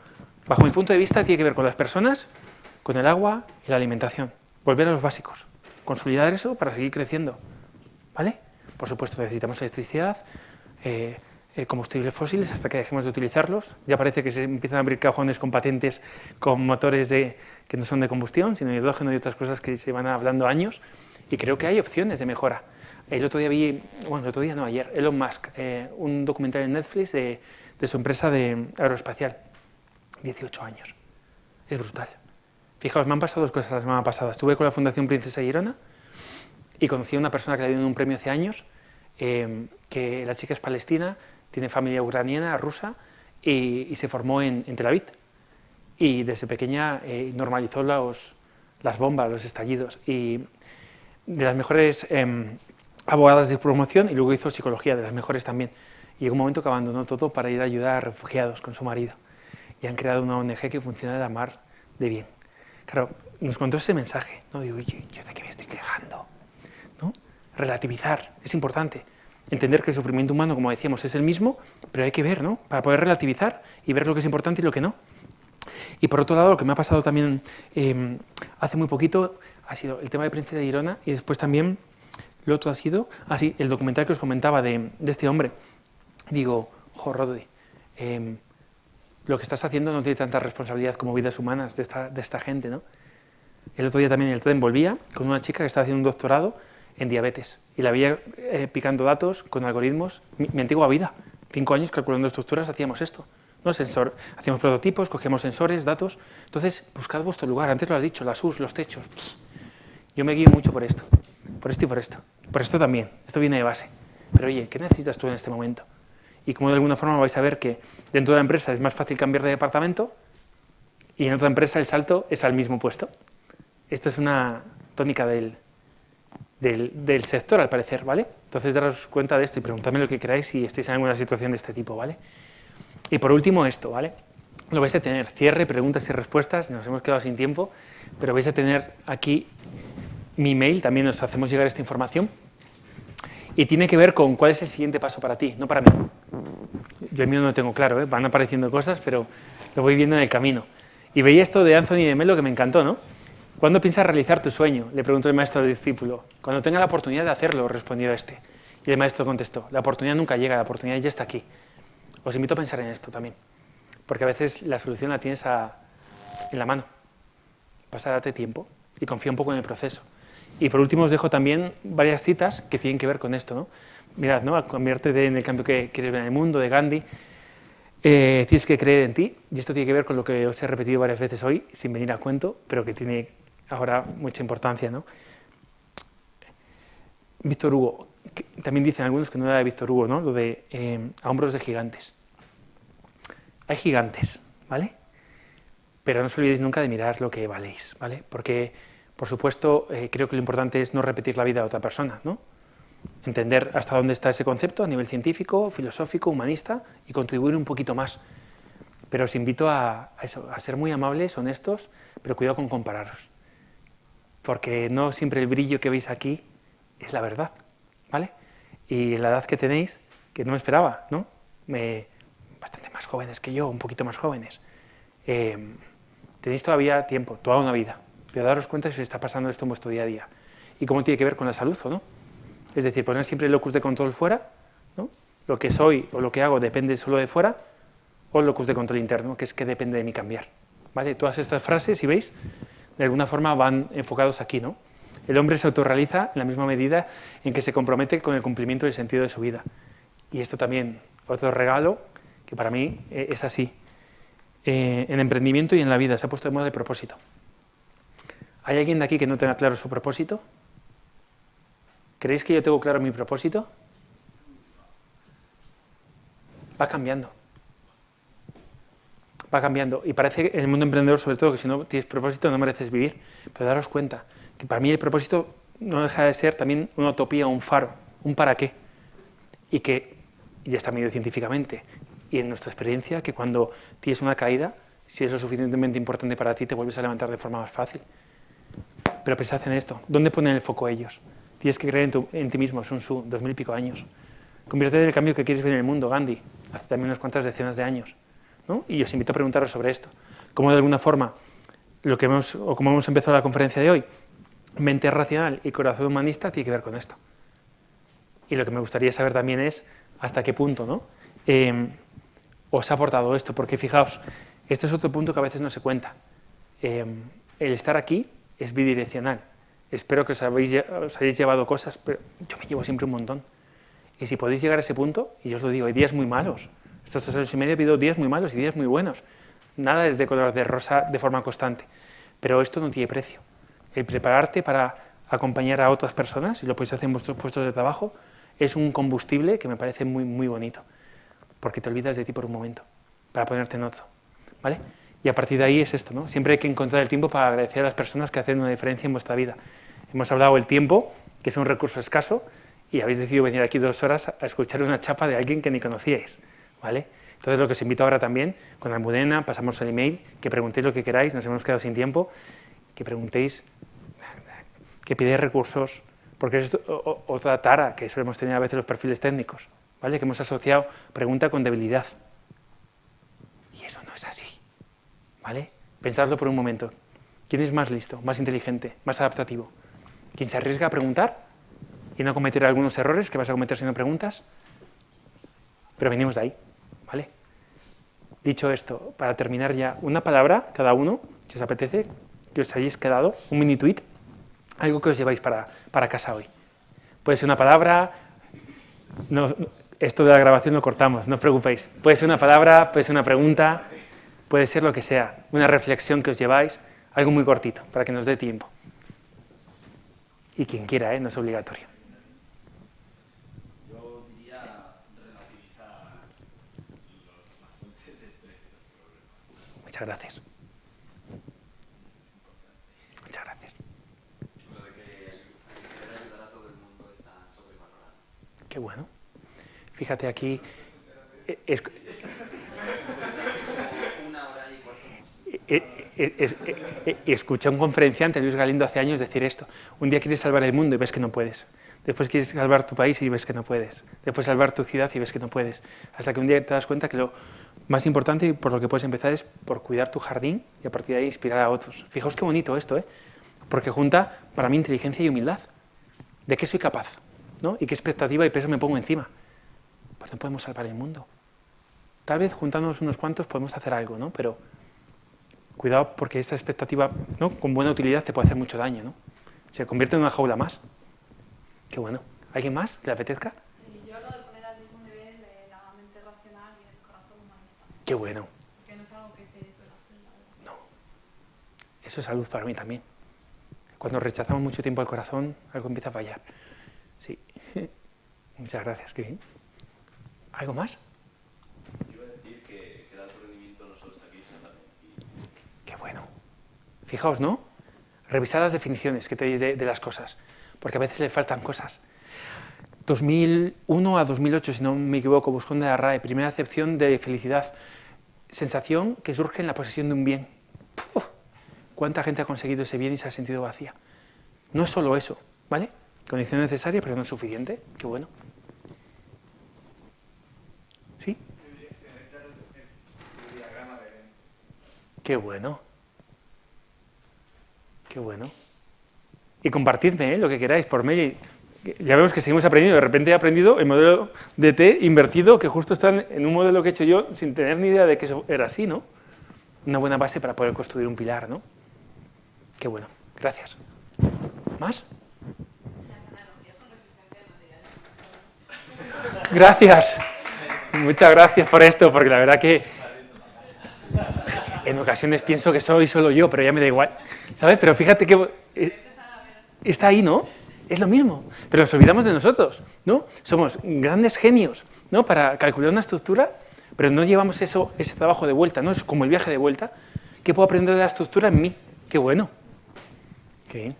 Bajo mi punto de vista tiene que ver con las personas, con el agua y la alimentación. Volver a los básicos, consolidar eso para seguir creciendo, ¿vale? Por supuesto necesitamos electricidad, combustibles fósiles hasta que dejemos de utilizarlos. Ya parece que se empiezan a abrir cajones con patentes con motores que no son de combustión, sino de hidrógeno y otras cosas que se van hablando años, y creo que hay opciones de mejora. El otro día vi, bueno, el otro día no, ayer, Elon Musk, un documental en Netflix de su empresa aeroespacial, 18 años. Es brutal. Fijaos, me han pasado dos cosas la semana pasada. Estuve con la Fundación Princesa Girona y conocí a una persona que le dio un premio hace años, que la chica es palestina, tiene familia ucraniana, rusa, y se formó en Tel Aviv. Y desde pequeña normalizó las bombas, los estallidos. Y de las mejores abogadas de promoción, y luego hizo psicología, de las mejores también. Y llegó un momento que abandonó todo para ir a ayudar a refugiados con su marido. Y han creado una ONG que funciona de la mar de bien. Claro, nos contó ese mensaje, ¿no? Digo, oye, ¿yo de qué me estoy quejando? ¿No? Relativizar, es importante. Entender que el sufrimiento humano, como decíamos, es el mismo, pero hay que ver, ¿no? Para poder relativizar y ver lo que es importante y lo que no. Y por otro lado, lo que me ha pasado también hace muy poquito ha sido el tema de Princesa Girona, y después también lo otro ha sido, el documental que os comentaba de este hombre. Digo, Rodri, lo que estás haciendo no tiene tanta responsabilidad como vidas humanas de esta gente, ¿no? El otro día también en el tren volvía con una chica que estaba haciendo un doctorado en diabetes y la veía picando datos con algoritmos. Mi antigua vida, 5 años calculando estructuras, hacíamos esto, ¿no? Hacíamos prototipos, cogíamos sensores, datos. Entonces, buscad vuestro lugar. Antes lo has dicho, las US, los techos. Yo me guío mucho por esto y por esto. Por esto también, esto viene de base. Pero oye, ¿qué necesitas tú en este momento? Y como de alguna forma vais a ver que dentro de la empresa es más fácil cambiar de departamento y en otra empresa el salto es al mismo puesto. Esto es una tónica del sector, al parecer, ¿vale? Entonces, daros cuenta de esto y preguntadme lo que queráis si estáis en alguna situación de este tipo, ¿vale? Y por último esto, ¿vale? Lo vais a tener, cierre, preguntas y respuestas, nos hemos quedado sin tiempo, pero vais a tener aquí mi mail, también os hacemos llegar esta información. Y tiene que ver con cuál es el siguiente paso para ti, no para mí. Yo el mío no lo tengo claro, van apareciendo cosas, pero lo voy viendo en el camino. Y veía esto de Anthony de Melo que me encantó, ¿no? ¿Cuándo piensas realizar tu sueño?, le preguntó el maestro al discípulo. Cuando tenga la oportunidad de hacerlo, respondió este. Y el maestro contestó, la oportunidad nunca llega, la oportunidad ya está aquí. Os invito a pensar en esto también, porque a veces la solución la tienes en la mano. Date tiempo y confía un poco en el proceso. Y por último os dejo también varias citas que tienen que ver con esto, ¿no? Mirad, ¿no? Conviértete en el cambio que quieres ver en el mundo, de Gandhi. Tienes que creer en ti, y esto tiene que ver con lo que os he repetido varias veces hoy, sin venir a cuento, pero que tiene ahora mucha importancia, ¿no? Víctor Hugo, también dicen algunos que no era de Víctor Hugo, ¿no? Lo de a hombros de gigantes. Hay gigantes, ¿vale? Pero no os olvidéis nunca de mirar lo que valéis, ¿vale? Porque, por supuesto, creo que lo importante es no repetir la vida de otra persona, ¿no? Entender hasta dónde está ese concepto a nivel científico, filosófico, humanista, y contribuir un poquito más. Pero os invito a ser muy amables, honestos, pero cuidado con compararos. Porque no siempre el brillo que veis aquí es la verdad, ¿vale? Y la edad que tenéis, que no me esperaba, ¿no? Bastante más jóvenes que yo, un poquito más jóvenes. Tenéis todavía tiempo, toda una vida, pero daros cuenta si os está pasando esto en vuestro día a día. y cómo tiene que ver con la salud o no. Es decir, poner siempre el locus de control fuera, ¿no? Lo que soy o lo que hago depende solo de fuera, o el locus de control interno, que es que depende de mí cambiar. ¿Vale? Todas estas frases, si veis, de alguna forma van enfocados aquí, ¿no? El hombre se autorrealiza en la misma medida en que se compromete con el cumplimiento del sentido de su vida. Y esto también, otro regalo, que para mí es así. En emprendimiento y en la vida se ha puesto de moda el propósito. ¿Hay alguien de aquí que no tenga claro su propósito? ¿Creéis que yo tengo claro mi propósito? Va cambiando. Va cambiando. Y parece que en el mundo emprendedor, sobre todo, que si no tienes propósito no mereces vivir. Pero daros cuenta que para mí el propósito no deja de ser también una utopía, un faro, un para qué. Y que ya está medido científicamente. Y en nuestra experiencia, que cuando tienes una caída, si es lo suficientemente importante para ti, te vuelves a levantar de forma más fácil. Pero pensad en esto. ¿Dónde ponen el foco ellos? Tienes que creer en ti mismo, Sun Tzu, 2000 y pico años. Conviértete en el cambio que quieres ver en el mundo, Gandhi, hace también unas cuantas decenas de años, ¿no? Y os invito a preguntaros sobre esto. ¿Cómo de alguna forma, como hemos empezado la conferencia de hoy, mente racional y corazón humanista tiene que ver con esto? Y lo que me gustaría saber también es hasta qué punto, ¿no? Os ha aportado esto, porque fijaos, este es otro punto que a veces no se cuenta. El estar aquí es bidireccional. Espero que os hayáis llevado cosas, pero yo me llevo siempre un montón. Y si podéis llegar a ese punto, y yo os lo digo, hay días muy malos. Estos 2 años y medio ha habido días muy malos y días muy buenos. Nada es de color de rosa de forma constante. Pero esto no tiene precio. El prepararte para acompañar a otras personas, y lo podéis hacer en vuestros puestos de trabajo, es un combustible que me parece muy, muy bonito. Porque te olvidas de ti por un momento, para ponerte en otro. ¿Vale? Y a partir de ahí es esto, ¿no? Siempre hay que encontrar el tiempo para agradecer a las personas que hacen una diferencia en vuestra vida. Hemos hablado del tiempo, que es un recurso escaso, y habéis decidido venir aquí 2 horas a escuchar una chapa de alguien que ni conocíais, ¿vale? Entonces lo que os invito ahora también, con Almudena, pasamos el email, que preguntéis lo que queráis, nos hemos quedado sin tiempo, que preguntéis, que pidáis recursos, porque es otra tara que solemos tener a veces los perfiles técnicos, ¿vale? Que hemos asociado pregunta con debilidad. Y eso no es así, ¿vale? Pensadlo por un momento. ¿Quién es más listo, más inteligente, más adaptativo? ¿Quién se arriesga a preguntar y no cometer algunos errores que vas a cometer si no preguntas? Pero venimos de ahí, ¿vale? Dicho esto, para terminar ya, una palabra cada uno, si os apetece, que os hayáis quedado, un mini tweet, algo que os lleváis para casa hoy. Puede ser una palabra, esto de la grabación lo cortamos, no os preocupéis. Puede ser una palabra, puede ser una pregunta, puede ser lo que sea, una reflexión que os lleváis, algo muy cortito, para que nos dé tiempo. Y quien quiera, no es obligatorio. Yo diría relativizar las fuentes de estrés y los problemas. Muchas gracias. Muchas gracias. Lo de que querer ayudar a todo el mundo está sobrevalorado. Qué bueno. Fíjate aquí, Una hora y cuarto. escuché a un conferenciante, Luis Galindo, hace años decir esto. Un día quieres salvar el mundo y ves que no puedes. Después quieres salvar tu país y ves que no puedes. Después salvar tu ciudad y ves que no puedes. Hasta que un día te das cuenta que lo más importante y por lo que puedes empezar es por cuidar tu jardín y a partir de ahí inspirar a otros. Fijaos qué bonito esto, ¿eh? Porque junta para mí inteligencia y humildad. ¿De qué soy capaz? ¿No? ¿Y qué expectativa y peso me pongo encima? Pues no podemos salvar el mundo. Tal vez juntándonos unos cuantos podemos hacer algo, ¿no? Pero cuidado porque esta expectativa, ¿no?, con buena utilidad te puede hacer mucho daño, ¿no? Se convierte en una jaula más. Qué bueno. ¿Alguien más que le apetezca? Yo lo de poner al mismo nivel de la mente racional y el corazón humanista. Qué bueno. Que no es algo que se suele hacer, la verdad. No. Eso es salud para mí también. Cuando rechazamos mucho tiempo al corazón, algo empieza a fallar. Sí. Muchas gracias, qué bien. ¿Algo más? Iba a decir que el alto rendimiento no solo está aquí, sino también aquí. Qué bueno. Fijaos, ¿no? Revisad las definiciones que tenéis de las cosas, porque a veces le faltan cosas. 2001 a 2008, si no me equivoco, Buscón de la RAE, primera acepción de felicidad, sensación que surge en la posesión de un bien. ¡Puf! ¿Cuánta gente ha conseguido ese bien y se ha sentido vacía? No es solo eso, ¿vale? Condición necesaria, pero no es suficiente. Qué bueno. ¿Sí? El diagrama de Venn. Qué bueno. Qué bueno. Y compartidme lo que queráis por mail. Ya vemos que seguimos aprendiendo. De repente he aprendido el modelo de T invertido, que justo está en un modelo que he hecho yo sin tener ni idea de que eso era así, ¿no? Una buena base para poder construir un pilar, ¿no? Qué bueno. Gracias. ¿Más? Gracias. Muchas gracias por esto, porque la verdad que en ocasiones pienso que soy solo yo, pero ya me da igual. ¿Sabes? Pero fíjate que está ahí, ¿no? Es lo mismo, pero nos olvidamos de nosotros, ¿no? Somos grandes genios, ¿no? Para calcular una estructura, pero no llevamos ese trabajo de vuelta, ¿no? Es como el viaje de vuelta. ¿Qué puedo aprender de la estructura en mí? Qué bueno. Qué bien.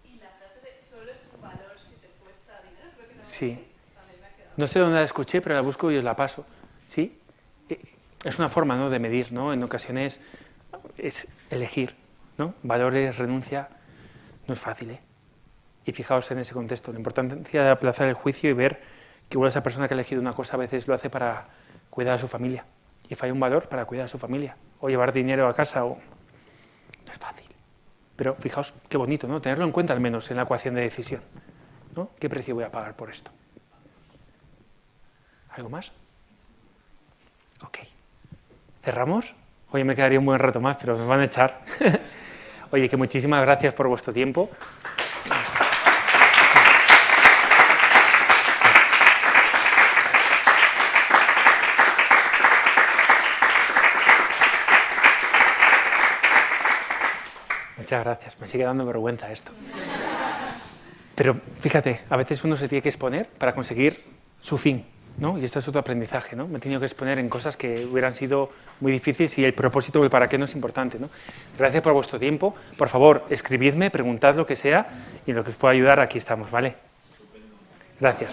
Y la frase de solo es un valor si te cuesta dinero, creo que no. Sí. También me ha quedado. No sé dónde la escuché, pero la busco y os la paso. ¿Sí? Es una forma, ¿no?, de medir, ¿no? En ocasiones es elegir, ¿no? Valores, renuncia, no es fácil, ¿eh? Y fijaos en ese contexto, la importancia de aplazar el juicio y ver que igual esa persona que ha elegido una cosa a veces lo hace para cuidar a su familia. Y falla un valor para cuidar a su familia. O llevar dinero a casa, o... No es fácil. Pero fijaos qué bonito, ¿no? Tenerlo en cuenta al menos en la ecuación de decisión, ¿no? ¿Qué precio voy a pagar por esto? ¿Algo más? Ok. ¿Cerramos? Oye, me quedaría un buen rato más, pero me van a echar. Oye, que muchísimas gracias por vuestro tiempo. Muchas gracias. Me sigue dando vergüenza esto. Pero fíjate, a veces uno se tiene que exponer para conseguir su fin, ¿no? Y esto es otro aprendizaje, ¿no? Me he tenido que exponer en cosas que hubieran sido muy difíciles y el propósito o el para qué no es importante, ¿no? Gracias por vuestro tiempo. Por favor, escribidme, preguntad lo que sea y en lo que os pueda ayudar, aquí estamos, ¿vale? Gracias.